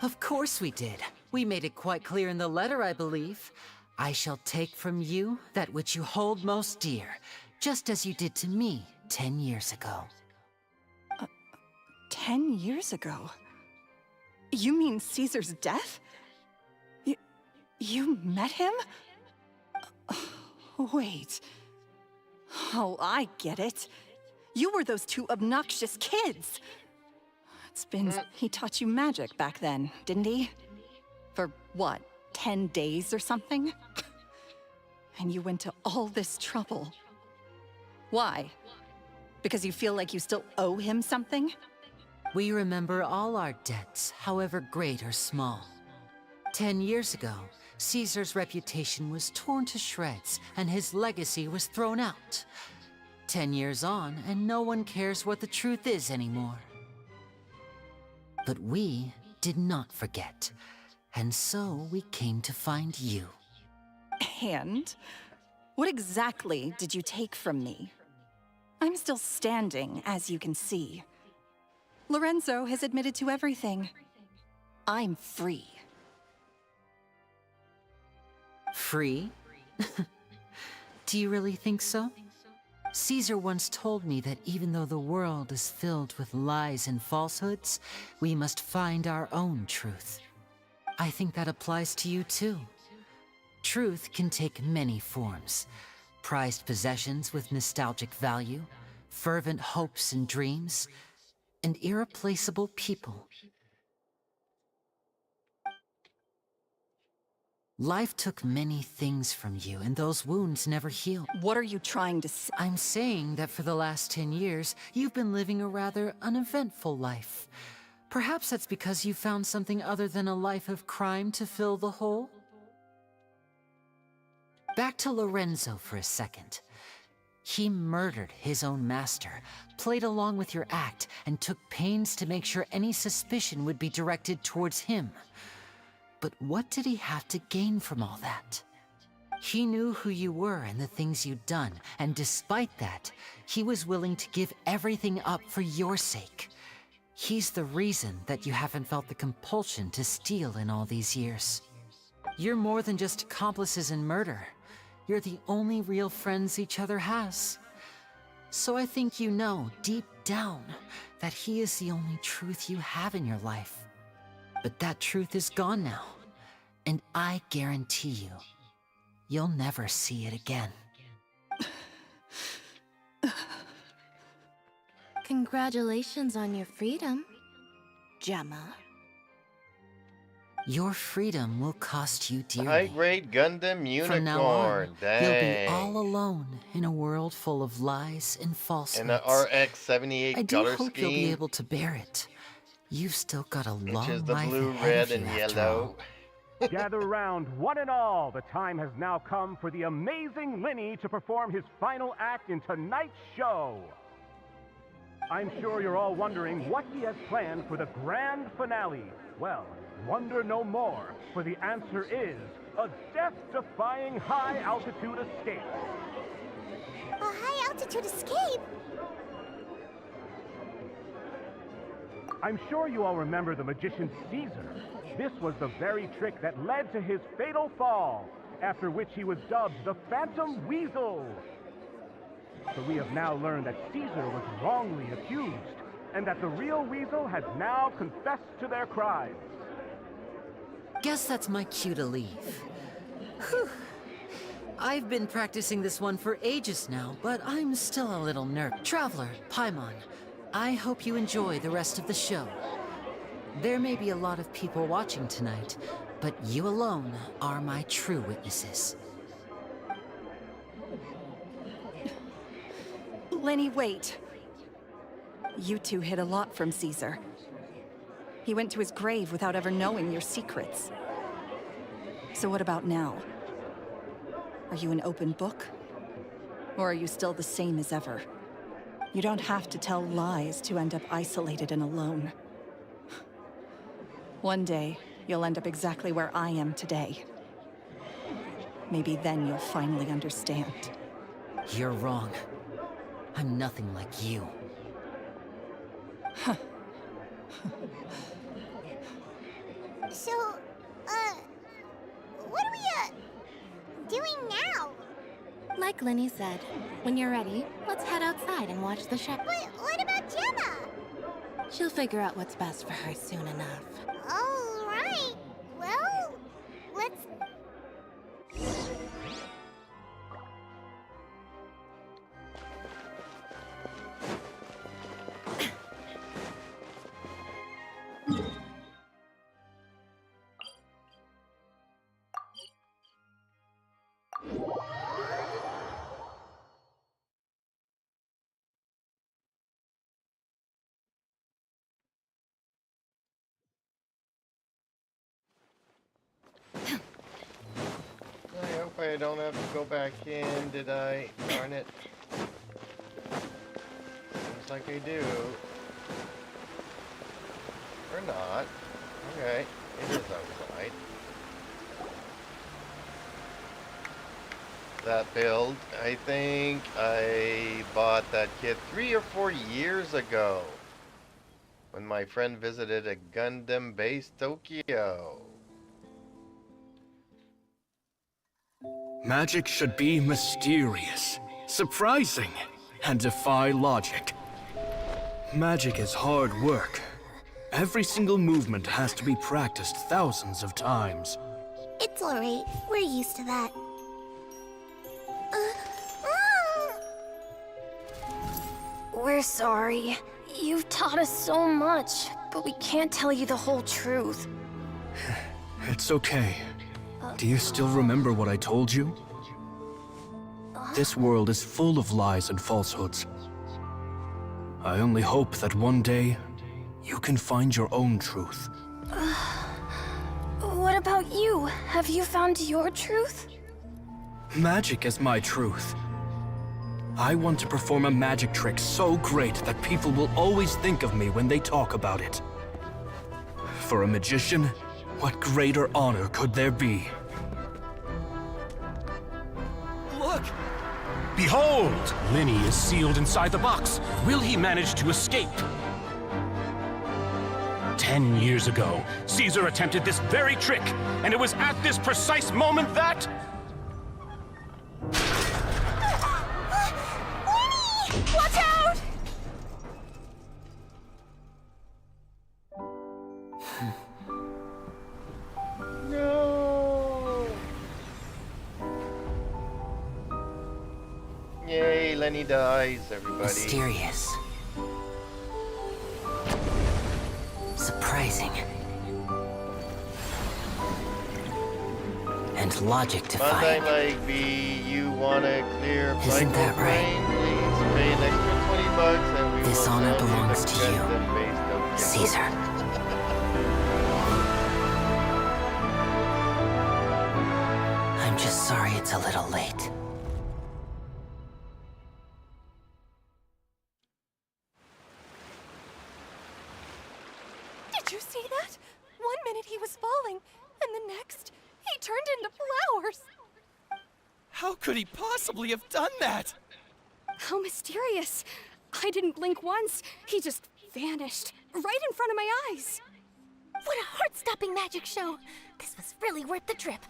Of course we did. We made it quite clear in the letter, I believe. I shall take from you that which you hold most dear, just as you did to me 10 years ago. 10 years ago? You mean Caesar's death? You met him? Wait. Oh, I get it. You were those two obnoxious kids. He taught you magic back then, didn't he? For what, 10 days or something? And you went to all this trouble. Why? Because you feel like you still owe him something? We remember all our debts, however great or small. 10 years ago, Caesar's reputation was torn to shreds, and his legacy was thrown out. 10 years on, and no one cares what the truth is anymore. But we did not forget, and so we came to find you. And? What exactly did you take from me? I'm still standing, as you can see. Lorenzo has admitted to everything. I'm free. Free? Do you really think so? Caesar once told me that even though the world is filled with lies and falsehoods, we must find our own truth. I think that applies to you too. Truth can take many forms. Prized possessions with nostalgic value, fervent hopes and dreams, and irreplaceable people. Life took many things from you, and those wounds never healed. What are you trying to say? I'm saying that for the last 10 years, you've been living a rather uneventful life. Perhaps that's because you found something other than a life of crime to fill the hole? Back to Lorenzo for a second. He murdered his own master, played along with your act, and took pains to make sure any suspicion would be directed towards him. But what did he have to gain from all that? He knew who you were and the things you'd done, and despite that, he was willing to give everything up for your sake. He's the reason that you haven't felt the compulsion to steal in all these years. You're more than just accomplices in murder. You're the only real friends each other has. So I think you know, deep down, that he is the only truth you have in your life. But that truth is gone now, and I guarantee you, you'll never see it again. Congratulations on your freedom, Gemma. Your freedom will cost you dearly. High-grade Gundam Unicorn. From now on, Dang. you'll be all alone in a world full of lies and falsehoods. And the RX-78 I do color hope scheme. you'll be able to bear it. You've still got a long which is the life blue, ahead red, of you, and after yellow. all. Gather round, one and all. The time has now come for the amazing Liney to perform his final act in tonight's show. I'm sure you're all wondering what he has planned for the grand finale. Well, wonder no more, for the answer is a death-defying high-altitude escape. A high-altitude escape? I'm sure you all remember the magician Caesar. This was the very trick that led to his fatal fall, after which he was dubbed the Phantom Weasel. So we have now learned that Caesar was wrongly accused, and that the real Weasel has now confessed to their crimes. Guess that's my cue to leave. Whew. I've been practicing this one for ages now, but I'm still a little nervous. Traveler, Paimon, I hope you enjoy the rest of the show. There may be a lot of people watching tonight, but you alone are my true witnesses. Liney, wait. You two hid a lot from Caesar. He went to his grave without ever knowing your secrets. So what about now? Are you an open book? Or are you still the same as ever? You don't have to tell lies to end up isolated and alone. One day, you'll end up exactly where I am today. Maybe then you'll finally understand. You're wrong. I'm nothing like you. So, what are we, doing now? Like Liney said, when you're ready, let's head outside and watch the show. But what about Gemma? She'll figure out what's best for her soon enough. All right. Well, let's... I hope I don't have to go back in, did I? Darn it. Looks like I do. Or not. Okay, it is outside. That build, I think I bought that kit 3 or 4 years ago when my friend visited a Gundam base Tokyo. Magic should be mysterious, surprising, and defy logic. Magic is hard work. Every single movement has to be practiced thousands of times. It's alright. We're used to that. We're sorry. You've taught us so much, but we can't tell you the whole truth. It's okay. Do you still remember what I told you? This world is full of lies and falsehoods. I only hope that one day, you can find your own truth. What about you? Have you found your truth? Magic is my truth. I want to perform a magic trick so great that people will always think of me when they talk about it. For a magician, what greater honor could there be? Look! Behold! Liney is sealed inside the box. Will he manage to escape? 10 years ago, Caesar attempted this very trick, and it was at this precise moment that... Watch out! No! Yay, Lenny dies, everybody. Mysterious. Surprising. And logic defying. Monday like B, you wanna clear Isn't that right? Please pay an extra $20 and we This will honor sell belongs the to you, Gundam base Tokyo. Caesar. I'm just sorry it's a little late. Did you see that? 1 minute he was falling, and the next, he turned into flowers. How could he possibly have done that? How mysterious. I didn't blink once. He just vanished, right in front of my eyes. What a heart-stopping magic show! This was really worth the trip.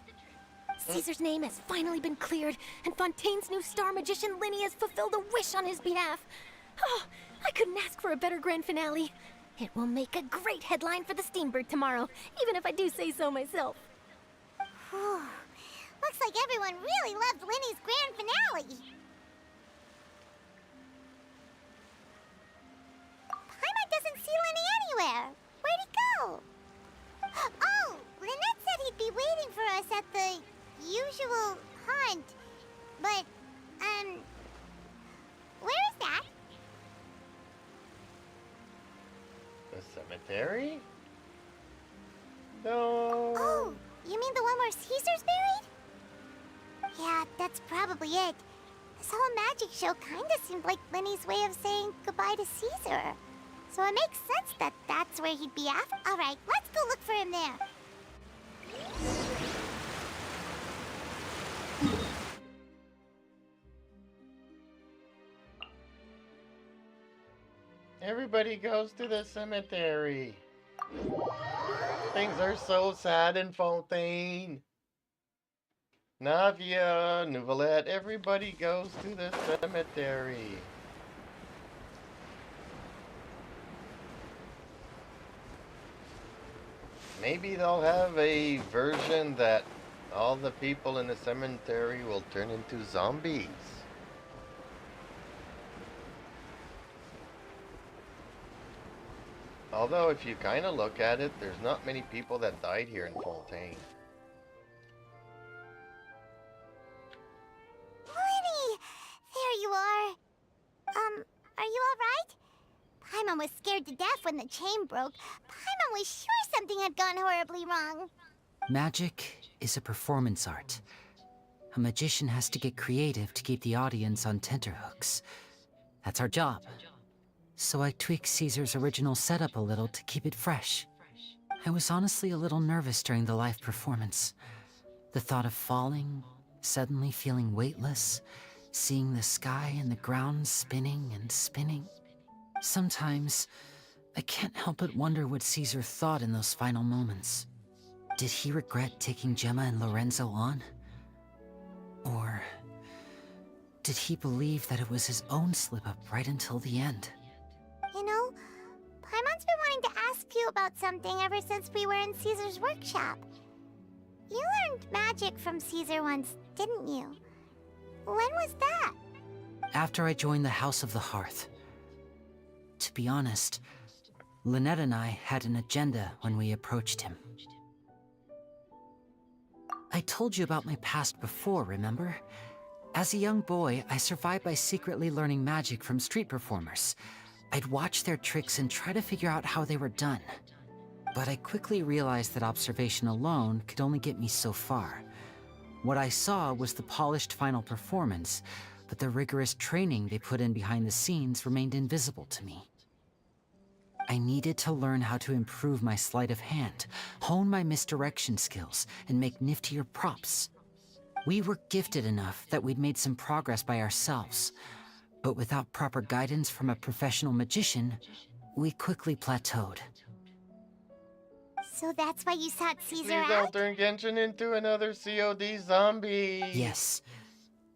Caesar's name has finally been cleared, and Fontaine's new star magician Liney has fulfilled a wish on his behalf. Oh, I couldn't ask for a better grand finale. It will make a great headline for the Steambird tomorrow, even if I do say so myself. Whew. Looks like everyone really loved Liney's grand finale. Paimon doesn't see Liney anywhere. Where'd he go? Oh, Lynette said he'd be waiting for us at the usual hunt. But, where is that? The cemetery? No. Oh, you mean the one where Caesar's buried? Yeah, that's probably it. This whole magic show kinda seemed like Liney's way of saying goodbye to Caesar. So it makes sense that that's where he'd be after. Alright, let's go look for him there. Everybody goes to the cemetery. Things are so sad in Fontaine. Navia, Nouvelette, everybody goes to the cemetery. Maybe they'll have a version that all the people in the cemetery will turn into zombies. Although, if you kind of look at it, there's not many people that died here in Fontaine. Liney! There you are. Are you alright? Paimon was scared to death when the chain broke. Paimon was sure something had gone horribly wrong. Magic is a performance art. A magician has to get creative to keep the audience on tenterhooks. That's our job. so I tweaked Caesar's original setup a little to keep it fresh. I was honestly a little nervous during the live performance. The thought of falling, suddenly feeling weightless, seeing the sky and the ground spinning and spinning. Sometimes, I can't help but wonder what Caesar thought in those final moments. Did he regret taking Gemma and Lorenzo on? Or did he believe that it was his own slip-up right until the end? You know, Paimon's been wanting to ask you about something ever since we were in Caesar's workshop. You learned magic from Caesar once, didn't you? When was that? After I joined the House of the Hearth. To be honest, Lynette and I had an agenda when we approached him. I told you about my past before, remember? As a young boy, I survived by secretly learning magic from street performers. I'd watch their tricks and try to figure out how they were done. But I quickly realized that observation alone could only get me so far. What I saw was the polished final performance, but the rigorous training they put in behind the scenes remained invisible to me. I needed to learn how to improve my sleight of hand, hone my misdirection skills, and make niftier props. We were gifted enough that we'd made some progress by ourselves, but without proper guidance from a professional magician, we quickly plateaued. So that's why you sought Caesar Please out? don't turn Genshin into another COD zombie. Yes.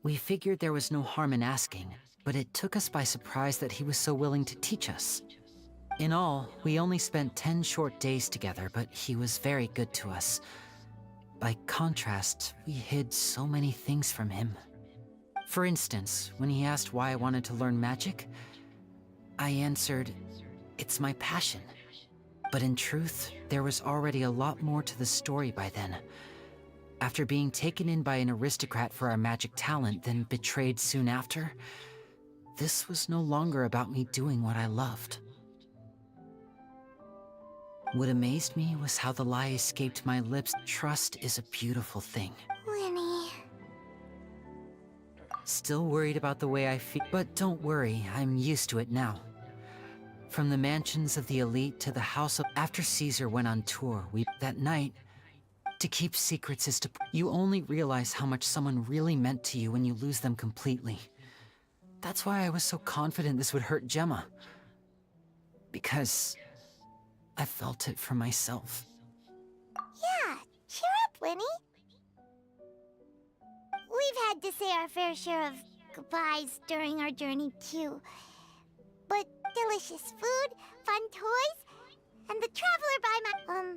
We figured there was no harm in asking, but it took us by surprise that he was so willing to teach us. In all, we only spent 10 short days together, but he was very good to us. By contrast, we hid so many things from him. For instance, when he asked why I wanted to learn magic, I answered, "It's my passion." But in truth, there was already a lot more to the story by then. After being taken in by an aristocrat for our magic talent, then betrayed soon after, this was no longer about me doing what I loved. What amazed me was how the lie escaped my lips. Trust is a beautiful thing. Liney. Still worried about the way I feel, but don't worry, I'm used to it now. From the mansions of the elite to the house of... After Caesar went on tour, that night, to keep secrets is to... You only realize how much someone really meant to you when you lose them completely. That's why I was so confident this would hurt Gemma. Because I felt it for myself. Yeah, cheer up, Liney. We've had to say our fair share of goodbyes during our journey, too. But delicious food, fun toys, and the Traveler by my...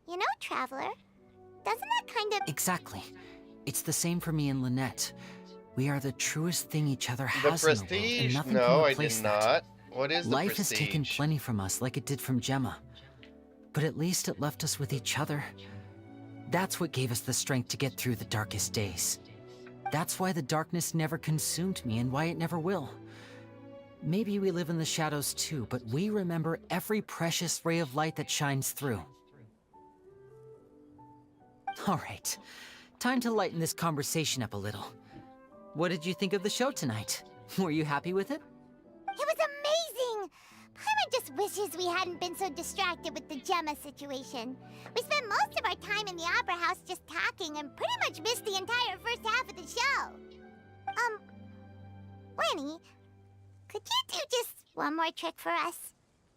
you know Traveler? Doesn't that kind of... Exactly. It's the same for me and Lynette. We are the truest thing each other The has in the world, Prestige? and nothing No, can I replace did that. not. What is the Life has Prestige? taken plenty from us, like it did from Gemma. But at least it left us with each other. That's what gave us the strength to get through the darkest days. That's why the darkness never consumed me, and why it never will. Maybe we live in the shadows too, but we remember every precious ray of light that shines through. Alright, time to lighten this conversation up a little. What did you think of the show tonight? Were you happy with it? It was amazing! Paimon just wishes we hadn't been so distracted with the Gemma situation. We spent most of our time in the Opera House just talking and pretty much missed the entire first half of the show. Liney, could you do just one more trick for us?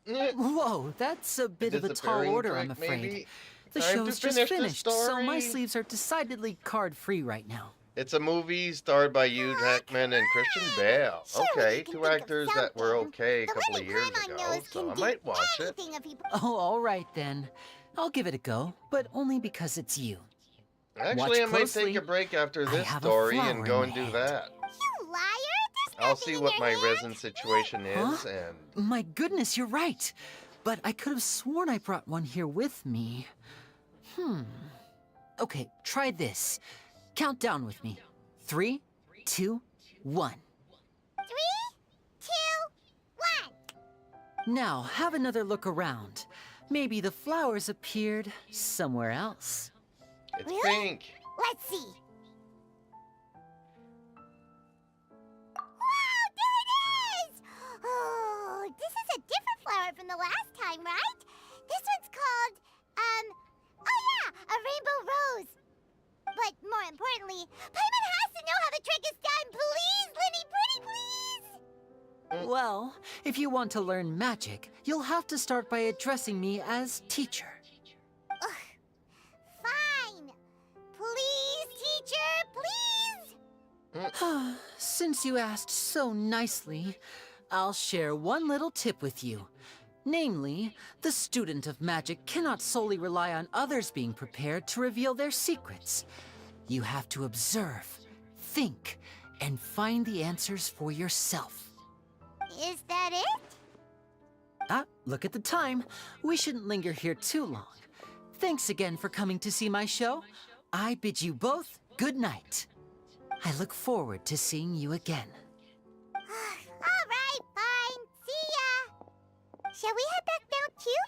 Whoa, that's a bit of a tall Disappearing order, trick, I'm afraid. maybe? The Time to show's just finish the finished, so my story. sleeves are decidedly card-free right now. It's a movie starred by Hugh Jackman and Christian Bale. Okay, two actors that were okay a couple of years ago, so I might watch it. Oh, all right then. I'll give it a go, but only because it's you. Actually, I might closely. take a break after I this have a story flower and go in and my do hand. that. You liar! I'll see what my resin situation is, Huh? and My goodness, you're right. But I could have sworn I brought one here with me. Okay, try this. Count down with me. 3, 2, 1. 3, 2, 1. Now, have another look around. Maybe the flowers appeared somewhere else. it's Really? pink. Let's see. Wow, there it is! Oh, this is is a different flower from the last time, right? This one's called, oh yeah, a rainbow rose. But more importantly, Paimon has to know how the trick is done. Please, Liney, pretty please! Well, if you want to learn magic, you'll have to start by addressing me as teacher. Fine. Please, teacher, please! Since you asked so nicely, I'll share one little tip with you. Namely, the student of magic cannot solely rely on others being prepared to reveal their secrets. You have to observe, think, and find the answers for yourself. Is that it? Look at the time. We shouldn't linger here too long. Thanks again for coming to see my show. I bid you both good night. I look forward to seeing you again. All right, fine. See ya! Shall we head back now, too?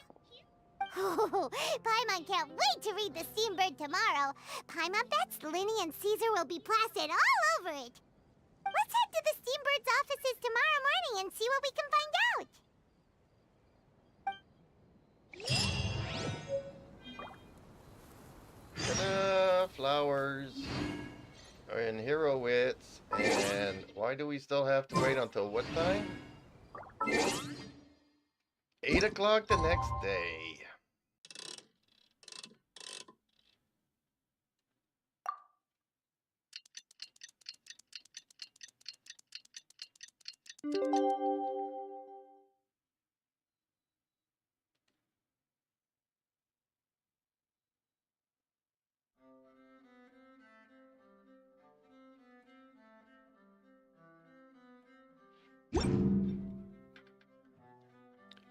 Oh, Paimon can't wait to read The Steambird tomorrow. Paimon bets Liney and Caesar will be plastered all over it. Let's head to the Steambird's offices tomorrow morning and see what we can find out. Ta-da! Flowers. And hero wits. And why do we still have to wait until what time? 8 o'clock the next day.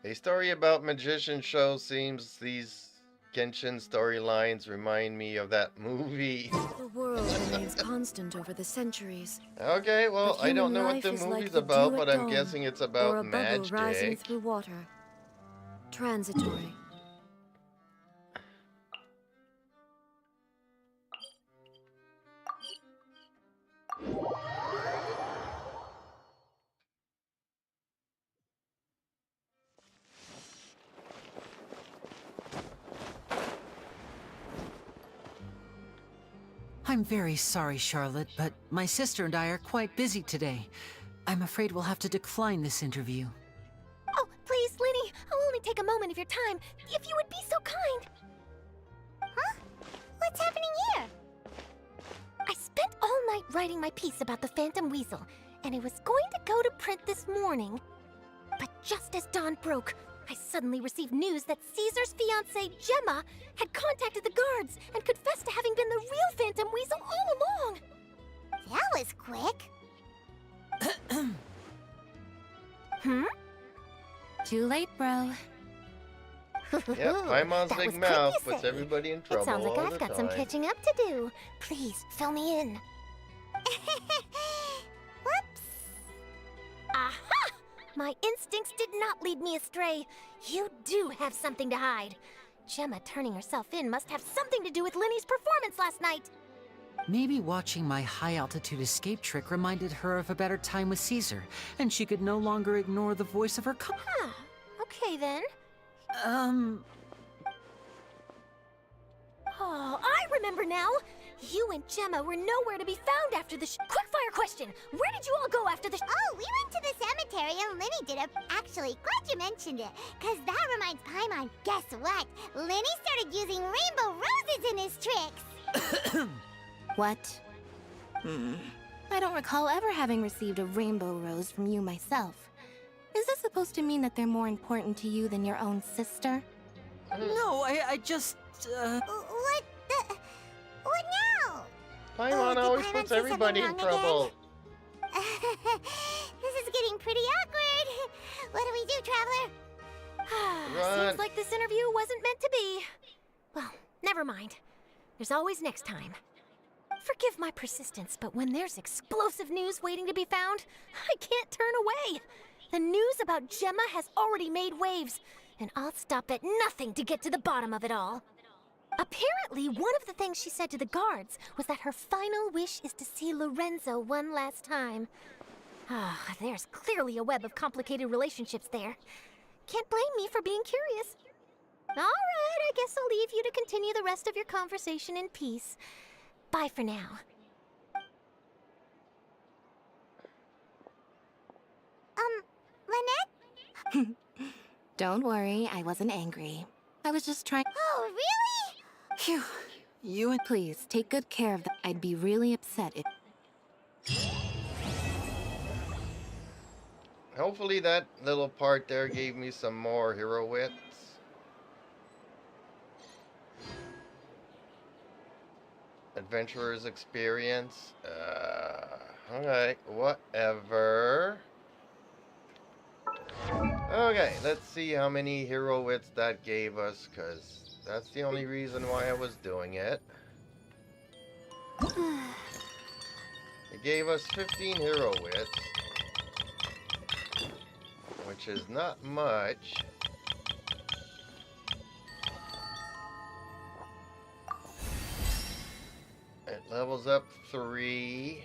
A story about magician show seems these Genshin storylines remind me of that movie. The world remains constant over the centuries. Okay, well, I don't know what the Human life is movie's like the about, dew but at I'm dawn, guessing it's or about a bubble rising magic. through water. Transitory. I'm very sorry, Charlotte, but my sister and I are quite busy today. I'm afraid we'll have to decline this interview. Oh, please, Liney, I'll only take a moment of your time, if you would be so kind. Huh? What's happening here? I spent all night writing my piece about the Phantom Weasel, and it was going to go to print this morning. But just as dawn broke, I suddenly received news that Caesar's fiancée, Gemma, had contacted the guards and confessed to having been the real Phantom Weasel all along. That was quick. Too late, bro. Yep, Paimon's That big was quick, mouth you puts say. everybody in trouble It sounds like all I've the got some time. catching up to do. Please, fill me in. Whoops. Aha! My instincts did not lead me astray. You do have something to hide. Gemma turning herself in must have something to do with Liney's performance last night. Maybe watching my high-altitude escape trick reminded her of a better time with Caesar, and she could no longer ignore the voice of her Okay then. Um... Oh, I remember now. You and Gemma were nowhere to be found after the Quickfire question! Where did you all go after the Oh, we went to the cemetery and Liney did it. Actually, glad you mentioned it, because that reminds Paimon. Guess what? Liney started using rainbow roses in his tricks. What? I don't recall ever having received a rainbow rose from you myself. Is this supposed to mean that they're more important to you than your own sister? No, I just, What the... What now? Paimon did always Paimon puts say everybody in something trouble. wrong This is getting pretty awkward. What do we do, Traveler? Run. Seems like this interview wasn't meant to be. Well, never mind. There's always next time. Forgive my persistence, but when there's explosive news waiting to be found, I can't turn away. The news about Gemma has already made waves, and I'll stop at nothing to get to the bottom of it all. Apparently, one of the things she said to the guards was that her final wish is to see Lorenzo one last time. There's clearly a web of complicated relationships there. Can't blame me for being curious. All right, I guess I'll leave you to continue the rest of your conversation in peace. Bye for now. Lynette? Don't worry, I wasn't angry. I was just trying. Oh, really? Phew. You and please take good care of that. I'd be really upset if. Hopefully that little part there gave me some more hero wits. Adventurer's experience. Alright, whatever. Okay, let's see how many hero wits that gave us, because that's the only reason why I was doing it. It gave us 15 hero wits, which is not much. It levels up 3.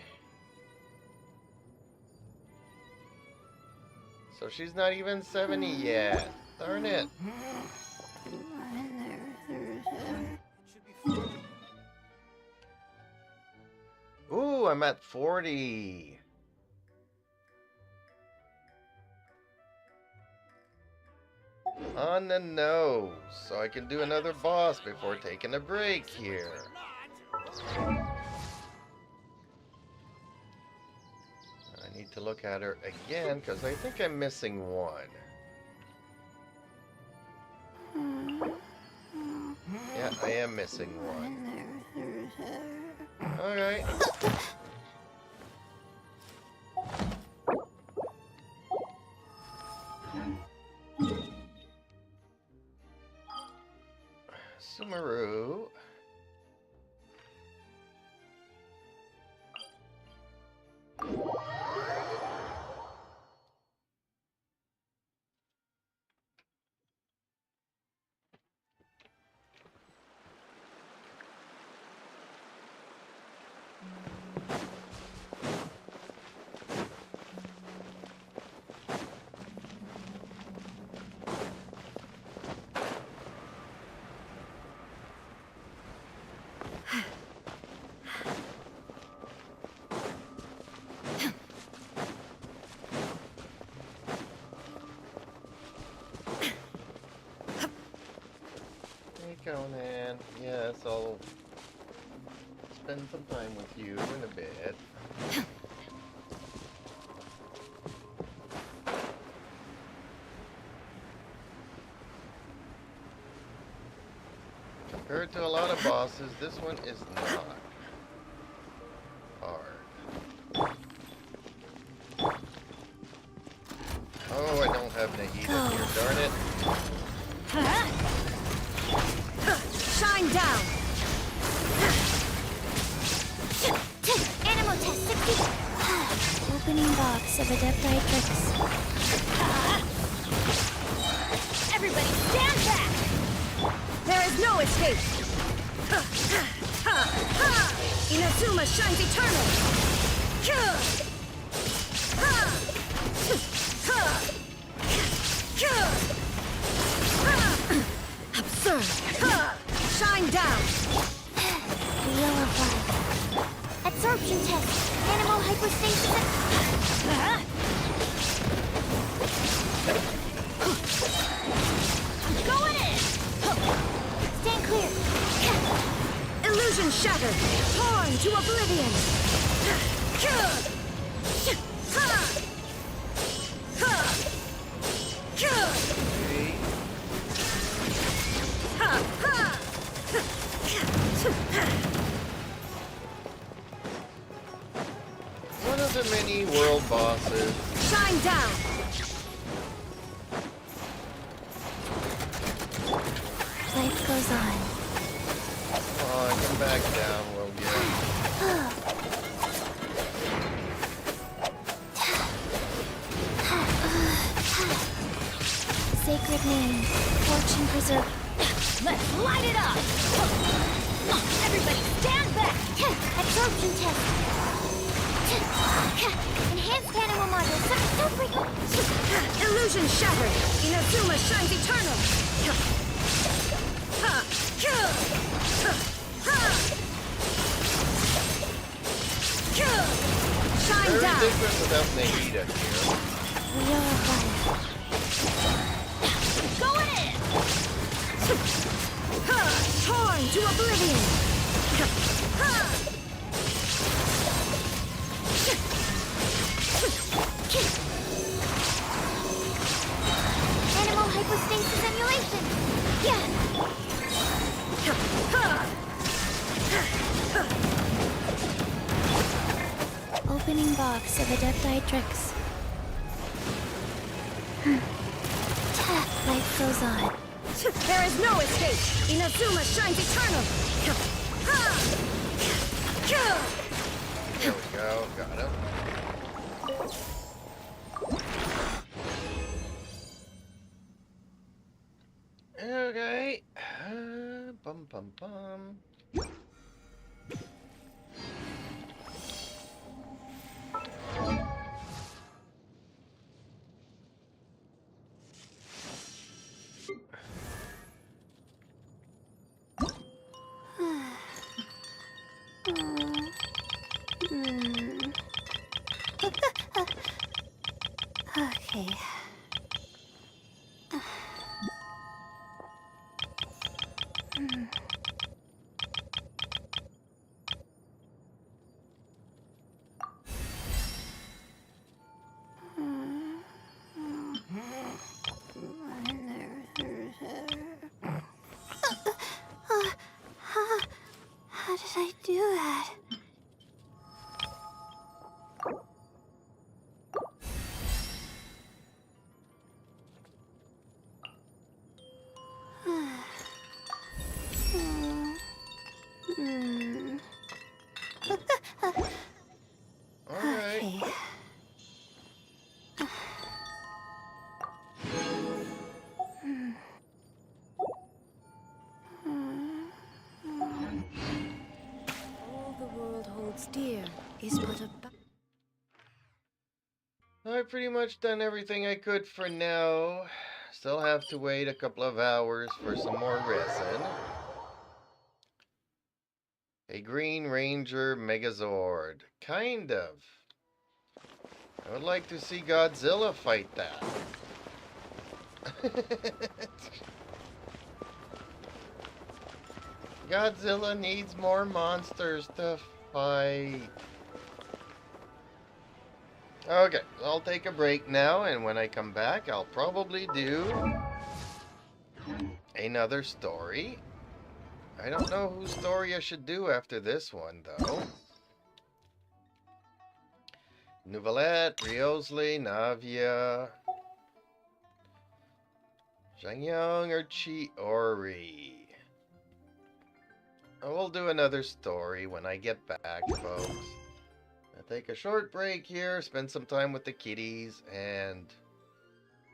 So she's not even 70 yet. Darn it. Ooh, I'm at 40. On the nose. So I can do another boss before taking a break here. I need to look at her again because I think I'm missing one. Yeah, I am missing one. Alright. Sumeru. Conan, yes, I'll spend some time with you in a bit. Compared to a lot of bosses, this one is not hard. Oh, I don't have Nagita here, darn it. Shine down! Animal test 60. Opening box of Adepti Everybody stand back! There is no escape! Inazuma shines eternal! Absurd! Shine down! Wheel of life. Absorption test. Animal hypostasis. Going in! Stand clear. Illusion shattered! Torn to oblivion! One of the many world bosses. Shine down! Life goes on. Come on, come back down, will you? Sacred name, fortune preserve. Let's light it up! Everybody stand back! Absorption test. Enhanced animal model. So frequent. Illusion shattered! Inazuma shines eternal! Shine Very down! different without Nahida here. Go in! Torn to oblivion! Animal hypostasis emulation! Yeah! Opening box of Adepti-Trix. Life goes on. There is no escape! Inazuma shines eternal! There we go, got him. Okay. Bum bum bum. Okay. How did I do that? Alright. All the world holds dear is but a I've pretty much done everything I could for now. Still have to wait a couple of hours for some more resin. A Green Ranger Megazord. Kind of. I would like to see Godzilla fight that. Godzilla needs more monsters to fight. Okay, I'll take a break now, and when I come back, I'll probably do another story. I don't know whose story I should do after this one, though. Nouvellette, Riosley, Navia, Zhangyang, or Chiori. I will do another story when I get back, folks. I'll take a short break here, spend some time with the kitties, and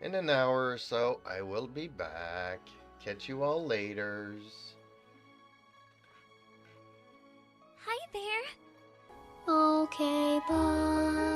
in an hour or so, I will be back. Catch you all laters. Hi there! Okay, bye.